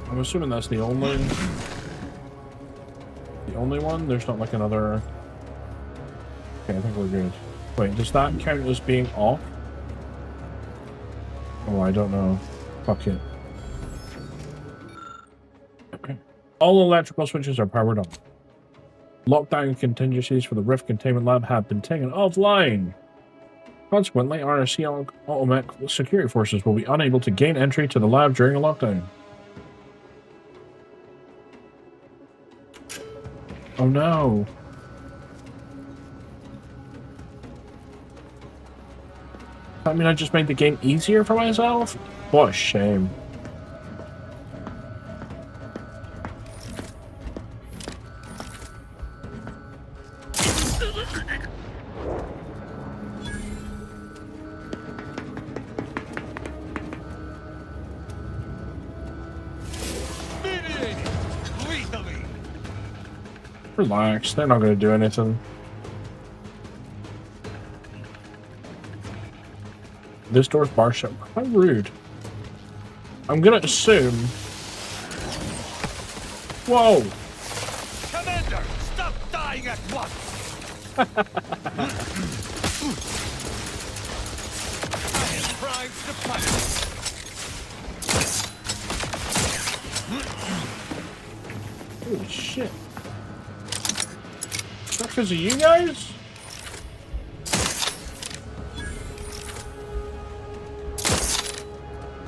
I'm assuming that's the only... The only one? There's not like another... Okay, I think we're good. Wait, does that count as being off? Oh, I don't know. Fuck it. Okay. All electrical switches are powered on. Lockdown contingencies for the Rift Containment Lab have been taken offline. Consequently, RSC automatic security forces will be unable to gain entry to the lab during a lockdown. Oh no. I mean, I just made the game easier for myself? What a shame. Relax, they're not gonna do anything. This door's bar shop. How rude. I'm gonna assume. Whoa! Commander, stop dying at once! I am primed to fight. Holy shit. Is that because of you guys?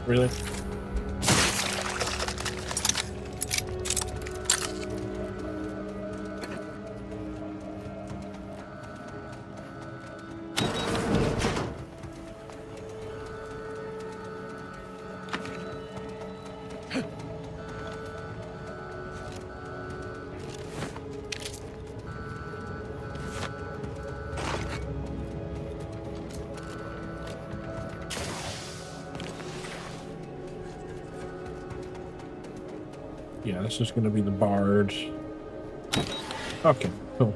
Really? Yeah, this is going to be the bard. Okay, cool.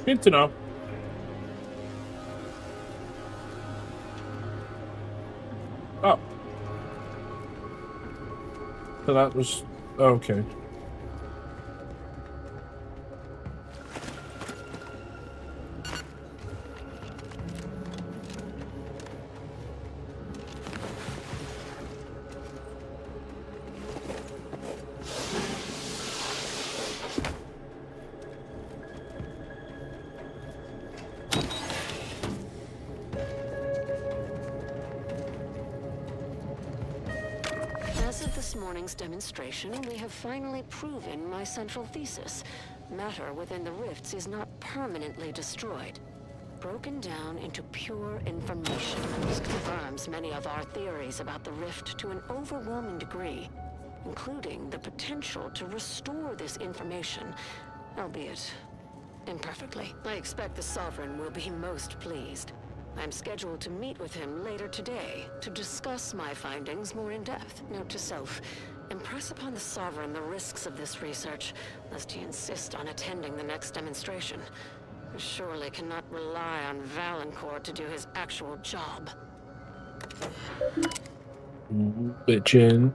Good to know. Oh. So that was... okay. As of this morning's demonstration, we have finally proven my central thesis. Matter within the rifts is not permanently destroyed. Broken down into pure information. This confirms many of our theories about the rift to an overwhelming degree, including the potential to restore this information, albeit imperfectly. I expect the Sovereign will be most pleased. I'm scheduled to meet with him later today to discuss my findings more in depth. Note to self, impress upon the Sovereign the risks of this research, lest he insist on attending the next demonstration. I surely cannot rely on Valancourt to do his actual job. Bitchin'.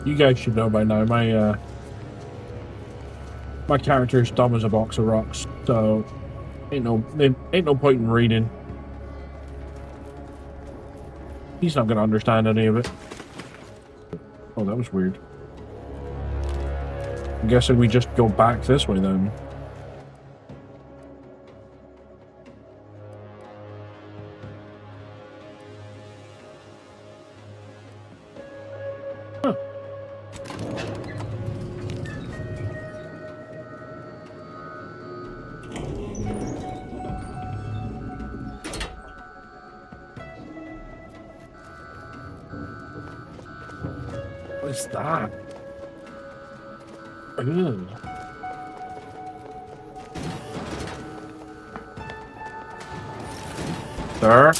You guys should know by now, my character is dumb as a box of rocks, so ain't no point in reading. He's not gonna understand any of it. Oh, that was weird. I'm guessing we just go back this way then. What's that? Ew. Sir?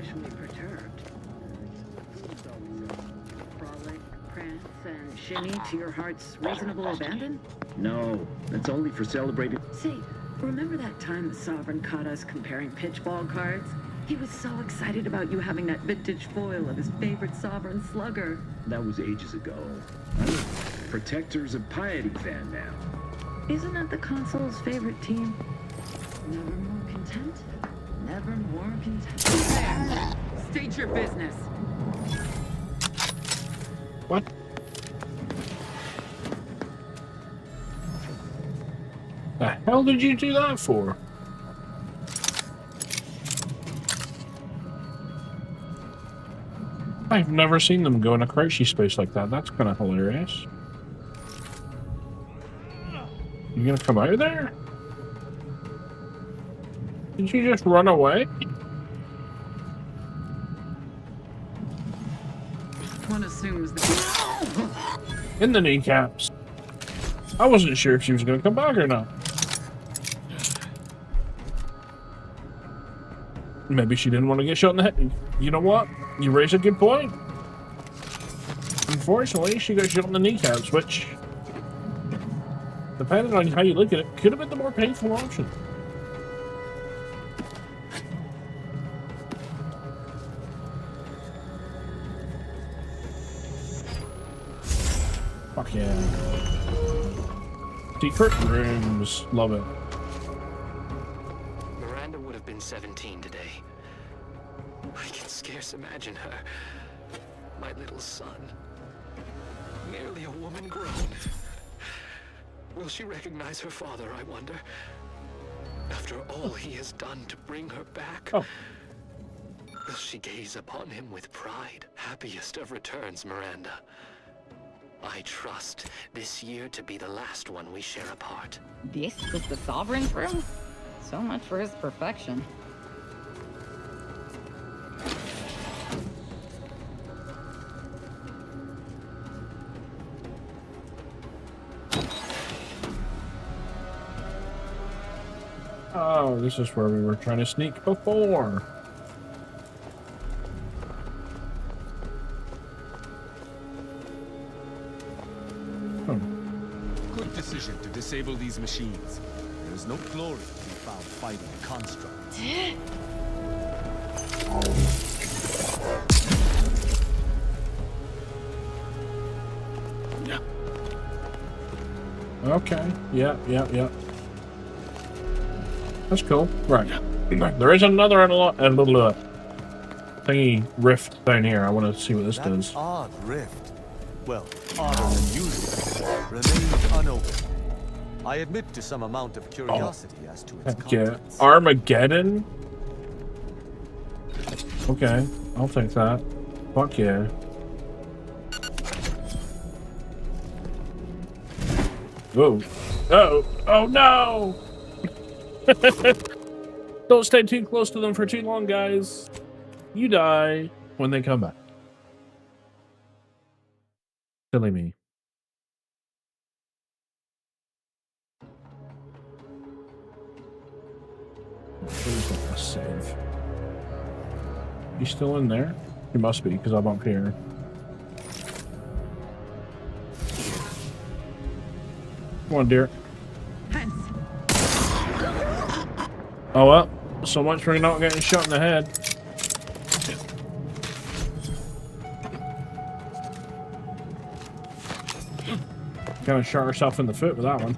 sexually perturbed. Frolic, prance, and shimmy to your heart's reasonable abandon? No, that's only for celebrating. See, remember that time the Sovereign caught us comparing pitchball cards? He was so excited about you having that vintage foil of his favorite Sovereign slugger. That was ages ago. I'm a Protectors of Piety fan now. Isn't that the console's favorite team? Never more content. Never more content. There. State your business. What? The hell did you do that for? I've never seen them go in a crouchy space like that. That's kind of hilarious. You gonna come out of there? Did you just run away? One assumes that. In the kneecaps. I wasn't sure if she was gonna come back or not. Maybe she didn't want to get shot in the head. You know what? You raise a good point. Unfortunately, she got shot in the kneecaps, which, depending on how you look at it, could have been the more painful option. Fuck yeah. Secret rooms. Love it. Miranda would have been 17 today. I can scarce imagine her. My little son. Nearly a woman grown. Will she recognize her father, I wonder? After all he has done to bring her back? Oh. Will she gaze upon him with pride? Happiest of returns, Miranda. I trust this year to be the last one we share apart. This was the Sovereign's room? So much for his perfection. Oh, this is where we were trying to sneak before. Good decision to disable these machines. There is no glory to be found fighting a construct. Okay. Yeah. That's cool. Right. There is another thingy rift down here. I want to see what this does. Odd rift. Well, odder than usual. Remains unopened. I admit to some amount of curiosity as to its contents. Armageddon? Okay, I'll take that. Fuck yeah. Whoa. Oh no! Don't stay too close to them for too long, guys. You die when they come back. Silly me. Please let us save. You still in there? You must be, because I'm up here. Come on, dear. Oh well, so much for not getting shot in the head. Kind of shot herself in the foot with that one.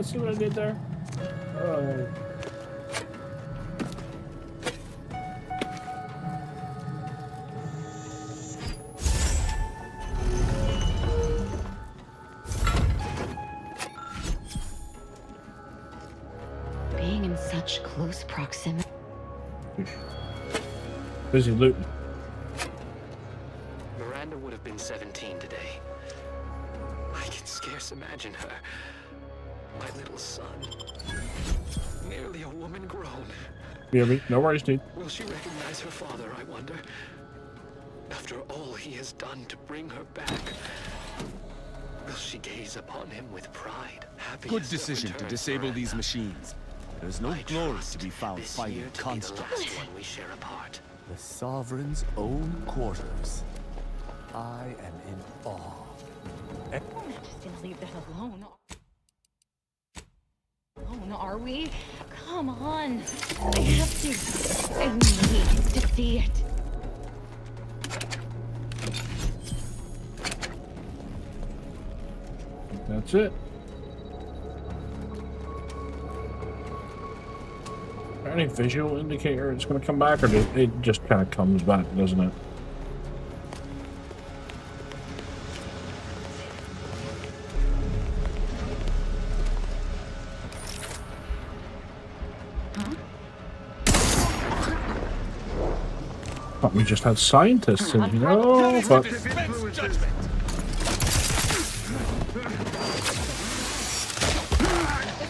See what I did there? Oh. Being in such close proximity. Busy looting. Miranda would have been 17 today. I can scarce imagine her. My little son. Nearly a woman grown. You hear me? No worries, dude. Will she recognize her father, I wonder? After all he has done to bring her back, will she gaze upon him with pride? Good decision to disable these machines. There is no glory to be found fighting constructs. One we share apart. The Sovereign's own quarters. I am in awe. We're not just gonna leave that alone. Alone, are we? Come on. I have to. I need to see it. That's it. Any visual indicator it's going to come back, or it just kind of comes back, doesn't it? Thought we just had scientists in here. No, but This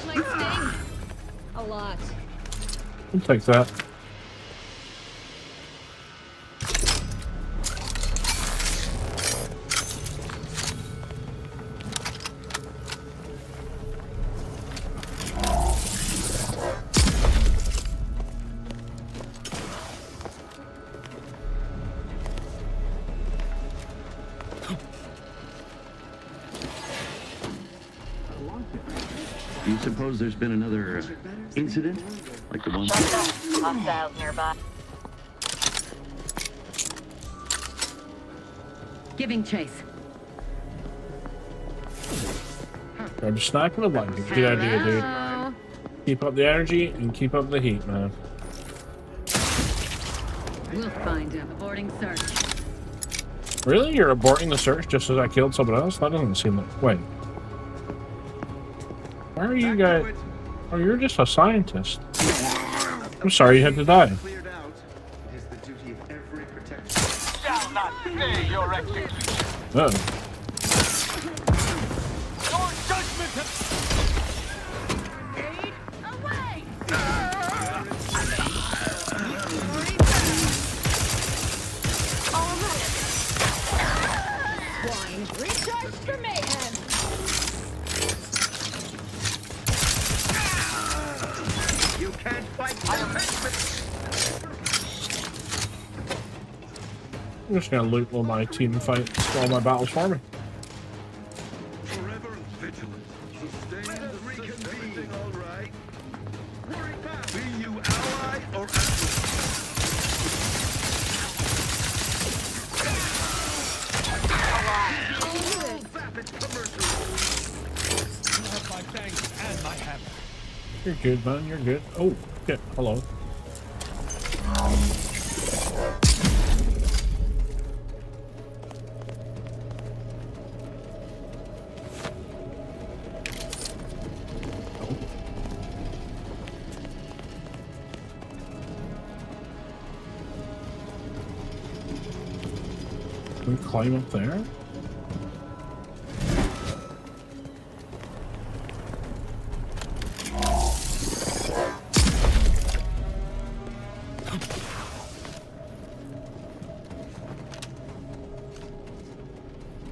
might sting. A lot. I'll take that. Do you suppose there's been another incident like the one? Hostiles nearby. Giving chase. Grab a snack and a blanket. Good idea, dude. Keep up the energy and keep up the heat, man. We'll find him. Aborting search. Really? You're aborting the search just as I killed someone else? That doesn't seem like... Wait. Why are you guys... Oh, you're just a scientist. I'm sorry you had to die. It is the duty of every protector. Shall not stay your execution. Oh. Your judgment has... Aid away! Swine, recharge for mayhem! You can't fight. I'm just gonna loot while my team fights all my battles for me. Forever vigilant. Sustain the reconvene. All right. Worry back. Be you ally or adversary. Vapid commercial. You have my thanks and my hammer. You're good, man. You're good. Oh, shit. Hello. Can we climb up there?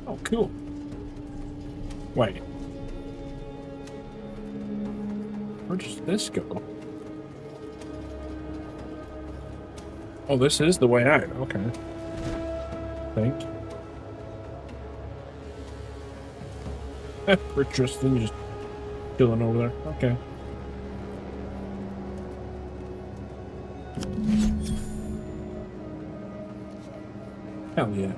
Oh, cool. Wait. Where does this go? Oh, this is the way out. Okay. I think. For Tristan just chilling over there. Okay. Hell yeah.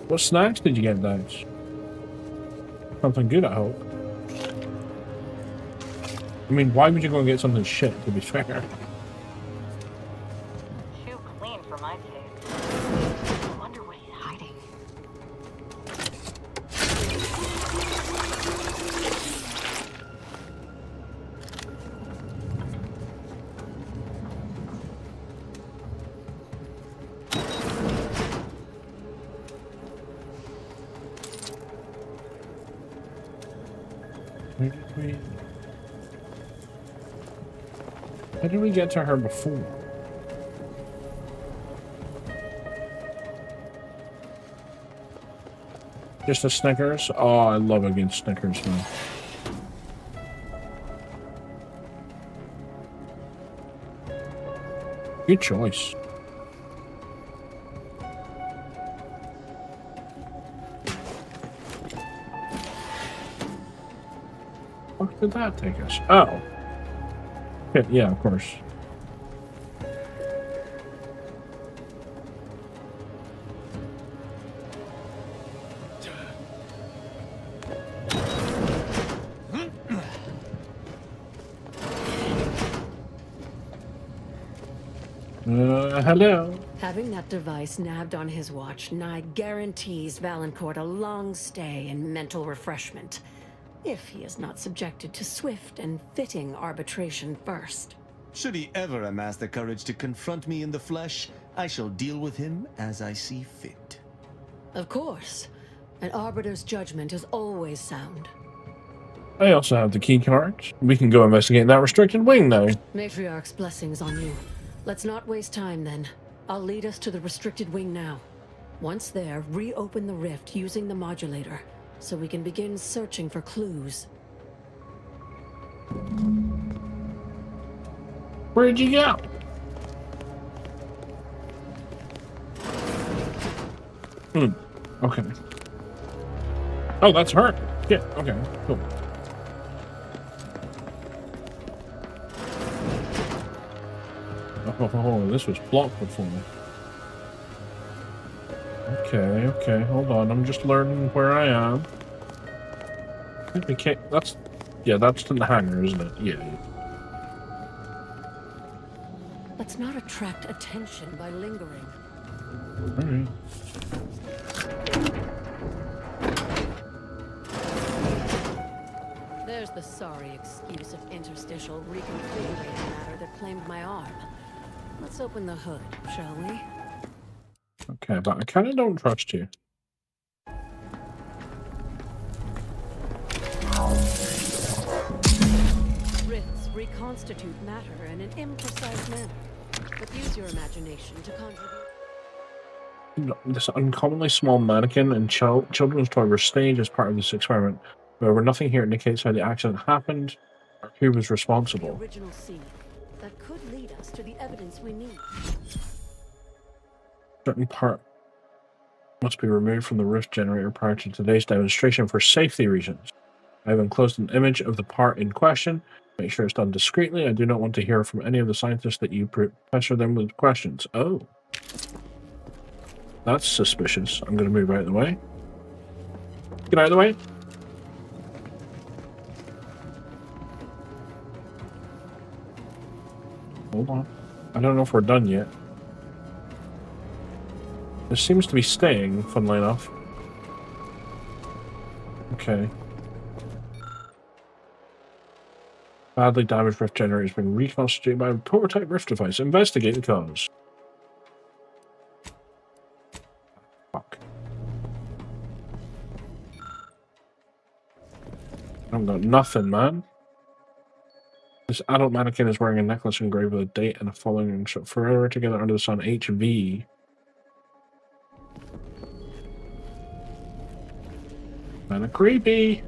What snacks did you get, Dax? Something good, I hope. I mean, why would you go and get something shit, to be fair? Too clean for my taste. I wonder what he's hiding. How did we get to her before? Just a Snickers? Oh, I love a good Snickers now. Good choice. Where did that take us? Oh. Yeah, of course. Hello. Having that device nabbed on his watch nigh guarantees Valancourt a long stay and mental refreshment, if he is not subjected to swift and fitting arbitration first. Should he ever amass the courage to confront me in the flesh, I shall deal with him as I see fit. Of course. An arbiter's judgment is always sound. I also have the key cards. We can go investigate that restricted wing now. Matriarch's blessings on you. Let's not waste time then. I'll lead us to the restricted wing now. Once there, reopen the rift using the modulator, so we can begin searching for clues. Where'd you go? Okay. Oh, that's her. Yeah, okay, cool. Oh, this was blocked before. Okay, hold on. I'm just learning where I am. I think we can't. That's the hangar, isn't it? Yeah. Let's not attract attention by lingering. Alright. There's the sorry excuse of interstitial reconfigurating matter that claimed my arm. Let's open the hood, shall we? Okay, but I kind of don't trust you. Rifts reconstitute matter in an imprecise manner, but use your imagination to contribute. This uncommonly small mannequin and children's toy were staged as part of this experiment. However, nothing here indicates how the accident happened or who was responsible. The original scene that could lead us to the evidence we need. Certain part must be removed from the rift generator prior to today's demonstration for safety reasons. I have enclosed an image of the part in question. Make sure it's done discreetly. I do not want to hear from any of the scientists that you pressure them with questions. Oh. That's suspicious. I'm going to move out of the way. Get out of the way. Hold on. I don't know if we're done yet. This seems to be staying, funnily enough. Okay. Badly damaged rift generator has been reconstituted by a prototype rift device. Investigate the cause. Fuck. I've got nothing, man. This adult mannequin is wearing a necklace engraved with a date and a following instruction. Forever together under the sun, HV. Kinda creepy.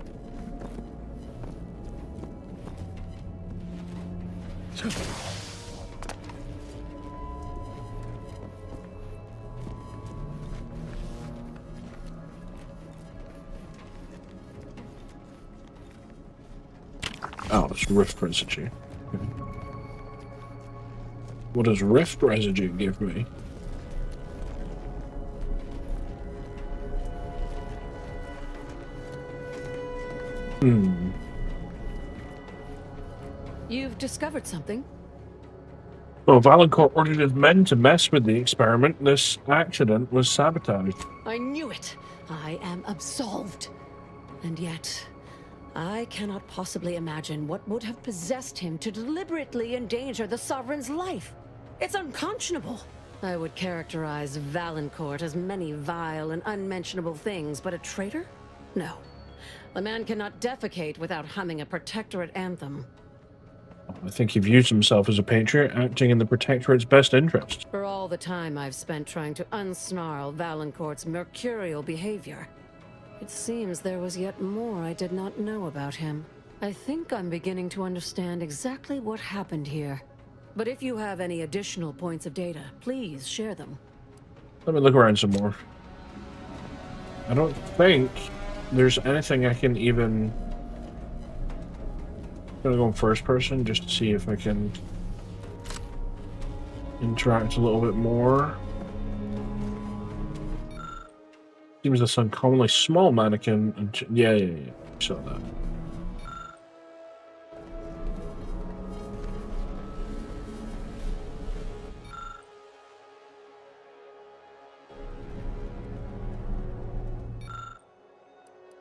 Oh, it's rift residue. Okay. What does rift residue give me? You've discovered something? Well, Valancourt ordered his men to mess with the experiment. This accident was sabotaged. I knew it. I am absolved. And yet, I cannot possibly imagine what would have possessed him to deliberately endanger the Sovereign's life. It's unconscionable. I would characterize Valancourt as many vile and unmentionable things, but a traitor? No. A man cannot defecate without humming a Protectorate anthem. I think he views himself as a patriot, acting in the Protectorate's best interest. For all the time I've spent trying to unsnarl Valancourt's mercurial behavior, it seems there was yet more I did not know about him. I think I'm beginning to understand exactly what happened here. But if you have any additional points of data, please share them. Let me look around some more. I don't think there's anything I can even... I'm gonna go in first person just to see if I can interact a little bit more. Seems this uncommonly small mannequin. And yeah. Saw that.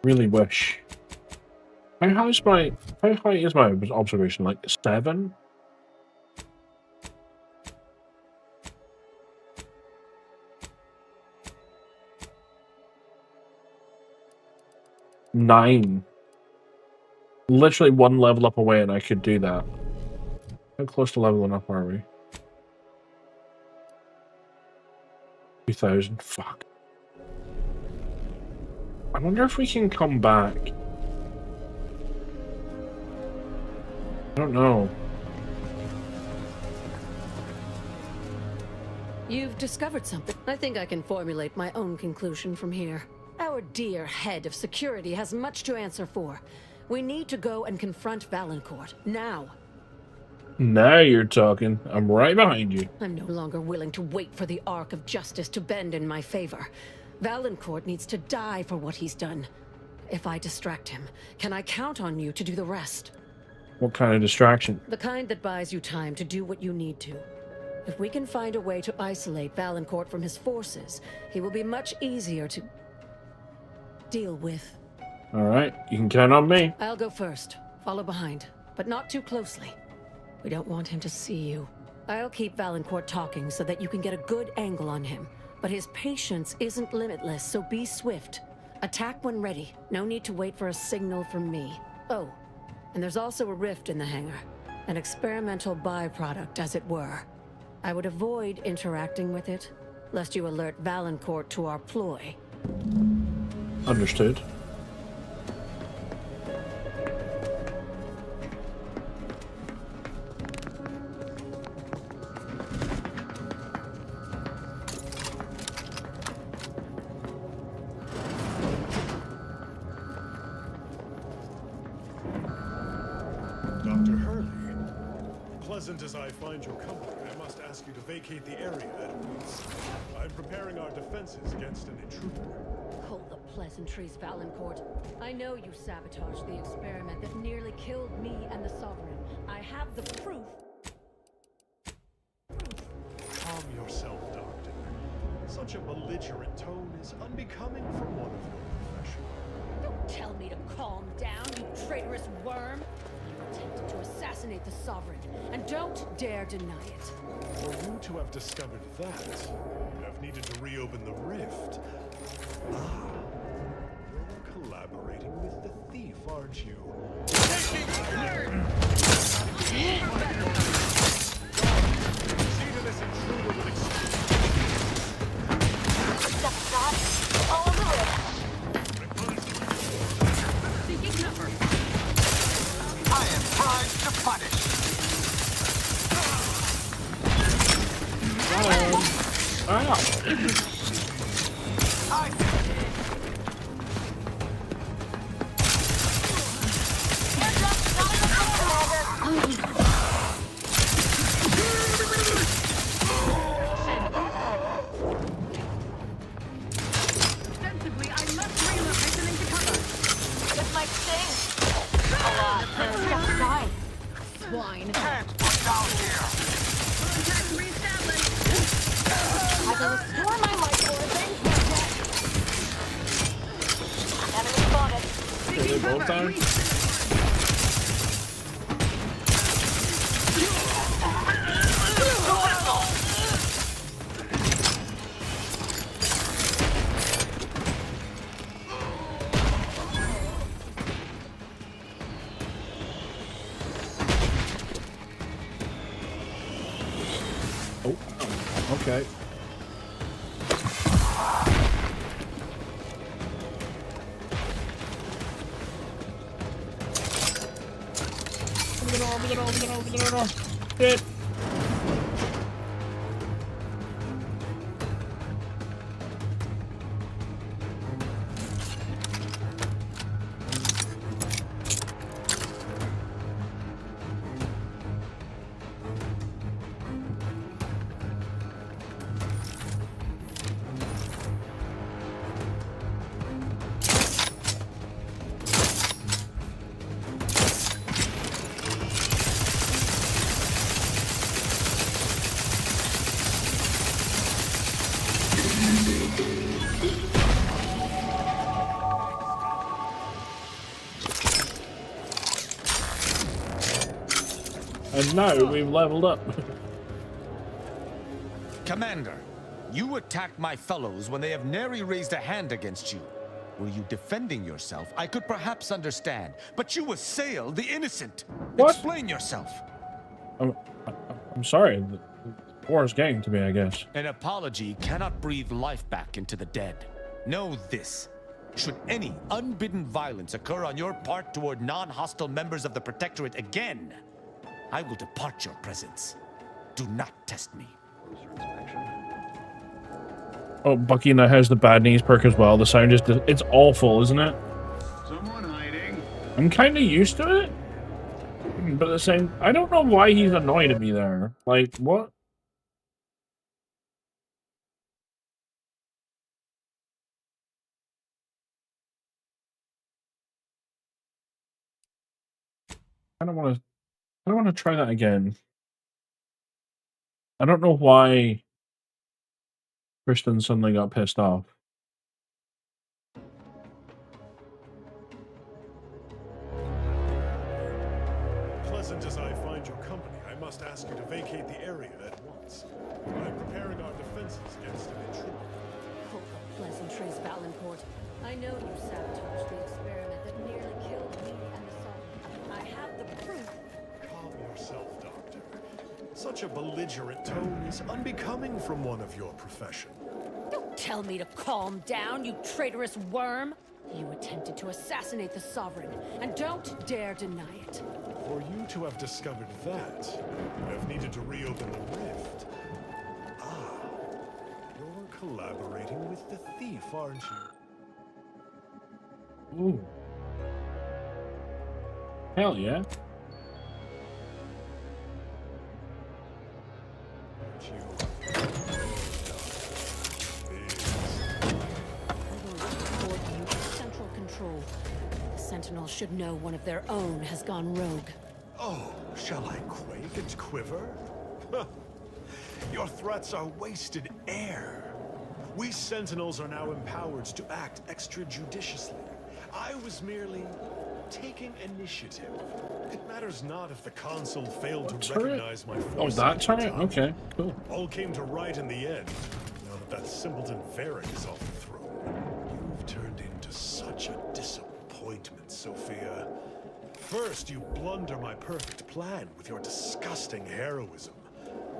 Really wish. How high is my observation? Like 7? Nine. Literally one level up away and I could do that. How close to leveling up are we? 2000. Fuck. I wonder if we can come back. I don't know. You've discovered something. I think I can formulate my own conclusion from here. Our dear head of security has much to answer for. We need to go and confront Valancourt, now. Now you're talking. I'm right behind you. I'm no longer willing to wait for the arc of justice to bend in my favor. Valancourt needs to die for what he's done. If I distract him, can I count on you to do the rest? What kind of distraction? The kind that buys you time to do what you need to. If we can find a way to isolate Valancourt from his forces, he will be much easier to deal with. Alright, you can count on me. I'll go first. Follow behind, but not too closely. We don't want him to see you. I'll keep Valancourt talking so that you can get a good angle on him. But his patience isn't limitless, so be swift. Attack when ready. No need to wait for a signal from me. Oh, and there's also a rift in the hangar. An experimental byproduct, as it were. I would avoid interacting with it, lest you alert Valancourt to our ploy. Understood. Dr. Hurley, pleasant as I find your company, I must ask you to vacate the area at once. I'm preparing our defenses against an intruder. Hold the pleasantries, Valancourt. I know you sabotaged the experiment that nearly killed me and the Sovereign. I have the proof. Calm yourself, Doctor. Such a belligerent tone is unbecoming for one of your profession. Don't tell me to calm down, you traitorous worm. Attempted to assassinate the Sovereign, and don't dare deny it. For you to have discovered that, you have needed to reopen the rift. You're collaborating with the thief, aren't you? Taking turn! See to this intruder with Step aside. Follow the rift. Seeking cover. I am primed to punish. Ostensibly, I must relocate them into cover. This might sting. Step aside. Swine. Can't put down here. Contact reestablished. I can restore my life force. Enemy spotted. Are they both down? Okay. Shit. And now we've leveled up. Commander, you attacked my fellows when they have nary raised a hand against you. Were you defending yourself, I could perhaps understand, but you assailed the innocent. What? Explain yourself. I'm sorry. The war is getting to me, I guess. An apology cannot breathe life back into the dead. Know this. Should any unbidden violence occur on your part toward non-hostile members of the Protectorate again, I will depart your presence. Do not test me. Oh, Bucky now has the bad knees perk as well. The sound is... It's awful, isn't it? Someone hiding. I'm kind of used to it. But the same... I don't know why he's annoyed at me there. Like, what? I don't want to try that again. I don't know why Kristen suddenly got pissed off. Pleasant as I find your company, I must ask you to vacate the area at once. I'm preparing our defenses against an intruder. Hold up pleasantries, Valencourt. I know you sabotaged the experiment that nearly killed me and the Sovereign. I have the proof. Calm yourself, Doctor. Such a belligerent tone is unbecoming from one of your profession. Don't tell me to calm down, you traitorous worm! You attempted to assassinate the Sovereign, and don't dare deny it. For you to have discovered that, you have needed to reopen the rift. Ah, you're collaborating with the thief, aren't you? Ooh. Hell yeah. Central control. The Sentinels should know one of their own has gone rogue. Oh, shall I quake and quiver? Your threats are wasted air. We Sentinels are now empowered to act extrajudiciously. I was merely taking initiative. It matters not if the Consul failed to recognize my force. Oh, that turret? Okay, cool. All came to right in the end, now that simpleton Varric is off the throne. You've turned into such a disappointment, Sophia. First, you blunder my perfect plan with your disgusting heroism.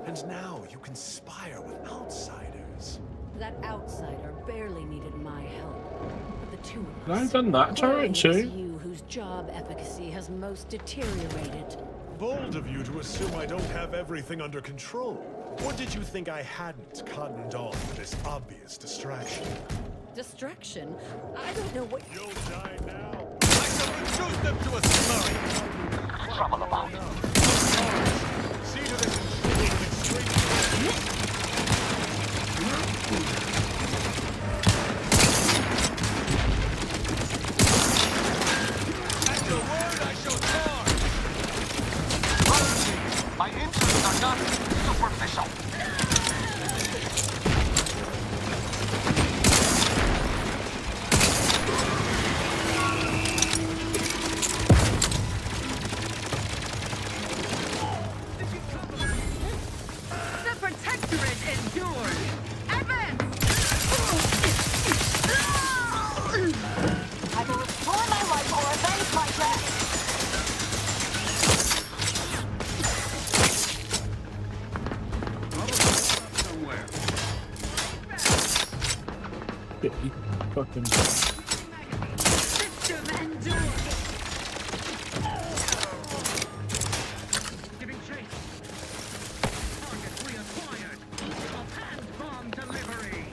And now you conspire with outsiders. That outsider barely needed my help. But the two of Have I us... done that turret It's too? you whose job efficacy has most deteriorated. Bold of you to assume I don't have everything under control. Or did you think I hadn't cottoned on to this obvious distraction? Distraction? I don't know what... You'll die now. I shall reduce them to a slurry. Trouble about. See to this intruder with extreme... At your word, I shall charge. My interests are not superficial. The Protectorate endures! Advance! Yeah, you fucking... System endure. Giving chase. Target reacquired. Offhand bomb delivery.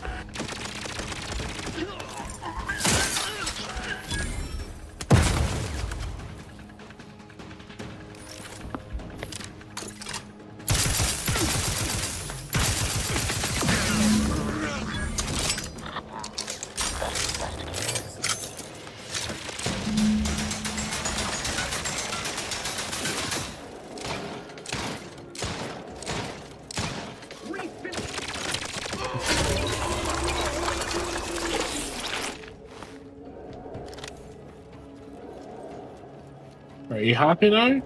Are you happy now?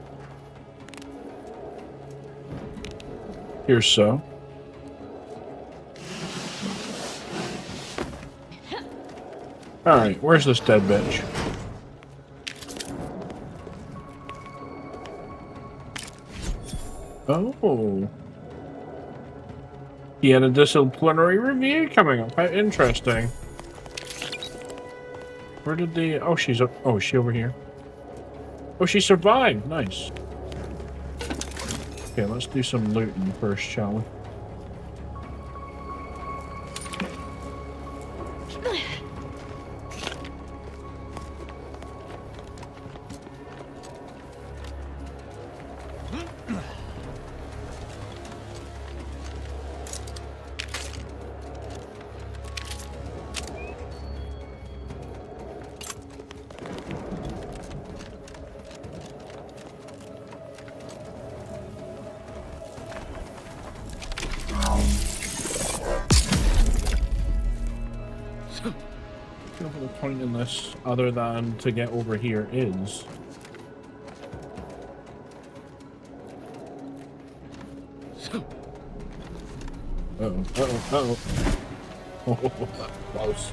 Here's so. Alright, where's this dead bitch? Oh. He had a disciplinary review coming up. How interesting. Where did the... Oh, she's up... Oh, is she over here? Oh, she survived. Nice. Okay, let's do some looting first, shall we? The point in this, other than to get over here, is oh, close.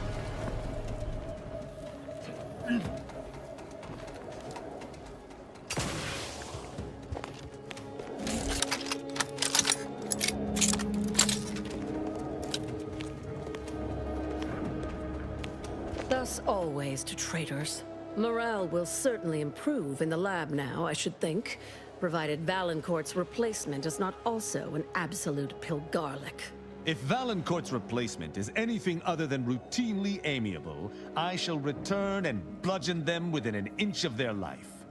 Thus always to traitors. Morale will certainly improve in the lab now, I should think, provided Valancourt's replacement is not also an absolute pilgarlic. If Valancourt's replacement is anything other than routinely amiable, I shall return and bludgeon them within an inch of their life.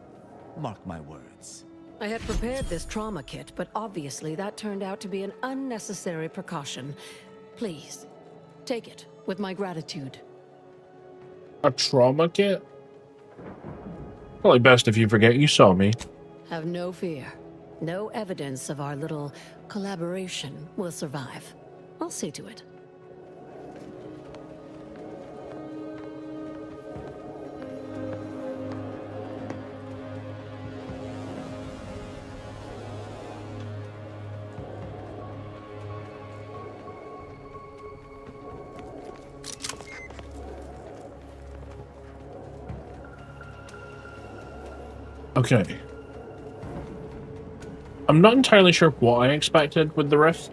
Mark my words. I had prepared this trauma kit, but obviously that turned out to be an unnecessary precaution. Please, take it with my gratitude. A trauma kit? Probably best if you forget you saw me. Have no fear. No evidence of our little collaboration will survive. I'll see to it. Okay. I'm not entirely sure what I expected with the rift,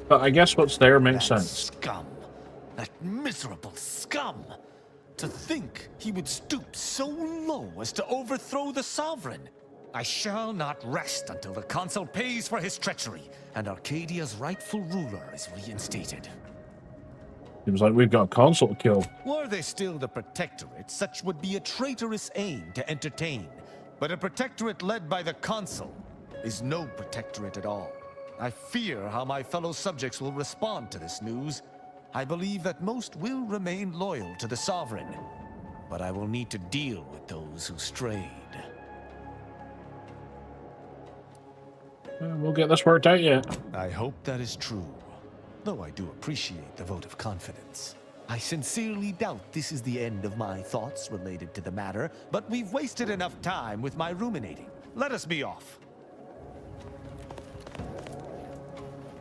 but I guess what's there makes sense. Scum. That miserable scum. To think he would stoop so low as to overthrow the Sovereign. I shall not rest until the Consul pays for his treachery, and Arcadia's rightful ruler is reinstated. Seems like we've got a consul to kill. Were they still the Protectorate, such would be a traitorous aim to entertain. But a Protectorate led by the Consul is no Protectorate at all. I fear how my fellow subjects will respond to this news. I believe that most will remain loyal to the Sovereign, but I will need to deal with those who strayed. We'll get this worked out yet. I hope that is true, though I do appreciate the vote of confidence. I sincerely doubt this is the end of my thoughts related to the matter, but we've wasted enough time with my ruminating. Let us be off.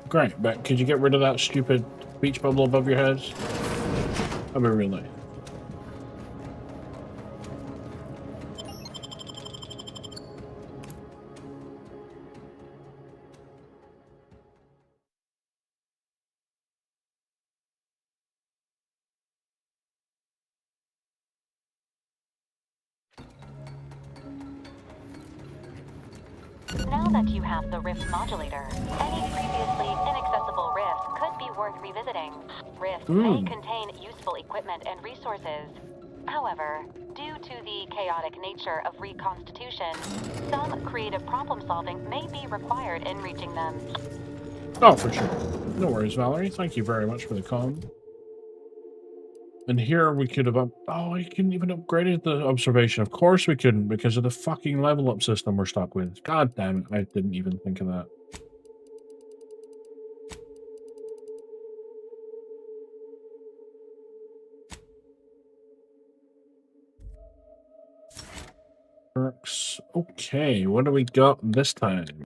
Great, but could you get rid of that stupid speech bubble above your heads? That'd be really nice. Now that you have the rift modulator, any previously inaccessible rift could be worth revisiting. Rifts may contain useful equipment and resources. However, due to the chaotic nature of reconstitution, some creative problem solving may be required in reaching them. Oh, for sure. No worries, Valerie. Thank you very much for the call. And here we could have oh, I couldn't even upgraded the observation. Of course we couldn't, because of the fucking level up system we're stuck with. God damn it, I didn't even think of that. Works. Okay, what do we got this time?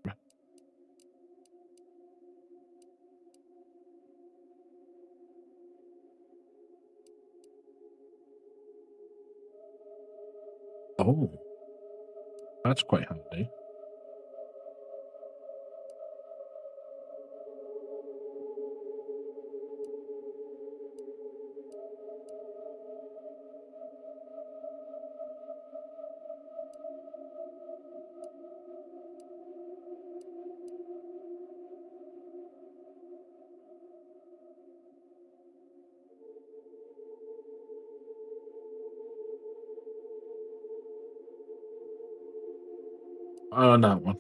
Oh, that's quite handy. On that one.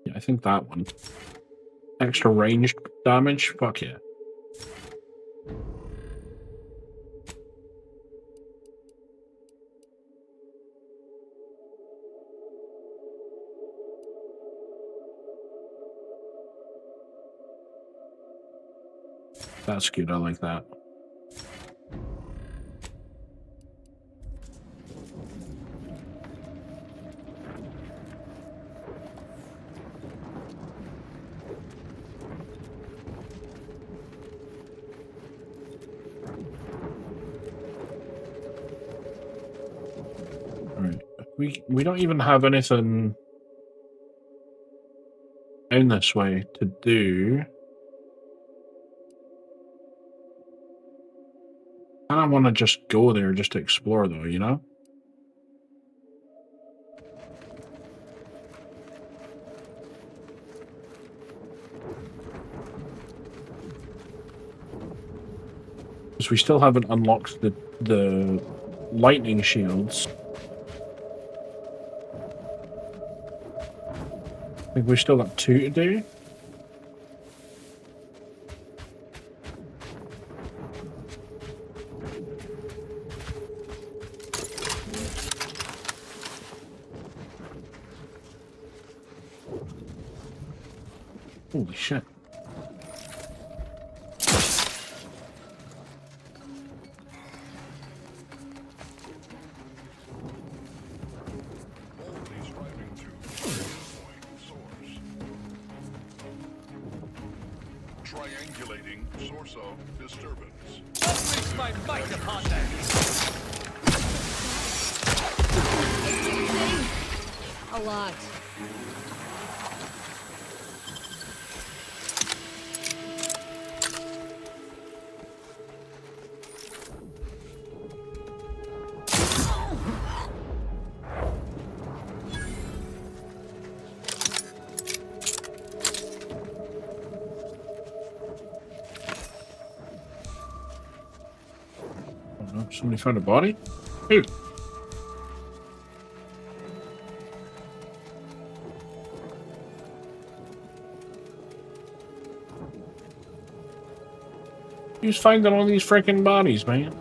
Yeah, I think that one. Extra ranged damage? Fuck yeah. That's good, I like that. Alright. We don't even have anything in this way to do. I don't want to just go there just to explore though, you know? Because we still haven't unlocked the lightning shields. I think we've still got 2 to do. Holy shit. Triangulating source of disturbance. Unleash my might upon them! A lot. Somebody found a body? Who? Who's finding all these freaking bodies, man?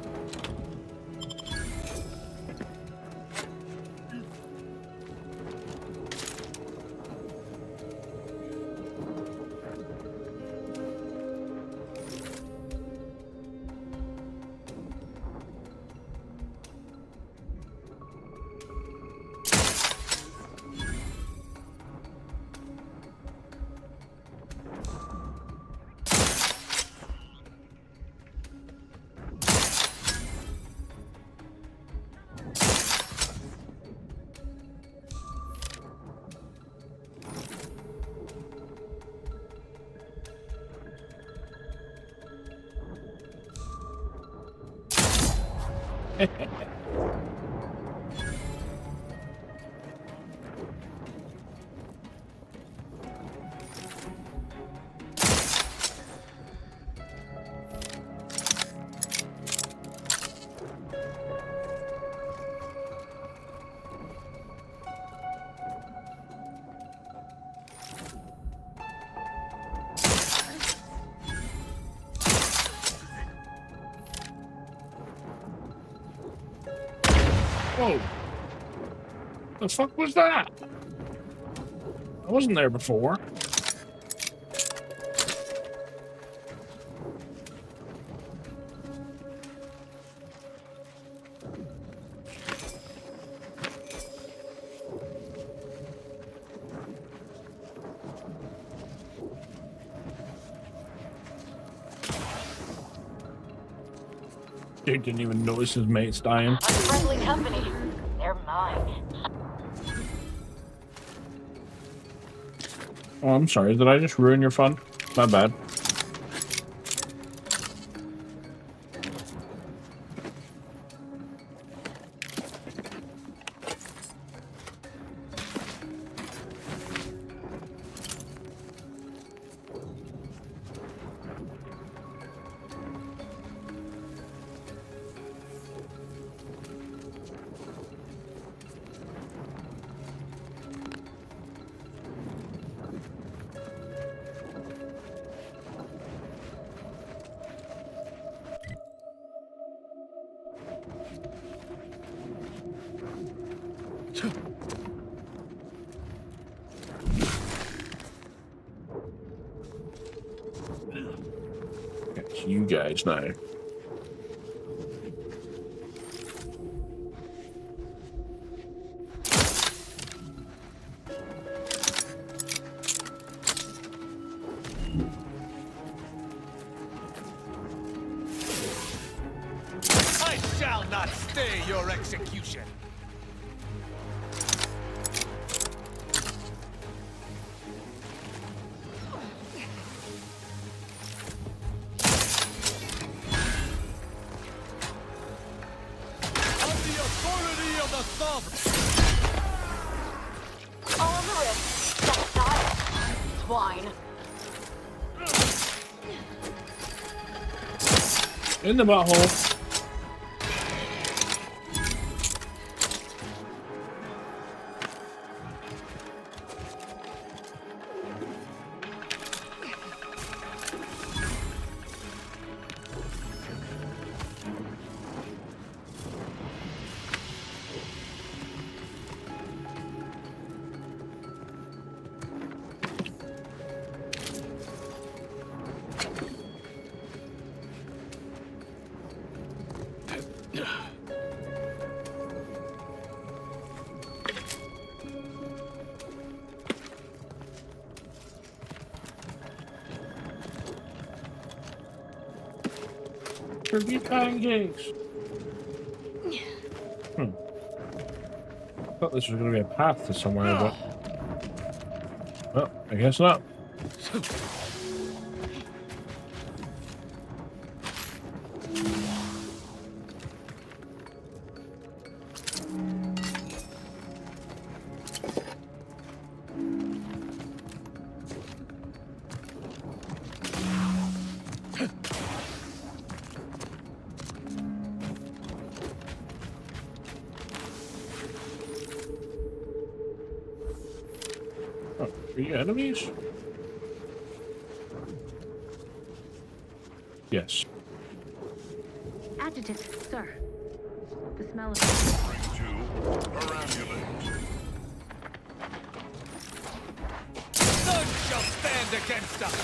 Whoa. The fuck was that? I wasn't there before. Dude didn't even notice his mate's dying. Unfriendly company. They're mine. Oh, I'm sorry. Did I just ruin your fun? My bad. It's you guys now. I shall not stay your execution. All on the wrist. That's Niles. Swine. In the butthole. Turkey pancakes. I thought this was going to be a path to somewhere, but well, I guess not. Are you enemies? Yes. Adjutant, sir. The smell of... None shall stand against us.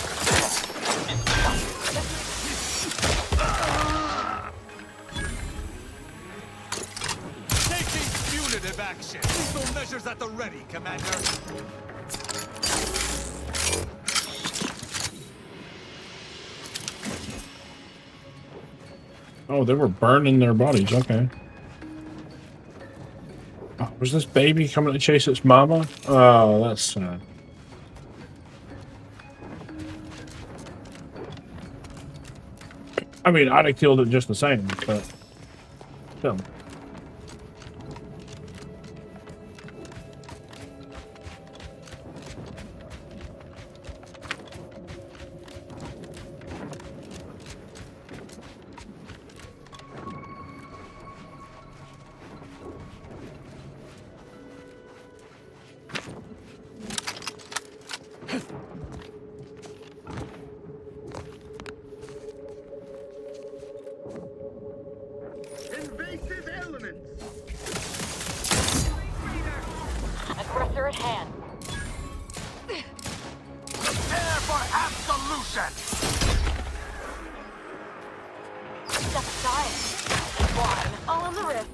Taking punitive action. Lethal measures at the ready, Commander. Oh, they were burning their bodies. Okay. Oh, was this baby coming to chase its mama? Oh, that's sad. I mean, I'd have killed it just the same, but still. Invasive Absolution! Just science. Wine. All on the wrist.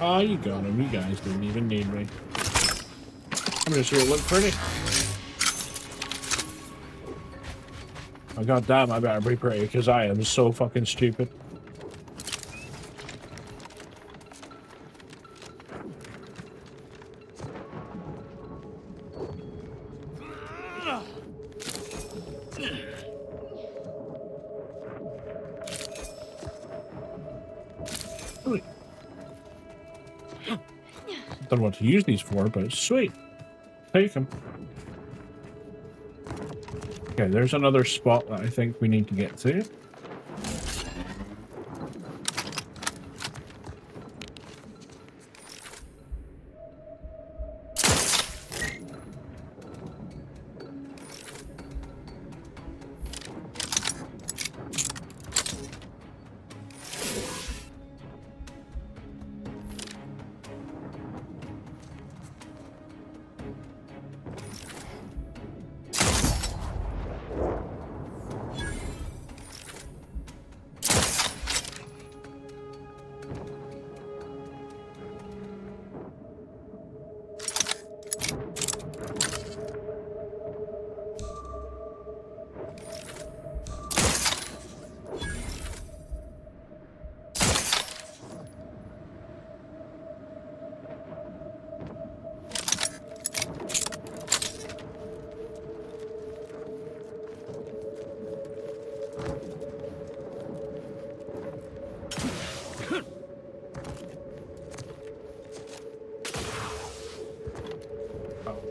Oh, you got him. You guys didn't even need me. I'm just here to look pretty. Oh, God damn, I better be pretty, because I am so fucking stupid. Don't know what to use these for, but it's sweet. Take them. Okay, there's another spot that I think we need to get to.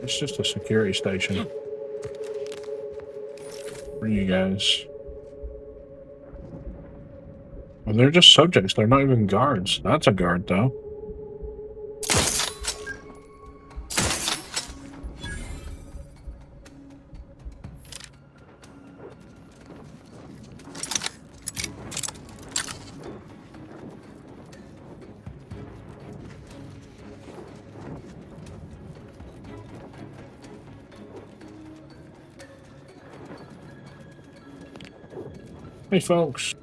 It's just a security station for you guys. Well, they're just subjects. They're not even guards. That's a guard, though. Hey, folks.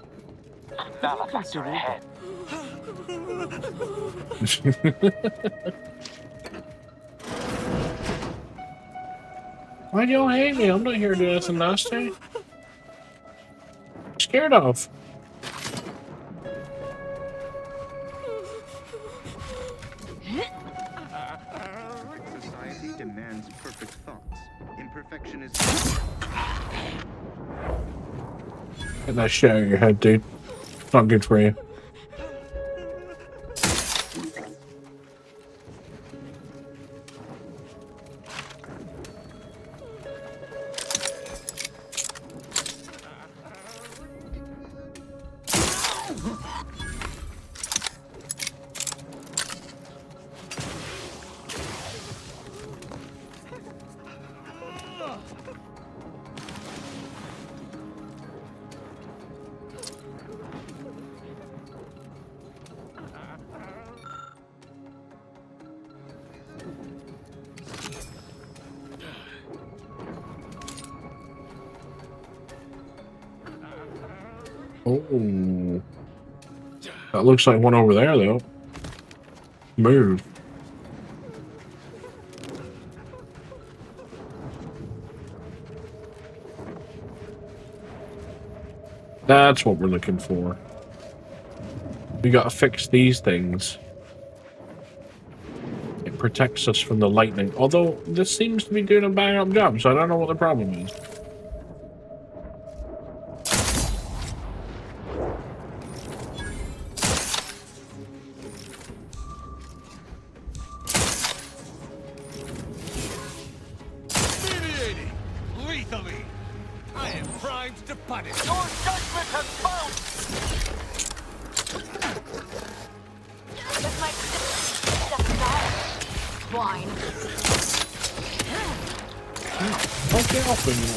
Malefactor ahead. Why do y'all hate me? I'm not here to do anything nasty. Scared of. Society demands perfect thoughts. Imperfection is... Get that shit out of your head, dude. It's not good for you. Oh, that looks like one over there, though. Move. That's what we're looking for. We gotta fix these things. It protects us from the lightning. Although, this seems to be doing a bang-up job, so I don't know what the problem is.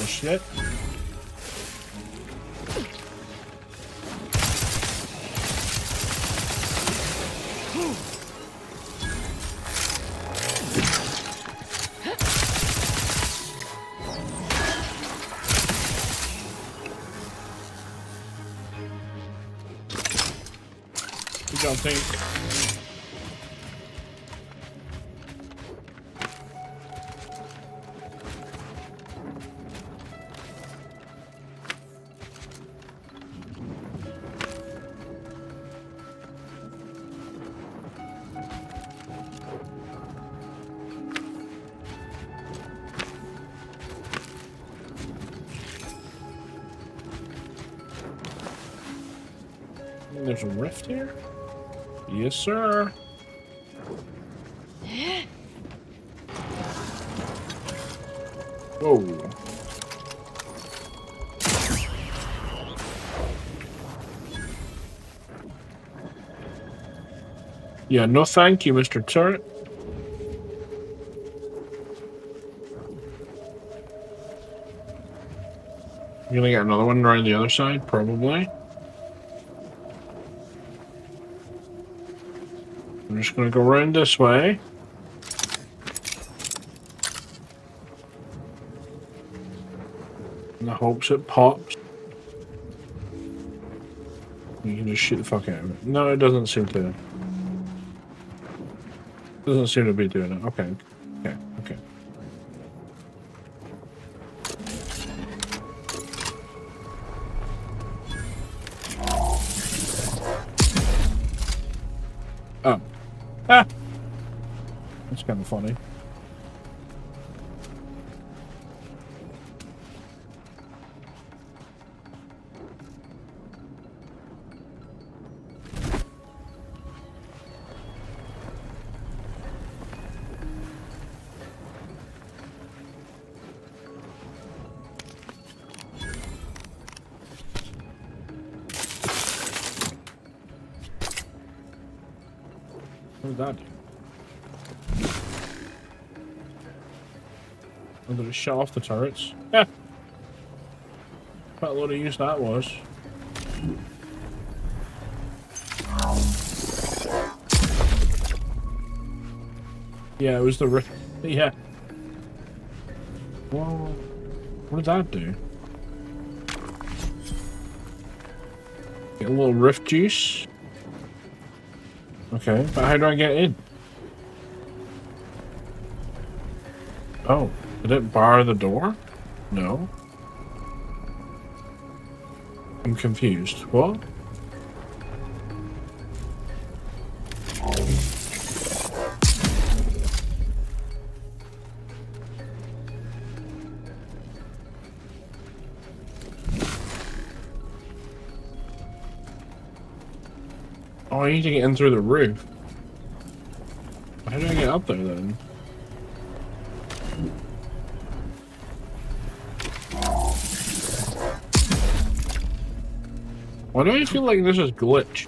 Shit. job, team. There's a rift here? Yes, sir. Whoa. Yeah, no thank you, Mr. Turret. You're gonna get another one around the other side, probably. I'm just gonna go around this way. In the hopes it pops. You can just shoot the fuck out of it. No, it doesn't seem to. Doesn't seem to be doing it. Okay. Okay. Okay. Oh. Ah! That's kind of funny. What did that do? Oh, did it shut off the turrets? Yeah. Quite a lot of use that was. Yeah, it was the yeah. Well, what did that do? Get a little rift juice. Okay, but how do I get in? Oh, did it bar the door? No. I'm confused. What? Oh, I need to get in through the roof. How do I get up there then? Why do I feel like this is glitch?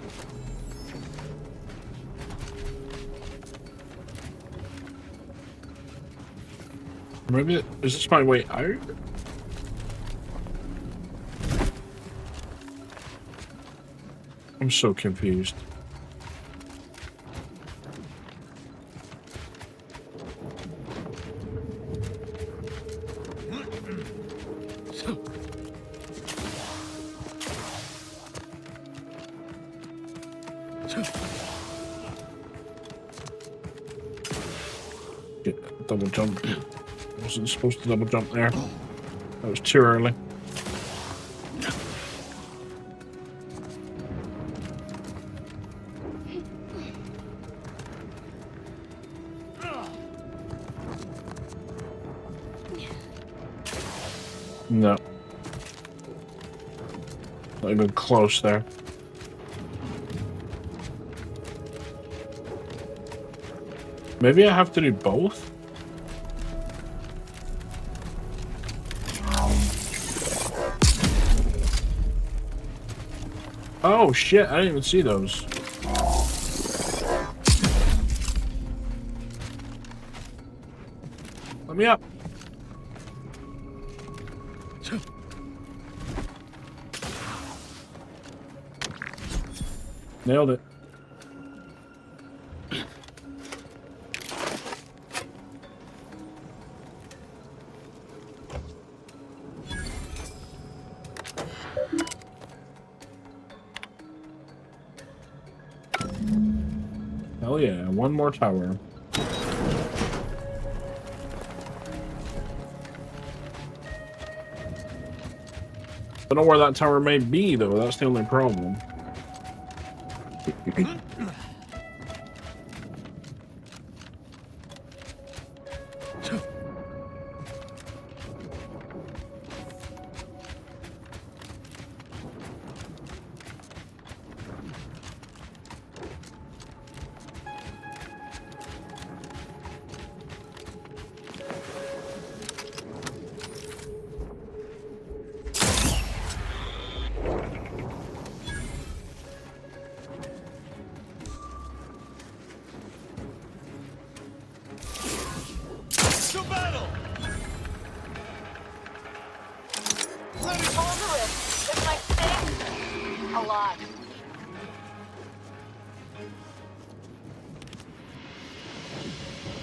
Maybe is this my way out? I'm so confused. Double jump. Wasn't supposed to double jump there. That was too early. No. Not even close there. Maybe I have to do both? Oh shit, I didn't even see those. Let me up. Nailed it. Hell yeah, one more tower. Don't know where that tower may be, though. That's the only problem.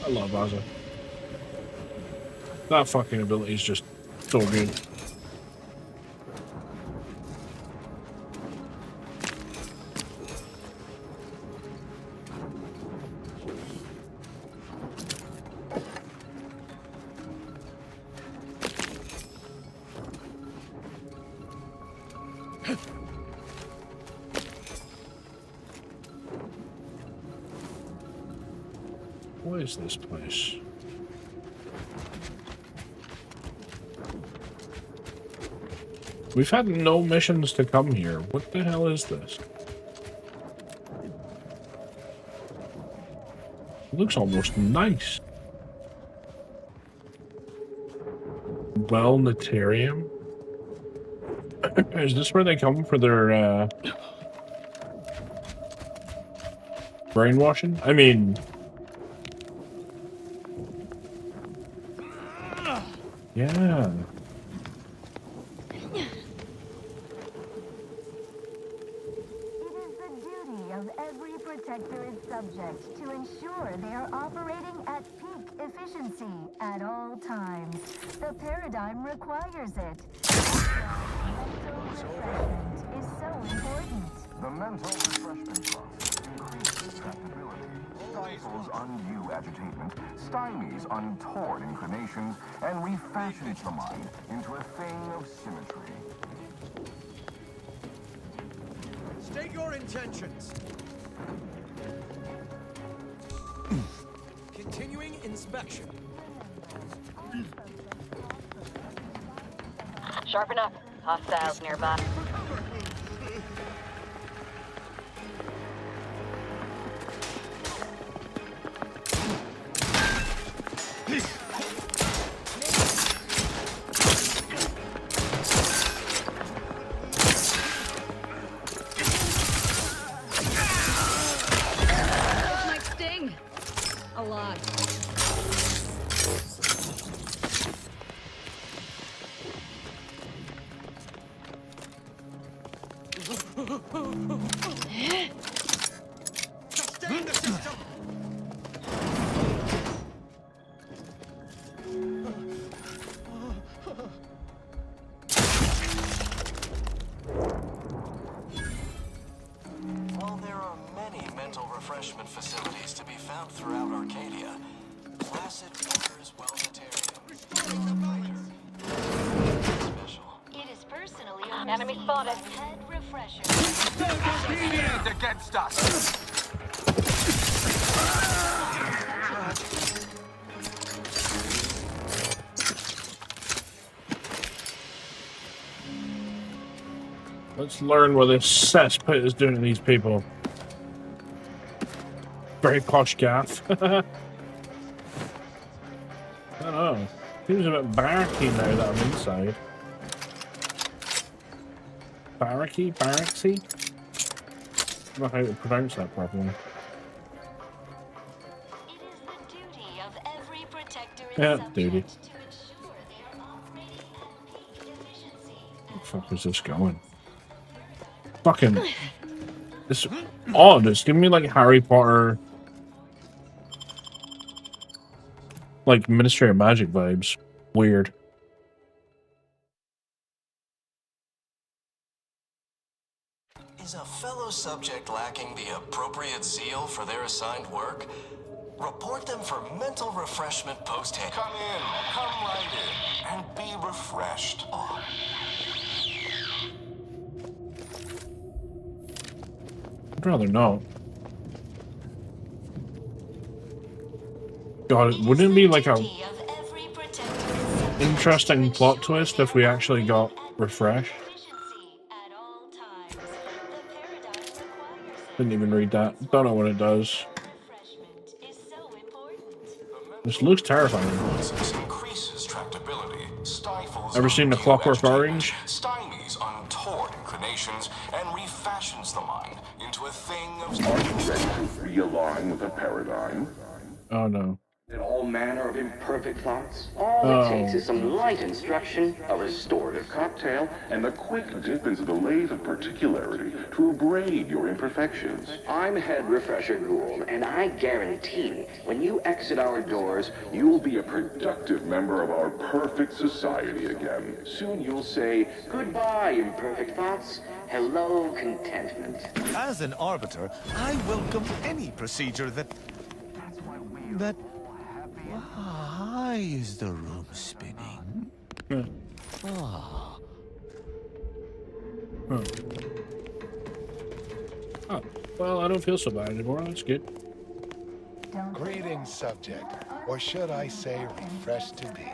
I love Azza. That fucking ability is just so good. What is this place? We've had no missions to come here. What the hell is this? It looks almost nice. Wellnetarium? Is this where they come for their brainwashing? I mean... yeah. Every protector is subject to ensure they are operating at peak efficiency at all times. The paradigm requires it. Mental refreshment is so important. The mental refreshment process increases tractability, stifles undue agitation, stymies untoward inclinations, and refashions the mind into a thing of symmetry. State your intentions. Continuing inspection. Sharpen up. Hostiles nearby. Sustain the system. While there are many mental refreshment facilities to be found throughout Arcadia, Placid Waters Wellnetarium. It is personally Enemy spotted. head refresher. Deviate against us! Let's learn what this cesspit is doing to these people. Very posh gaff. I don't know. Seems a bit barracky now that I'm inside. Barracky? Barracksy? I don't know how to pronounce that properly. Yeah, duty. Where the fuck is this going? Fucking... It's odd. It's giving me like Harry Potter... like Ministry of Magic vibes. Weird. Is a fellow subject lacking the appropriate zeal for their assigned work? Report them for mental refreshment post-hand. Come right in, and be refreshed. I'd rather not. God, wouldn't it be like a interesting plot twist if we actually got refreshed? Didn't even read that. Don't know what it does. This looks terrifying. Increases tractability, stifles Ever seen The Clockwork Orange? stymies untoward inclinations, and refashions the mind into a thing of... Are you ready to realign with a paradigm? Oh no. All manner of imperfect thoughts. All it takes is some light instruction, a restorative cocktail, And a quick dip into the lathe of particularity to abrade your imperfections. I'm Head Refresher Gould, and I guarantee when you exit our doors, You will be a productive member of our perfect society again. soon you'll say, goodbye, imperfect thoughts. Hello, contentment. As an arbiter, I welcome any procedure that... Why is the room spinning? Ah. Oh, well, I don't feel so bad anymore. That's good. Greetings, subject. Or should I say, refreshed to be.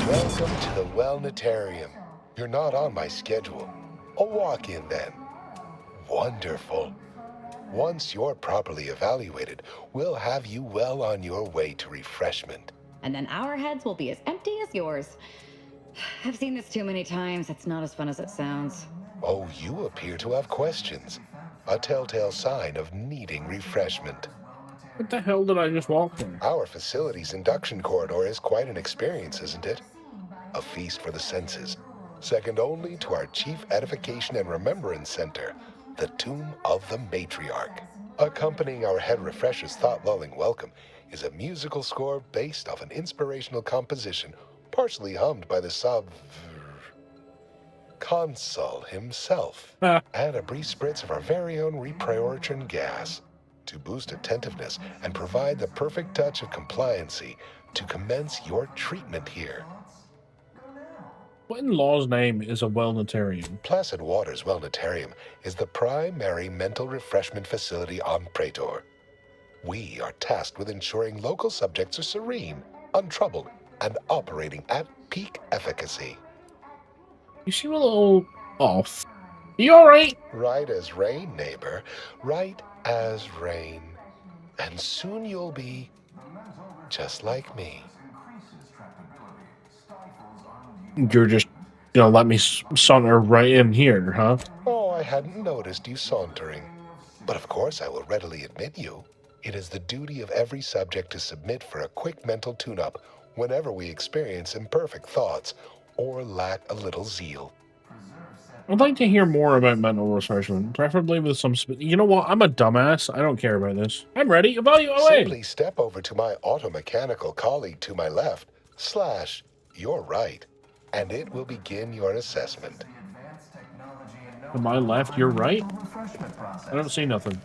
Welcome to the Wellnetarium. You're not on my schedule. A walk-in then. Wonderful. Once you're properly evaluated, we'll have you well on your way to refreshment. And then our heads will be as empty as yours. I've seen this too many times. It's not as fun as it sounds. Oh, you appear to have questions. A telltale sign of needing refreshment. What the hell did I just walk through? Our facility's induction corridor is quite an experience, isn't it? A feast for the senses. Second only to our Chief Edification and Remembrance Center, the Tomb of the Matriarch. Accompanying our Head Refresher's thought-lulling welcome is a musical score based off an inspirational composition partially hummed by the Consul himself, and a brief spritz of our very own repriorichin gas to boost attentiveness and provide the perfect touch of compliancy to commence your treatment here. What in law's name is a Wellnetarium? Placid Waters Wellnetarium is the primary mental refreshment facility on Praetor. We are tasked with ensuring local subjects are serene, untroubled, and operating at peak efficacy. You seem a little off. You alright? Right as rain, neighbor. Right as rain. And soon you'll be just like me. You're just gonna let me saunter right in here, huh? Oh, I hadn't noticed you sauntering. But of course I will readily admit you. It is the duty of every subject to submit for a quick mental tune-up whenever we experience imperfect thoughts or lack a little zeal. I'd like to hear more about mental refreshment, preferably with some... You know what? I'm a dumbass. I don't care about this. I'm ready. Evaluate away. Simply step over to my automechanical colleague to my left, / your right, and it will begin your assessment. To my left, you're right? I don't see nothing.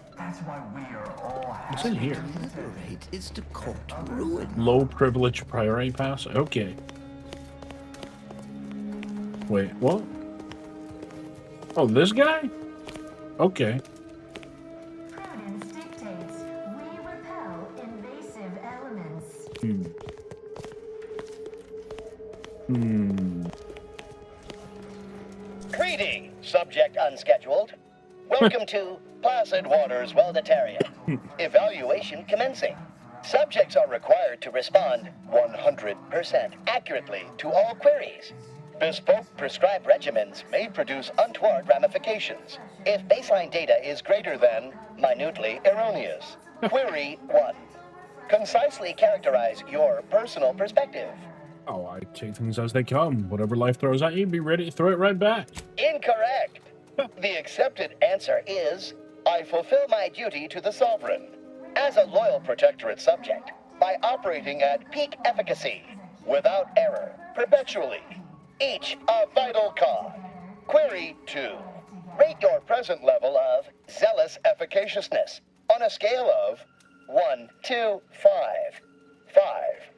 What's in here? Is to court ruin. Low privilege priority pass? Okay. Wait, what? Oh, this guy? Okay. Prudence dictates we repel invasive elements. Greeting, subject unscheduled. Welcome to Placid Waters Wellnetarium. Evaluation commencing. Subjects are required to respond 100% accurately to all queries. Bespoke prescribed regimens may produce untoward ramifications if baseline data is greater than minutely erroneous. Query 1. Concisely characterize your personal perspective. Oh, I take things as they come. Whatever life throws at you, be ready to throw it right back. Incorrect. The accepted answer is, I fulfill my duty to the Sovereign as a loyal protectorate subject by operating at peak efficacy. without error, perpetually. Each a vital cog. Query 2. Rate your present level of zealous efficaciousness on a scale of 1 to 5. 5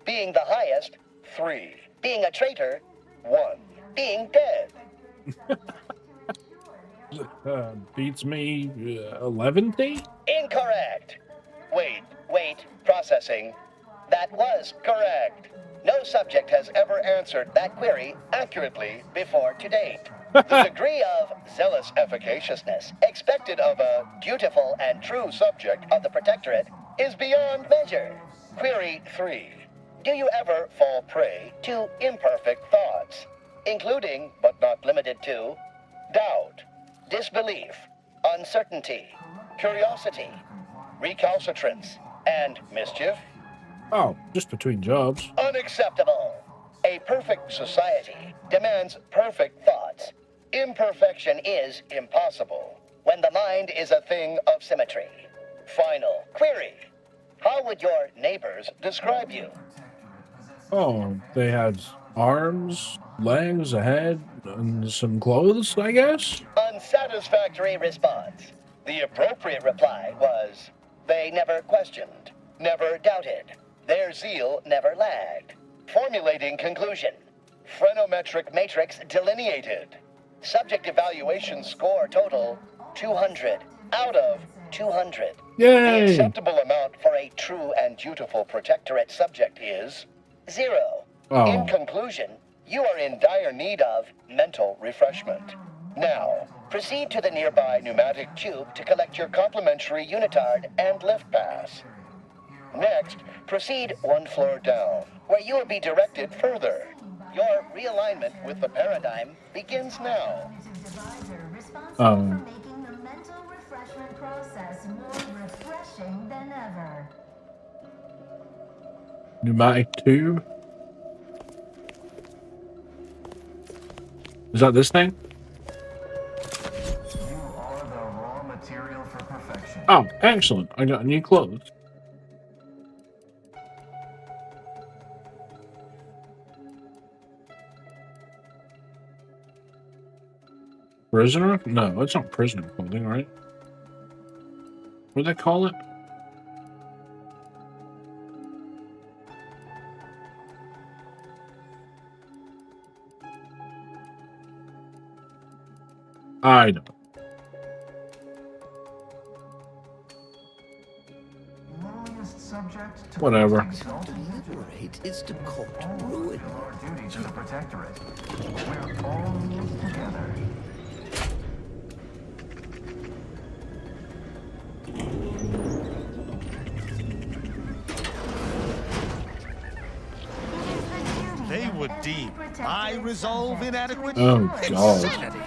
being the highest, 3 being a traitor, 1 being dead. Beats me 11T? Incorrect. Wait, processing. That was correct. No subject has ever answered that query accurately before to date. The degree of zealous efficaciousness expected of a dutiful and true subject of the Protectorate is beyond measure. Query 3. Do you ever fall prey to imperfect thoughts, including, but not limited to, doubt, disbelief, uncertainty, curiosity, recalcitrance, and mischief? Oh, just between jobs. Unacceptable. A perfect society demands perfect thoughts. Imperfection is impossible when the mind is a thing of symmetry. Final query. How would your neighbors describe you? Oh, they had arms, legs, a head, and some clothes, I guess? Unsatisfactory response. The appropriate reply was, they never questioned, never doubted. Their zeal never lagged. Formulating conclusion. Phrenometric matrix delineated. Subject evaluation score total 200 out of 200. Yay! The acceptable amount for a true and dutiful Protectorate subject is 0. Oh. In conclusion, you are in dire need of mental refreshment. Now, proceed to the nearby pneumatic tube to collect your complimentary unitard and lift pass. Next, proceed 1 floor down, where you will be directed further. Your realignment with the paradigm begins now. Making the mental refreshment process more refreshing than ever. Pneumatic tube? Is that this thing? You are the raw material for perfection. Oh, excellent. I got new clothes. Prisoner? No, it's not prisoner clothing, right? What do they call it? I don't. Whatever. To liberate is to court ruin. Our duty to the Protectorate. We're all in this together. They would deem my resolve inadequate. Oh, God. Insanity.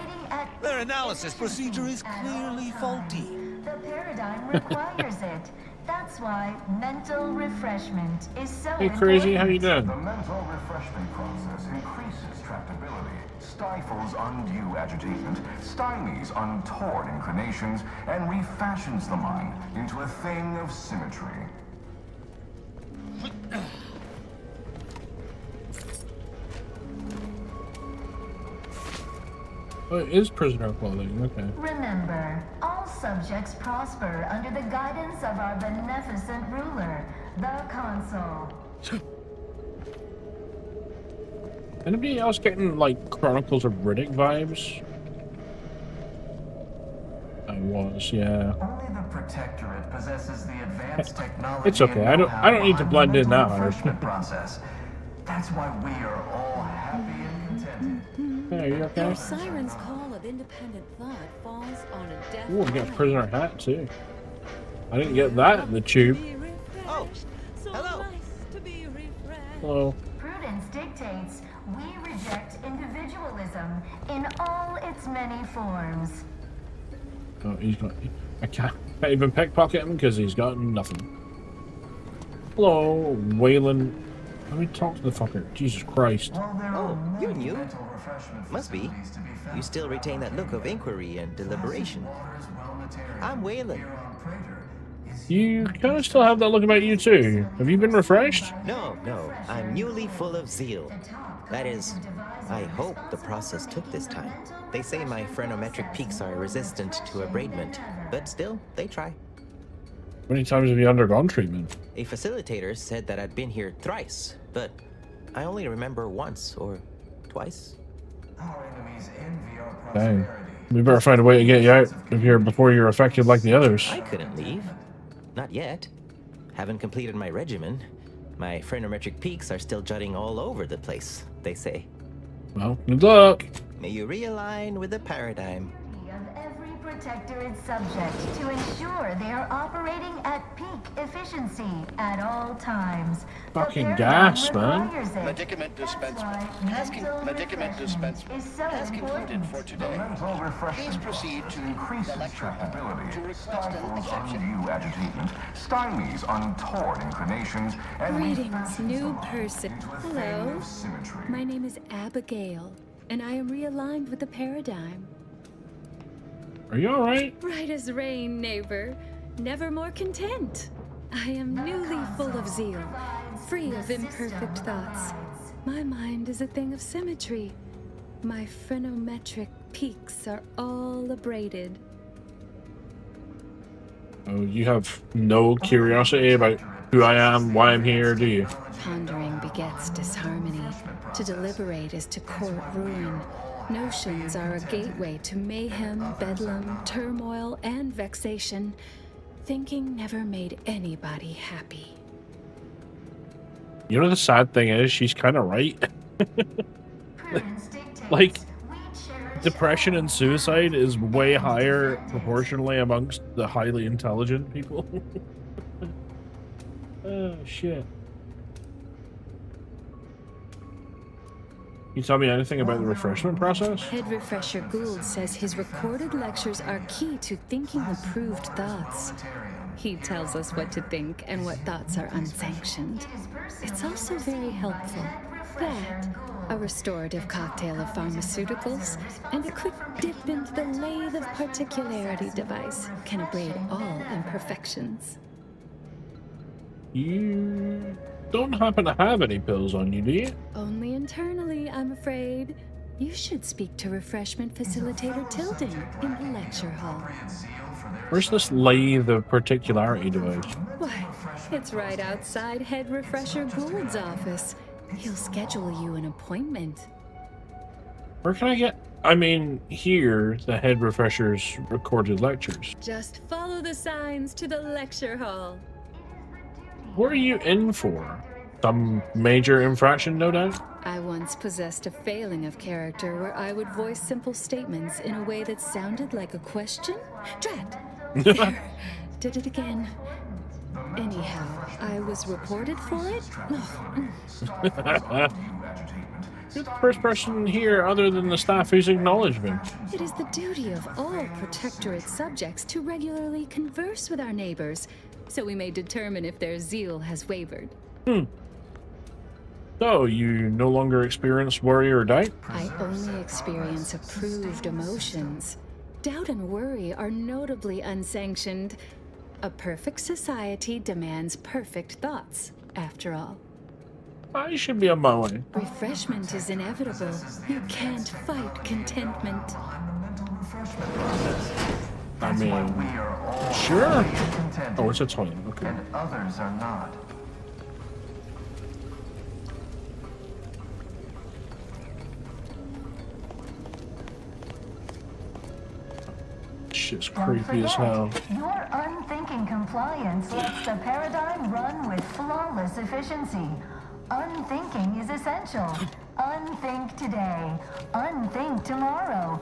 Their analysis procedure is clearly faulty. The paradigm requires it. That's why mental refreshment is so Hey, Crazy, how you doing? The mental refreshment process increases tractability, stifles undue agitation, stymies untoward inclinations, and refashions the mind into a thing of symmetry. Oh, it is prisoner clothing, okay. Remember, all subjects prosper under the guidance of our beneficent ruler, the Consul. Anybody else getting, like, Chronicles of Riddick vibes? I was, yeah. Only the Protectorate possesses the advanced technology. It's okay, I don't need to blend in that hard. Process. That's why we are all happy and contented. Hey, are you okay? Your siren's call of independent thought falls on a deaf. Ooh, I got a prisoner hat, too. I didn't get that in the tube. Oh, hello. Hello. Prudence dictates we reject individualism in all its many forms. Oh, he's got... I can't even pickpocket him because he's got nothing. Hello, Waylon. Let me talk to the fucker. Jesus Christ. Oh, you're new. Must be. You still retain that look of inquiry and deliberation. I'm Waylon. You kind of still have that look about you too. Have you been refreshed? No, I'm newly full of zeal. That is, I hope the process took this time. They say my phrenometric peaks are resistant to abradement, but still, they try. How many times have you undergone treatment? A facilitator said that I'd been here thrice, but I only remember once or twice. Dang. We better find a way to get you out of here before you're affected like the others. I couldn't leave. Not yet. Haven't completed my regimen. My phrenometric peaks are still jutting all over the place, they say. Well, good luck. May you realign with the paradigm. Of every protector is subject to ensure they are operating at peak efficiency at all times. Fucking gas, man. Medicament dispenser. Medicament dispenser has concluded for today. Please proceed to the lecture hall to request an exception. Undue agitation, stymies untoward inclinations, and Greetings, new person. Hello. My name is Abigail, and I am realigned with the paradigm. Are you alright? Right as rain, neighbor. Never more content. I am newly full of zeal, free of imperfect thoughts. My mind is a thing of symmetry. My phrenometric peaks are all abraded. Oh, you have no curiosity about who I am, why I'm here, do you? Pondering begets disharmony. To deliberate is to court ruin. Notions are a gateway to mayhem, bedlam, turmoil, and vexation. Thinking never made anybody happy. You know the sad thing is, she's kind of right. Like, depression and suicide is way higher proportionally amongst the highly intelligent people. Oh, shit. Can you tell me anything about the refreshment process? Head Refresher Gould says his recorded lectures are key to thinking approved thoughts. He tells us what to think and what thoughts are unsanctioned. It's also very helpful. That, a restorative cocktail of pharmaceuticals, and a quick dip into the lathe of particularity device can abrade all imperfections. You don't happen to have any pills on you, do you? Only internally, I'm afraid. You should speak to Refreshment Facilitator Tilden in the lecture hall. Where's this lathe of particularity device? Why, it's right outside Head Refresher Gould's office. He'll schedule you an appointment. Where can I get... I mean, here, the Head Refresher's recorded lectures. Just follow the signs to the lecture hall. What are you in for? Some major infraction, no doubt? I once possessed a failing of character where I would voice simple statements in a way that sounded like a question? Drat! There. Did it again. Anyhow, I was reported for it? You're the first person here other than the staff who's acknowledged me. It is the duty of all Protectorate subjects to regularly converse with our neighbors, so we may determine if their zeal has wavered. So, you no longer experience worry or doubt? I only experience approved emotions. Doubt and worry are notably unsanctioned. A perfect society demands perfect thoughts, after all. I should be on my way. Refreshment is inevitable. You can't fight contentment. I mean, sure. Oh, it's a toilet. Okay. And others are not. Shit's creepy as hell. Your unthinking compliance lets the paradigm run with flawless efficiency. Unthinking is essential. Unthink today. Unthink tomorrow.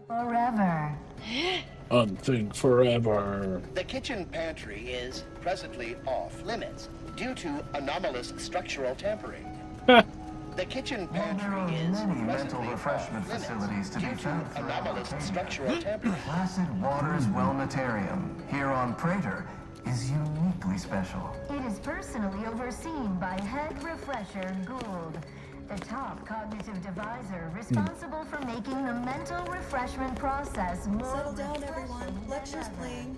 Forever. Unthink forever. The kitchen pantry is presently off limits due to anomalous structural tampering. The kitchen pantry is mental refreshment facilities to be found for anomalous structural tampering. Placid Waters Wellnetarium, here on Prater, is uniquely special. It is personally overseen by Head Refresher Gould. The top cognitive divisor responsible for making the mental refreshment process more Settle down, everyone. Lecture's playing.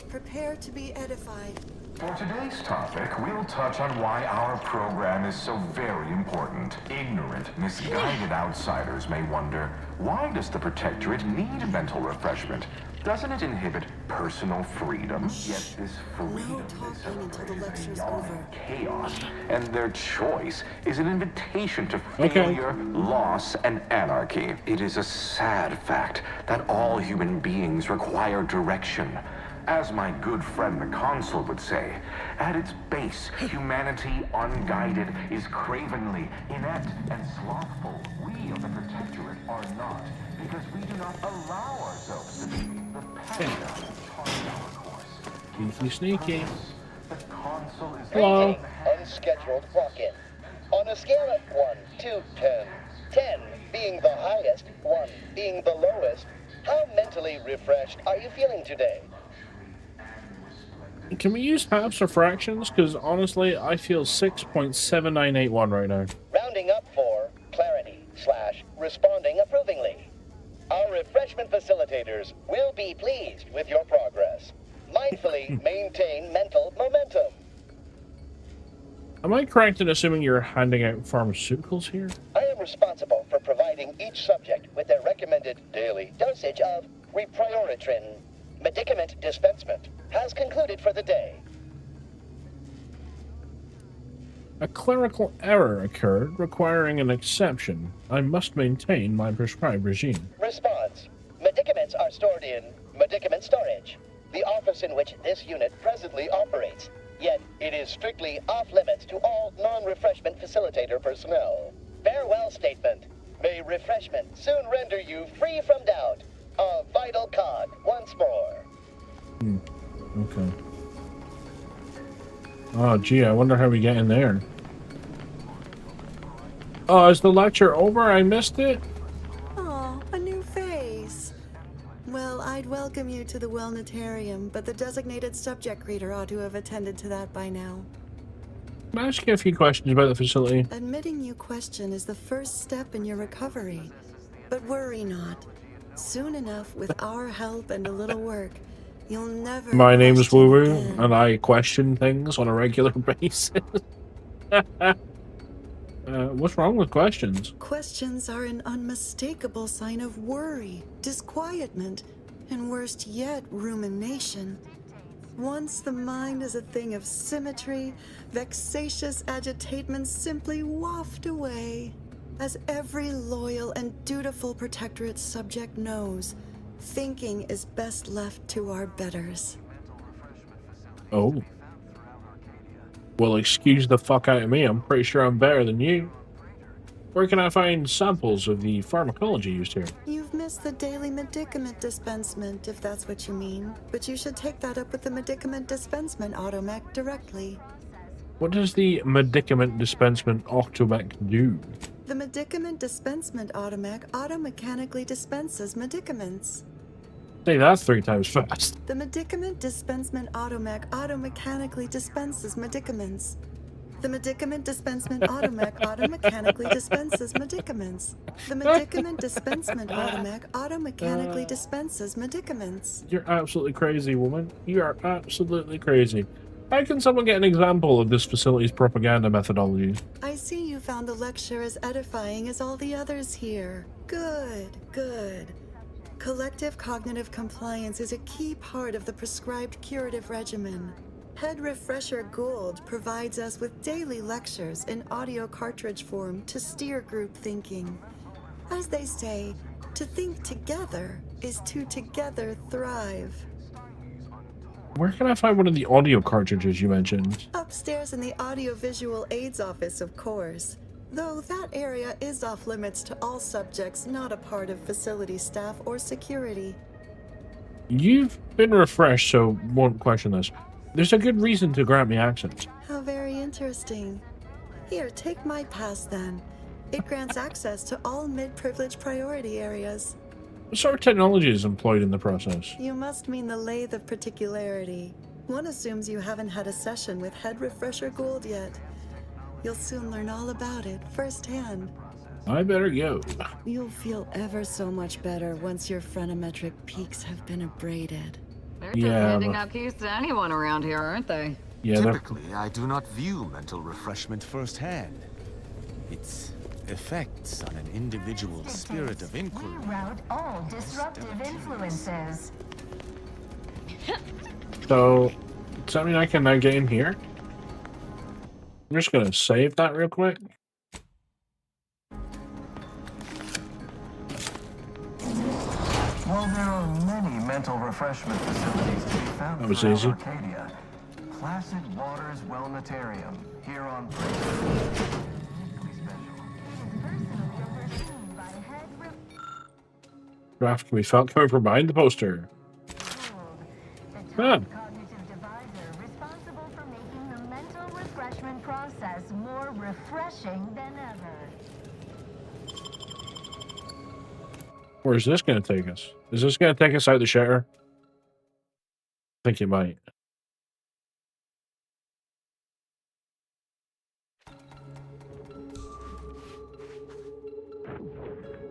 Prepare to be edified. For today's topic, we'll touch on why our program is so very important. Ignorant, misguided outsiders may wonder, why does the Protectorate need mental refreshment? Doesn't it inhibit personal freedom? Yet this freedom is beyond chaos, and their choice is an invitation to failure, loss, and anarchy. It is a sad fact that all human beings require direction. As my good friend the Consul would say, at its base, humanity unguided is cravenly, inept, and slothful. We of the Protectorate are not, because we do not allow ourselves to be. The paradigm charts our course. Sneaky. The Consul is Hello. Unscheduled walk-in. On a scale of 1 to 10, 10 being the highest, 1 being the lowest, how mentally refreshed are you feeling today? Can we use halves or fractions? Because honestly, I feel 6.7981 right now. Rounding up for clarity / responding approvingly. Our refreshment facilitators will be pleased with your progress. Mindfully maintain mental momentum. Am I correct in assuming you're handing out pharmaceuticals here? I am responsible for providing each subject with their recommended daily dosage of reprioritrin. Medicament dispensement has concluded for the day. A clerical error occurred, requiring an exception. I must maintain my prescribed regime. Response. Medicaments are stored in medicament storage, the office in which this unit presently operates. Yet, it is strictly off-limits to all non-refreshment facilitator personnel. Farewell statement. May refreshment soon render you free from doubt. A vital cog once more. Okay. Oh, gee, I wonder how we get in there. Oh, is the lecture over? I missed it? Oh, a new face. Well, I'd welcome you to the Wellnetarium, but the designated subject reader ought to have attended to that by now. Can I ask you a few questions about the facility? Admitting you question is the first step in your recovery. But worry not. Soon enough, with our help and a little work, you'll never... My name is Woo Woo, and I question things on a regular basis. What's wrong with questions? Questions are an unmistakable sign of worry, disquietment, and worst yet, rumination. Once the mind is a thing of symmetry, vexatious agitatements simply waft away. As every loyal and dutiful Protectorate subject knows, thinking is best left to our betters. Oh. Well, excuse the fuck out of me. I'm pretty sure I'm better than you. Where can I find samples of the pharmacology used here? You've missed the daily medicament dispensement, if that's what you mean. But you should take that up with the medicament dispensement automech directly. What does the medicament dispensement automech do? The medicament dispensement automech auto-mechanically dispenses medicaments. Say that 3 times fast. The medicament dispensement automech auto-mechanically dispenses medicaments. The medicament dispensement automech auto-mechanically dispenses medicaments. The medicament dispensement automech auto-mechanically dispenses medicaments. You're absolutely crazy, woman. You are absolutely crazy. How can someone get an example of this facility's propaganda methodology? I see you found the lecture as edifying as all the others here. Good, good. Collective cognitive compliance is a key part of the prescribed curative regimen. Head Refresher Gould provides us with daily lectures in audio cartridge form to steer group thinking. As they say, to think together is to together thrive. Where can I find one of the audio cartridges you mentioned? Upstairs in the audiovisual aids office, of course. Though that area is off limits to all subjects not a part of facility staff or security. You've been refreshed, so won't question this. There's a good reason to grant me access. How very interesting. Here, take my pass then. It grants access to all mid-privilege priority areas. What sort of technology is employed in the process? You must mean the lathe of particularity. One assumes you haven't had a session with Head Refresher Gould yet. You'll soon learn all about it firsthand. I better go. You'll feel ever so much better once your phrenometric peaks have been abraded. They're just handing out keys to anyone around here, aren't they? Yeah, typically, I do not view mental refreshment firsthand. Its effects on an individual's spirit of inquiry. Route all disruptive influences. So, does that mean I can now get in here? I'm just gonna save that real quick. While there are many mental refreshment facilities to be found That was throughout easy. Arcadia, Placid Waters Wellnetarium here on Draft can be felt coming from behind the poster. Good. Cognitive divisor responsible for making the mental refreshment process more refreshing than ever. Where's this gonna take us? Is this gonna take us out the shatter? I think it might.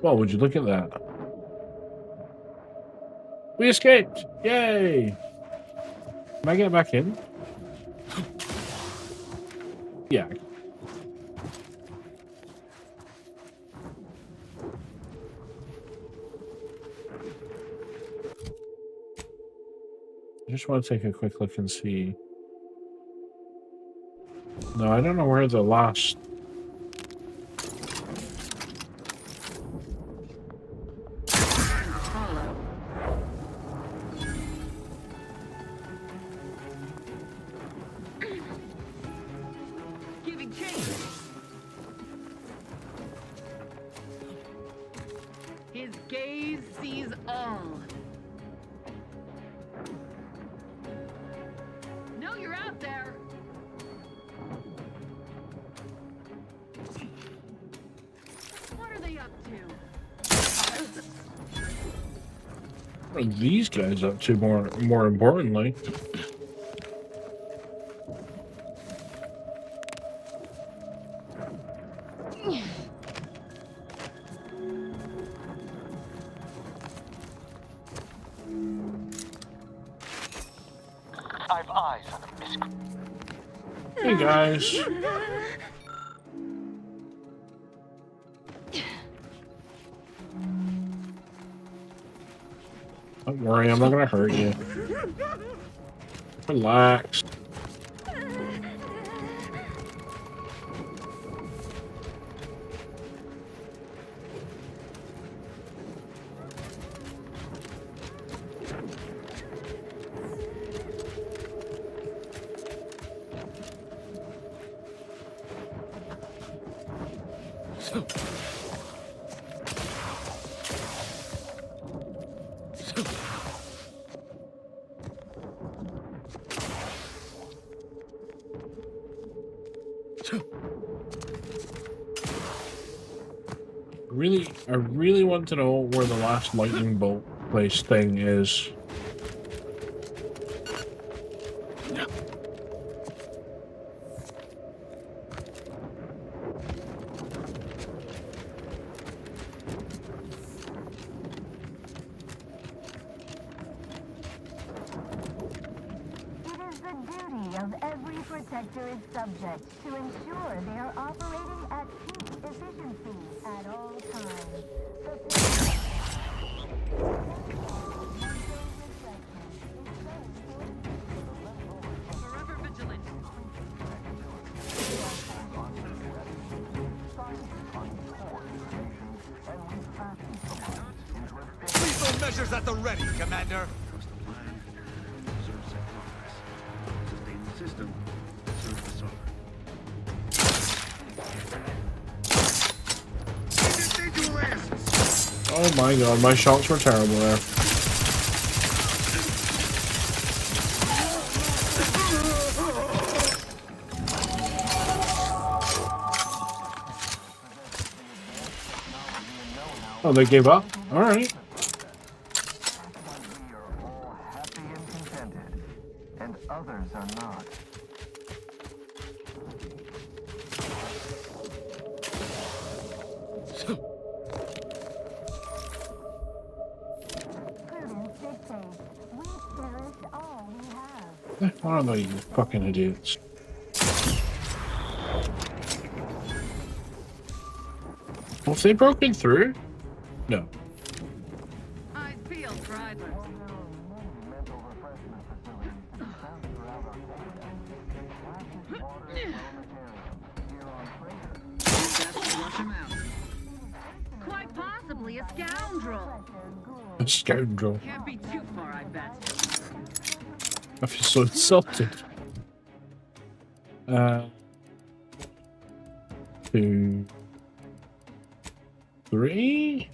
Well, would you look at that? We escaped! Yay! Can I get back in? Yeah. I just want to take a quick look and see. No, I don't know where the last... Giving chase. His gaze sees all. No, you're out there. What are they up to? What are these guys up to, more importantly? I've eyes on a miscreant. Hey guys. Don't worry, I'm not gonna hurt you. Relax. I really want to know where the last lightning bolt place thing is. It is the duty of every protectorate subject to ensure they are operating at peak efficiency at all times. Forever vigilant. Lethal measures at the ready, Commander. Trust the plan, preserve set progress. Sustain the system, serve the sovereign. Individualists! Oh my god, my shots were terrible there. Oh, they gave up? Alright. we are all happy and contented, and others are not. I don't know, you fucking idiots. Well, if they broken through? No. I feel driver. Quite possibly a scoundrel. A scoundrel. Can't be too far, I bet. I feel so insulted. 2, 3.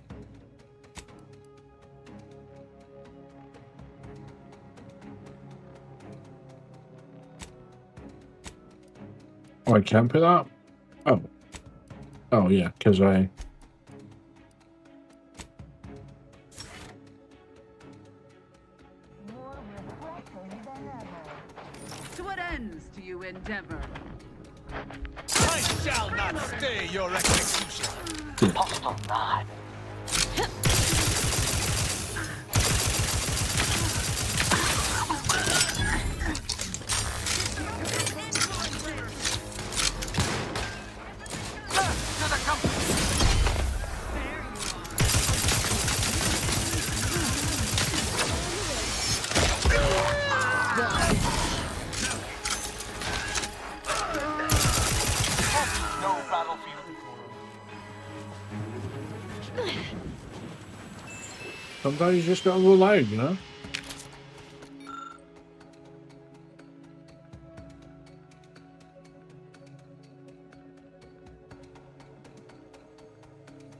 Oh, I can't put that? Oh. Oh, yeah, because I... To what ends do you endeavor? I shall not stay your execution. Postal 9. Sometimes you just gotta go loud, you know?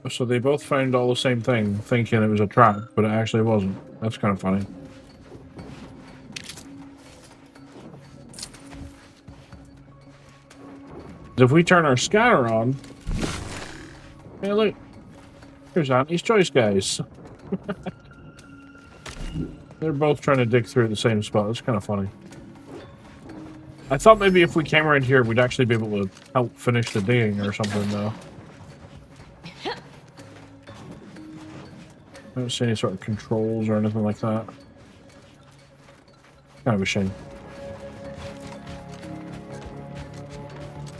So they both found all the same thing, thinking it was a trap, but it actually wasn't. That's kind of funny. If we turn our scanner on... Hey, look. Here's Auntie's Choice, guys. They're both trying to dig through the same spot. It's kind of funny. I thought maybe if we came around here, we'd actually be able to help finish the digging or something, though. I don't see any sort of controls or anything like that. Kind of a shame.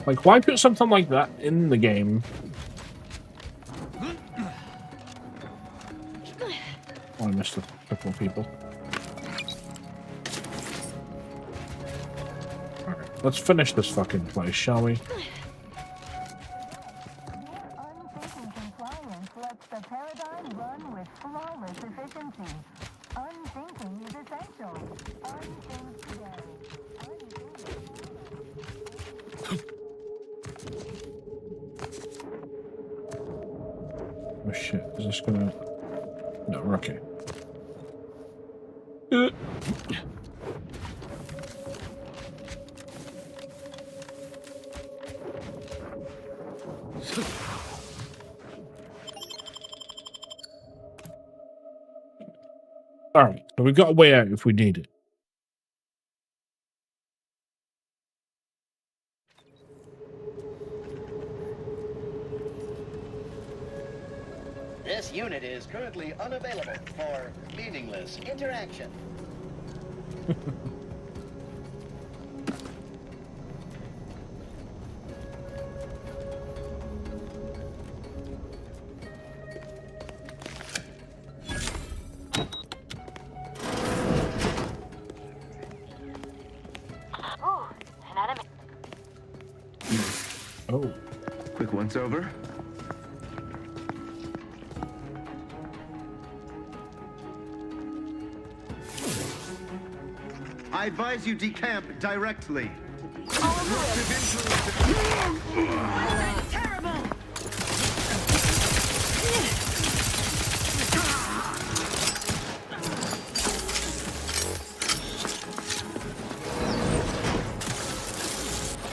Like, why put something like that in the game? Oh, I missed a couple of people. Alright, let's finish this fucking place, shall we? Unthinking compliance lets the paradigm run with flawless efficiency. Unthinking is essential. Unthink today. Oh shit, is this gonna... No, we're okay. Alright, so we've got a way out if we need it. This unit is currently unavailable for meaningless interaction. Ooh, an enemy. Oh. Quick once over. I advise you decamp directly. Terrible!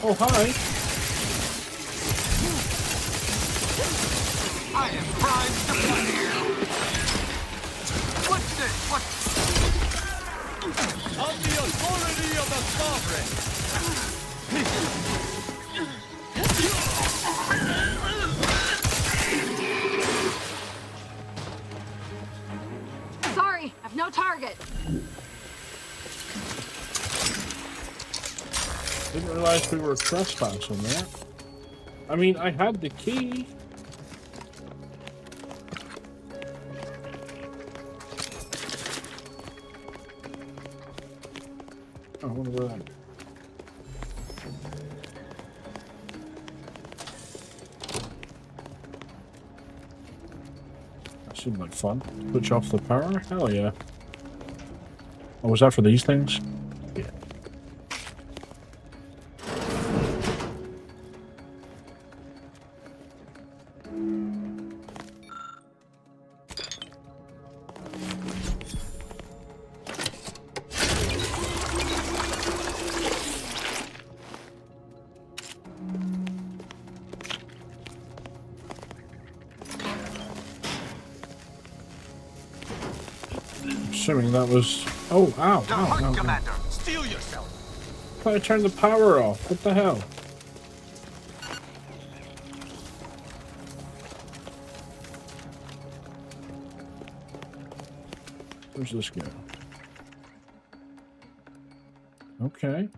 Oh, hi. I am primed to fight here. What's this? What? On the authority of the sovereign. Sorry, I've no target. Didn't realize we were trespassing there. I mean, I had the key. Oh, I wonder where that. That seemed like fun. Switch off the power? Hell yeah. Oh, was that for these things? Yeah. Assuming that was... Oh, ow, ow, ow, Commander, steel yourself. I thought I turned the power off. What the hell? Where's this go? Okay.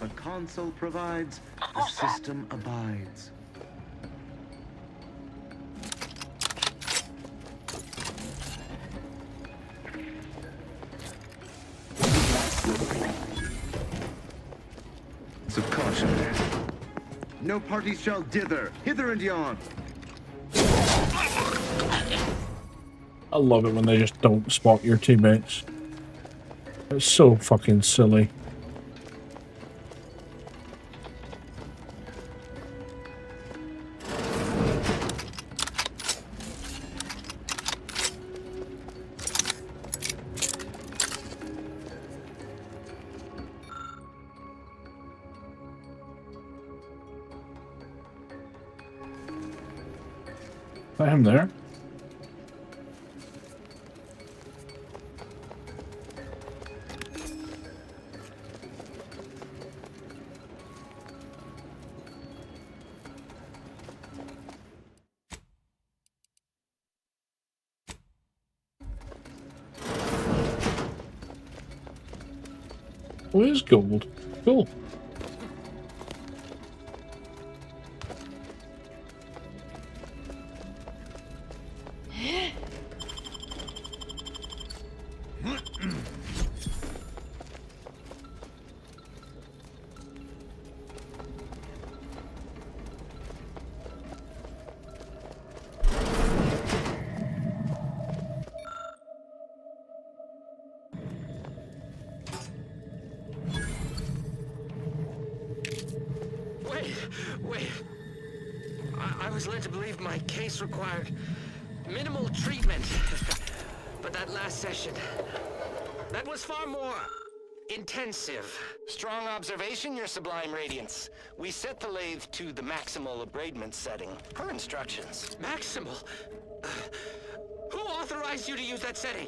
A console provides, the system abides. So caution. No parties shall dither, hither and yon. I love it when they just don't spot your teammates. It's so fucking silly. I am there. Oh, it is gold. Cool. Wait. I was led to believe my case required minimal treatment. But that last session, that was far more intensive. Strong observation, Your Sublime Radiance. We set the lathe to the maximal abradement setting, per instructions. Maximal? Who authorized you to use that setting?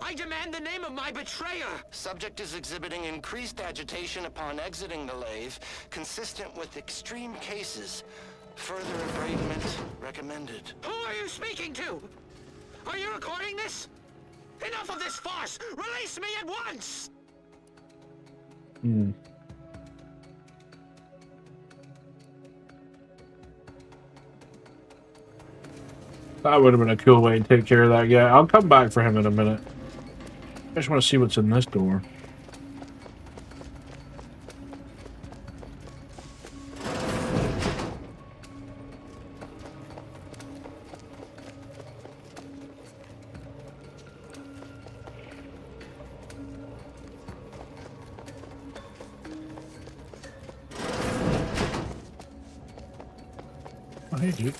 I demand the name of my betrayer! Subject is exhibiting increased agitation upon exiting the lathe, consistent with extreme cases. Further abradement recommended. Who are you speaking to? Are you recording this? Enough of this farce! Release me at once! That would have been a cool way to take care of that guy. I'll come back for him in a minute. I just want to see what's in this door. Oh, hey, dude.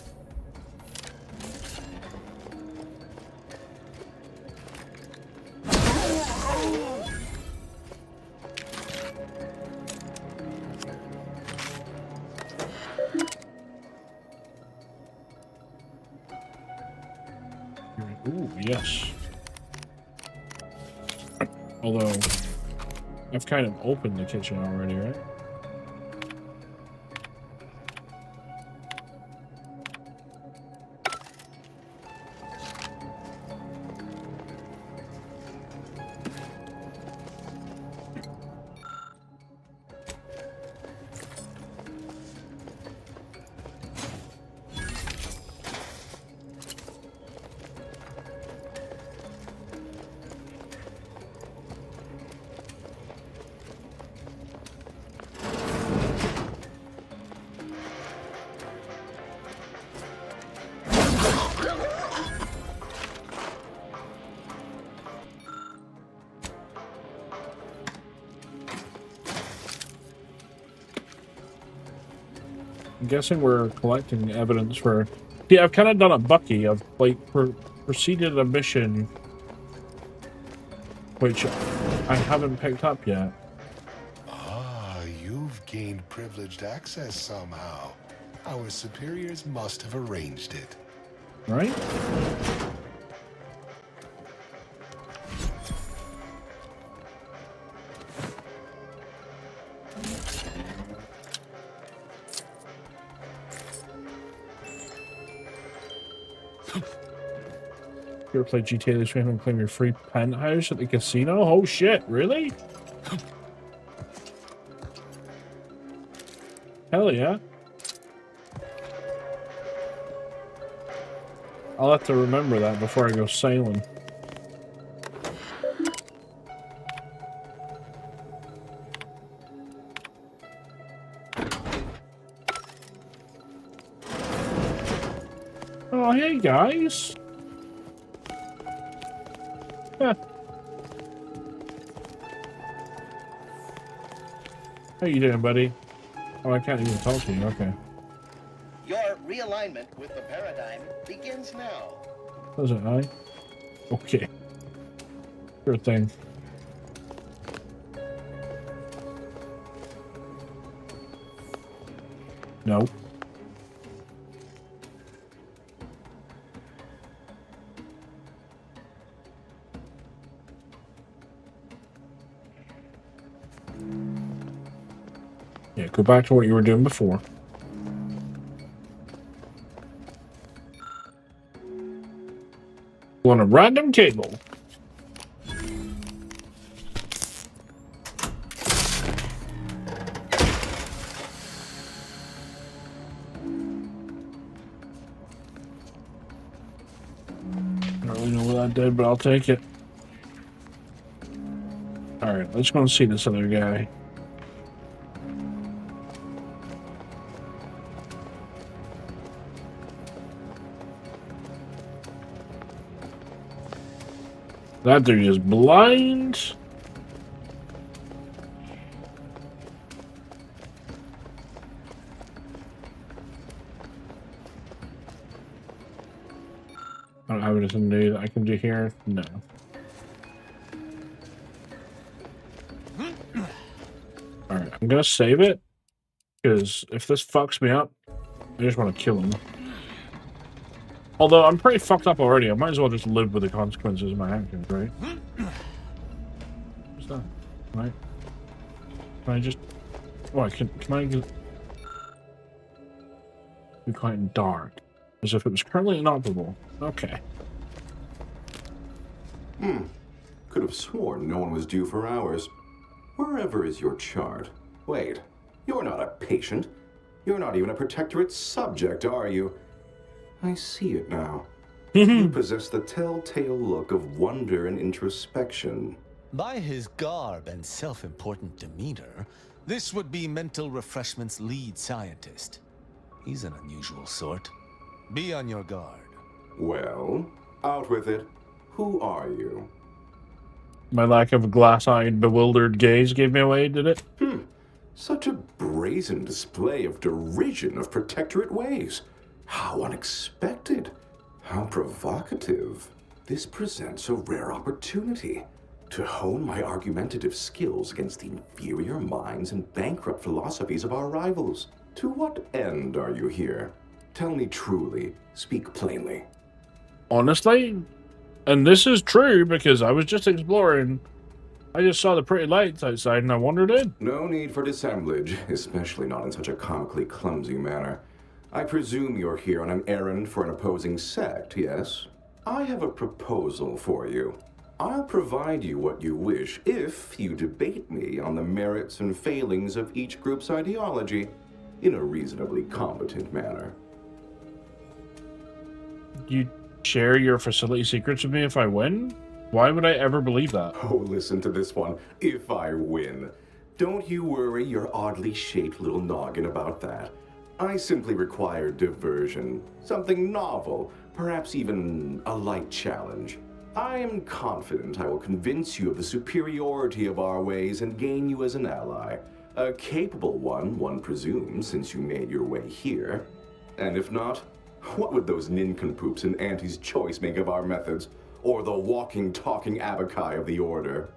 Ooh, yes. Although, I've kind of opened the kitchen already, right? I'm guessing we're collecting evidence for... Yeah, I've kind of done a Bucky. I've, like, proceeded a mission which I haven't picked up yet. Ah, you've gained privileged access somehow. Our superiors must have arranged it. Right? You ever play GTA this week and claim your free penthouse at the casino? Oh shit, really? Hell yeah. I'll have to remember that before I go sailing. Oh, hey guys. Huh. How you doing, buddy? Oh, I can't even talk to you. Okay. Your realignment with the paradigm begins now. Doesn't I? Okay. Sure thing. Nope. Yeah, go back to what you were doing before. On a random table. I don't really know what I did, but I'll take it. Alright, let's go and see this other guy. That dude is blind. I don't have anything new that I can do here. No. Alright, I'm gonna save it. Because if this fucks me up, I just want to kill him. Although I'm pretty fucked up already, I might as well just live with the consequences of my actions, right? What's that? Right? Can I just... Oh, can I just... Be quite dark. As if it was currently inoperable. Okay. Could have sworn no one was due for hours. Wherever is your chart? Wait, you're not a patient. You're not even a protectorate subject, are you? I see it now. You possess the telltale look of wonder and introspection. By his garb and self-important demeanor, this would be Mental Refreshment's lead scientist. He's an unusual sort. Be on your guard. Well, out with it. Who are you? My lack of glass-eyed, bewildered gaze gave me away, did it? Such a brazen display of derision of protectorate ways. How unexpected. How provocative. This presents a rare opportunity to hone my argumentative skills against the inferior minds and bankrupt philosophies of our rivals. To what end are you here? Tell me truly. Speak plainly. Honestly, and this is true because I was just exploring. I just saw the pretty lights outside and I wandered in. No need for dissemblage, especially not in such a comically clumsy manner. I presume you're here on an errand for an opposing sect, yes? I have a proposal for you. I'll provide you what you wish if you debate me on the merits and failings of each group's ideology in a reasonably competent manner. You share your facility secrets with me if I win? Why would I ever believe that? Oh, listen to this one. If I win. Don't you worry your oddly shaped little noggin about that. I simply require diversion. Something novel. Perhaps even a light challenge. I am confident I will convince you of the superiority of our ways and gain you as an ally. A capable one, one presumes, since you made your way here. And if not, what would those nincompoops in Auntie's Choice make of our methods? Or the walking, talking abakai of the Order?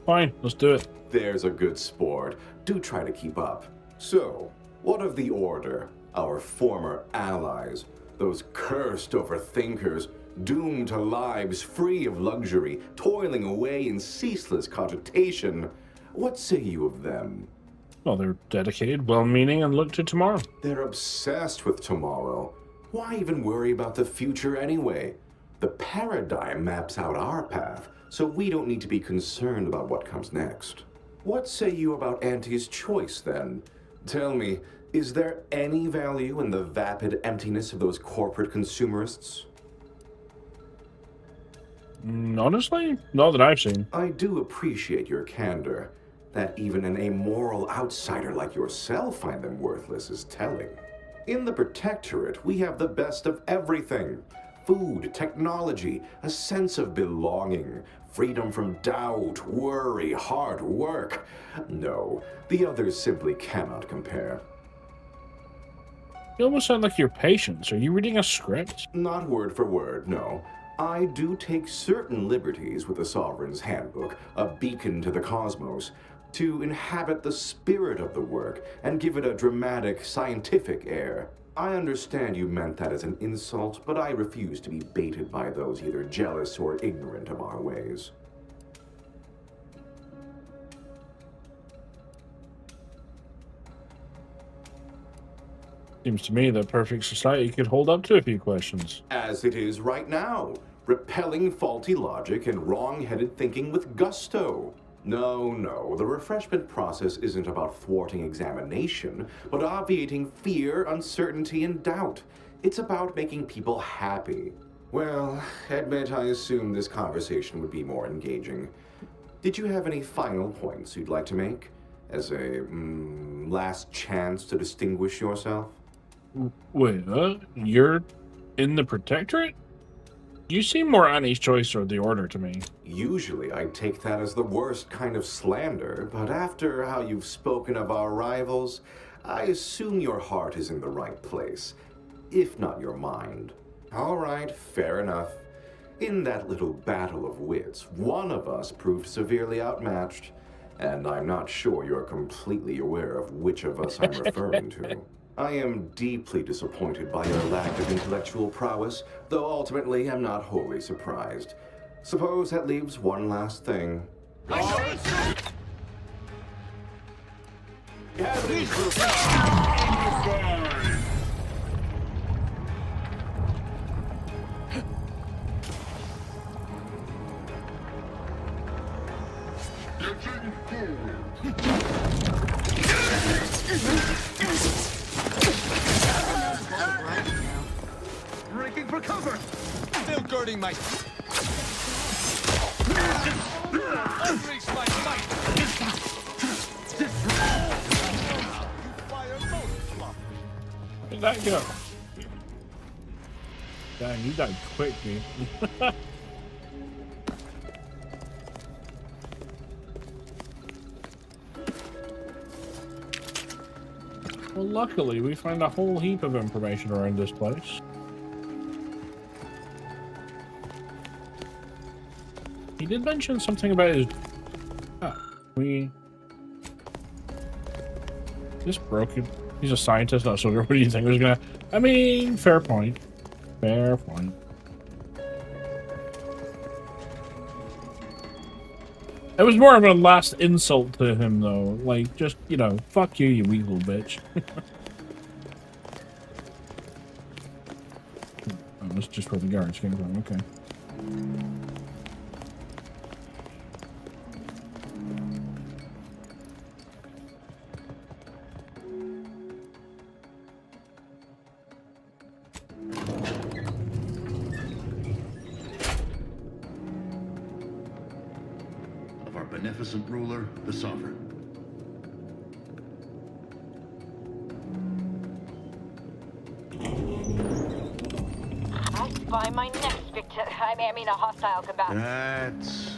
Fine, let's do it. There's a good sport. Do try to keep up. So, what of the Order? Our former allies? Those cursed overthinkers, doomed to lives free of luxury, toiling away in ceaseless cogitation. What say you of them? Well, they're dedicated, well-meaning, and look to tomorrow. They're obsessed with tomorrow. Why even worry about the future anyway? The paradigm maps out our path, so we don't need to be concerned about what comes next. What say you about Auntie's Choice, then? Tell me, is there any value in the vapid emptiness of those corporate consumerists? Honestly, not that I've seen. I do appreciate your candor. That even an amoral outsider like yourself find them worthless is telling. In the Protectorate, we have the best of everything. Food, technology, a sense of belonging, freedom from doubt, worry, hard work. No, the others simply cannot compare. You almost sound like you're patient. Are you reading a script? Not word for word, no. I do take certain liberties with the Sovereign's Handbook, a beacon to the cosmos, to inhabit the spirit of the work and give it a dramatic, scientific air. I understand you meant that as an insult, but I refuse to be baited by those either jealous or ignorant of our ways. Seems to me that perfect society could hold up to a few questions. As it is right now, repelling faulty logic and wrong-headed thinking with gusto. No, the refreshment process isn't about thwarting examination, but obviating fear, uncertainty, and doubt. It's about making people happy. Well, admit I assumed this conversation would be more engaging. Did you have any final points you'd like to make? As a, last chance to distinguish yourself? Wait, you're in the Protectorate? You seem more Auntie's Choice or the Order to me. Usually I'd take that as the worst kind of slander, but after how you've spoken of our rivals, I assume your heart is in the right place, if not your mind. All right, fair enough. In that little battle of wits, one of us proved severely outmatched, and I'm not sure you're completely aware of which of us I'm referring to. I am deeply disappointed by your lack of intellectual prowess, though ultimately I'm not wholly surprised. Suppose that leaves one last thing. Breaking for cover! Still girding my... Unleash my might! Where'd that go? Dang, you died quick, dude. Well, luckily, we find a whole heap of information around this place. He did mention something about his... This broke it. He's a scientist, not a soldier. What do you think was gonna... I mean, fair point. Fair point. It was more of a last insult to him, though. Like, just, you know, fuck you, you weak little bitch. Oh, that's just where the guards came from. Okay. Beneficent ruler, the Sovereign. I spy my next victim. I mean, a hostile combatant. That's...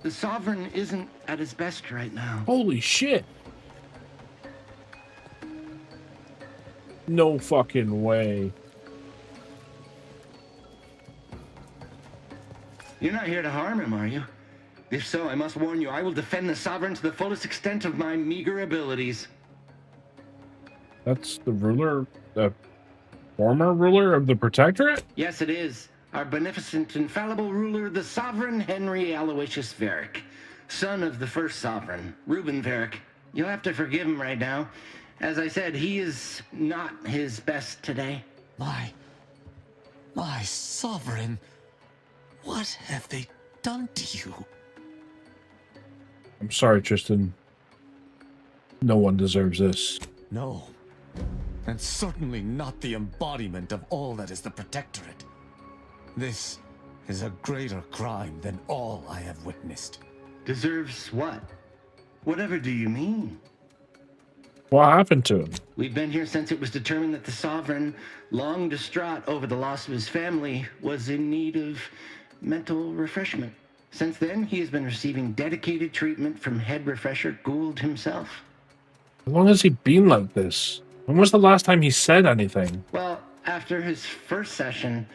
The Sovereign isn't at his best right now. Holy shit. No fucking way. You're not here to harm him, are you? If so, I must warn you, I will defend the Sovereign to the fullest extent of my meager abilities. That's the ruler, the former ruler of the Protectorate? Yes, it is. Our beneficent, infallible ruler, the Sovereign Henry Aloysius Varick, son of the first Sovereign, Reuben Varick. You'll have to forgive him right now. As I said, he is not his best today. My Sovereign, what have they done to you? I'm sorry, Tristan. No one deserves this. No. And certainly not the embodiment of all that is the Protectorate. This is a greater crime than all I have witnessed. Deserves what? Whatever do you mean? What happened to him? We've been here since it was determined that the Sovereign, long distraught over the loss of his family, was in need of mental refreshment. Since then, he has been receiving dedicated treatment from head refresher Gould himself. How long has he been like this? When was the last time he said anything? Well, after his first session,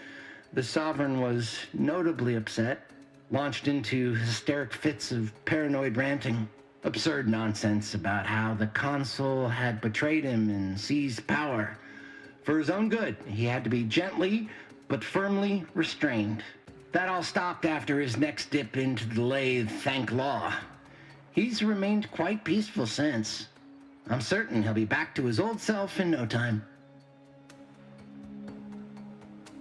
the Sovereign was notably upset, launched into hysteric fits of paranoid ranting, absurd nonsense about how the Consul had betrayed him and seized power. For his own good, he had to be gently but firmly restrained. That all stopped after his next dip into the lathe, thank law. He's remained quite peaceful since. I'm certain he'll be back to his old self in no time.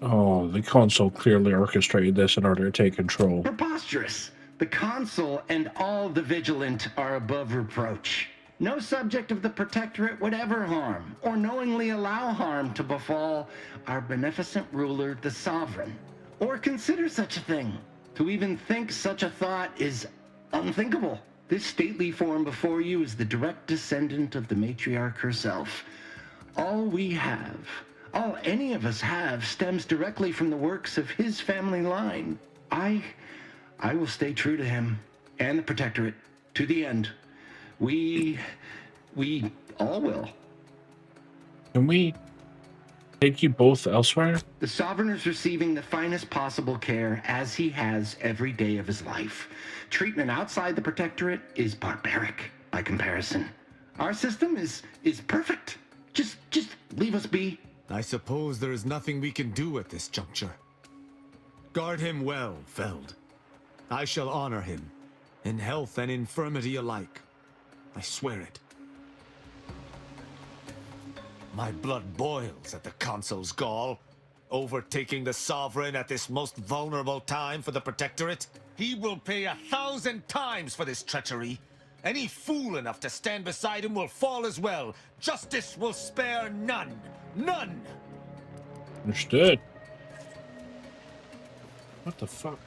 Oh, the Consul clearly orchestrated this in order to take control. Preposterous! The Consul and all the Vigilant are above reproach. No subject of the Protectorate would ever harm, or knowingly allow harm to befall our beneficent ruler, the Sovereign, or consider such a thing. To even think such a thought is unthinkable. This stately form before you is the direct descendant of the matriarch herself. All we have, all any of us have, stems directly from the works of his family line. I will stay true to him and the Protectorate to the end. We all will. Can we take you both elsewhere? The Sovereign is receiving the finest possible care, as he has every day of his life. Treatment outside the Protectorate is barbaric by comparison. Our system is perfect. Just leave us be. I suppose there is nothing we can do at this juncture. Guard him well, Feld. I shall honor him, in health and infirmity alike. I swear it. My blood boils at the Consul's gall, overtaking the Sovereign at this most vulnerable time for the Protectorate. He will pay 1,000 times for this treachery. Any fool enough to stand beside him will fall as well. Justice will spare none. None! Understood. What the fuck?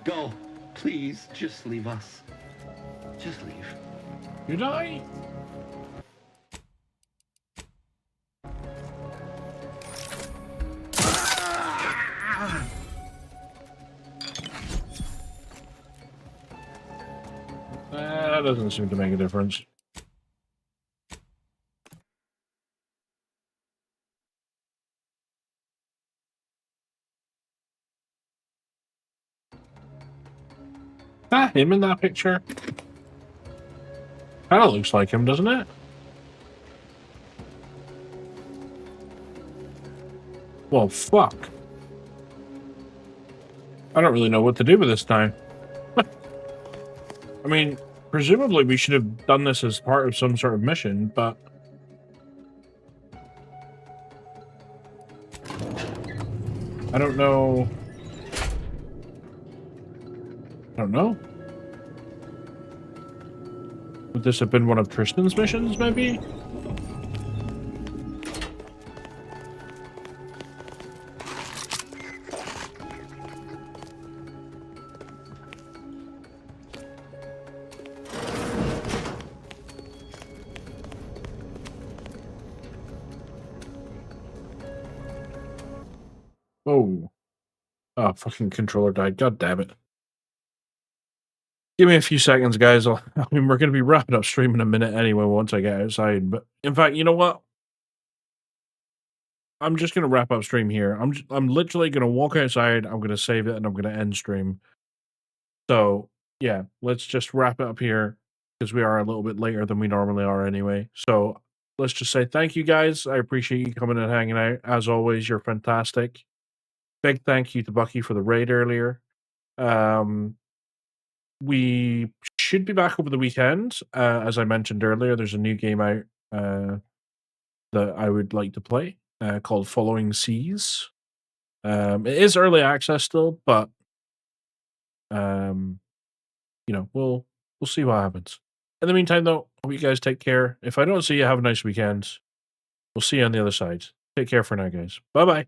Go. Please, just leave us. Just leave. Did I? That doesn't seem to make a difference. Is that him in that picture? Kinda looks like him, doesn't it? Well, fuck. I don't really know what to do with this time. I mean, presumably we should have done this as part of some sort of mission, but... I don't know. I don't know. Would this have been one of Tristan's missions, maybe? Oh. Oh, fucking controller died. God damn it. Give me a few seconds, guys. I mean, we're going to be wrapping up stream in a minute anyway once I get outside. But in fact, you know what? I'm just going to wrap up stream here. I'm literally going to walk outside. I'm going to save it and I'm going to end stream. So yeah, let's just wrap it up here because we are a little bit later than we normally are anyway. So let's just say thank you guys. I appreciate you coming and hanging out. As always, you're fantastic. Big thank you to Bucky for the raid earlier. We should be back over the weekend. As I mentioned earlier, there's a new game out that I would like to play called Following Seas. It is early access still, but you know, we'll see what happens. In the meantime, though, hope you guys take care. If I don't see you, have a nice weekend. We'll see you on the other side. Take care for now, guys. Bye bye.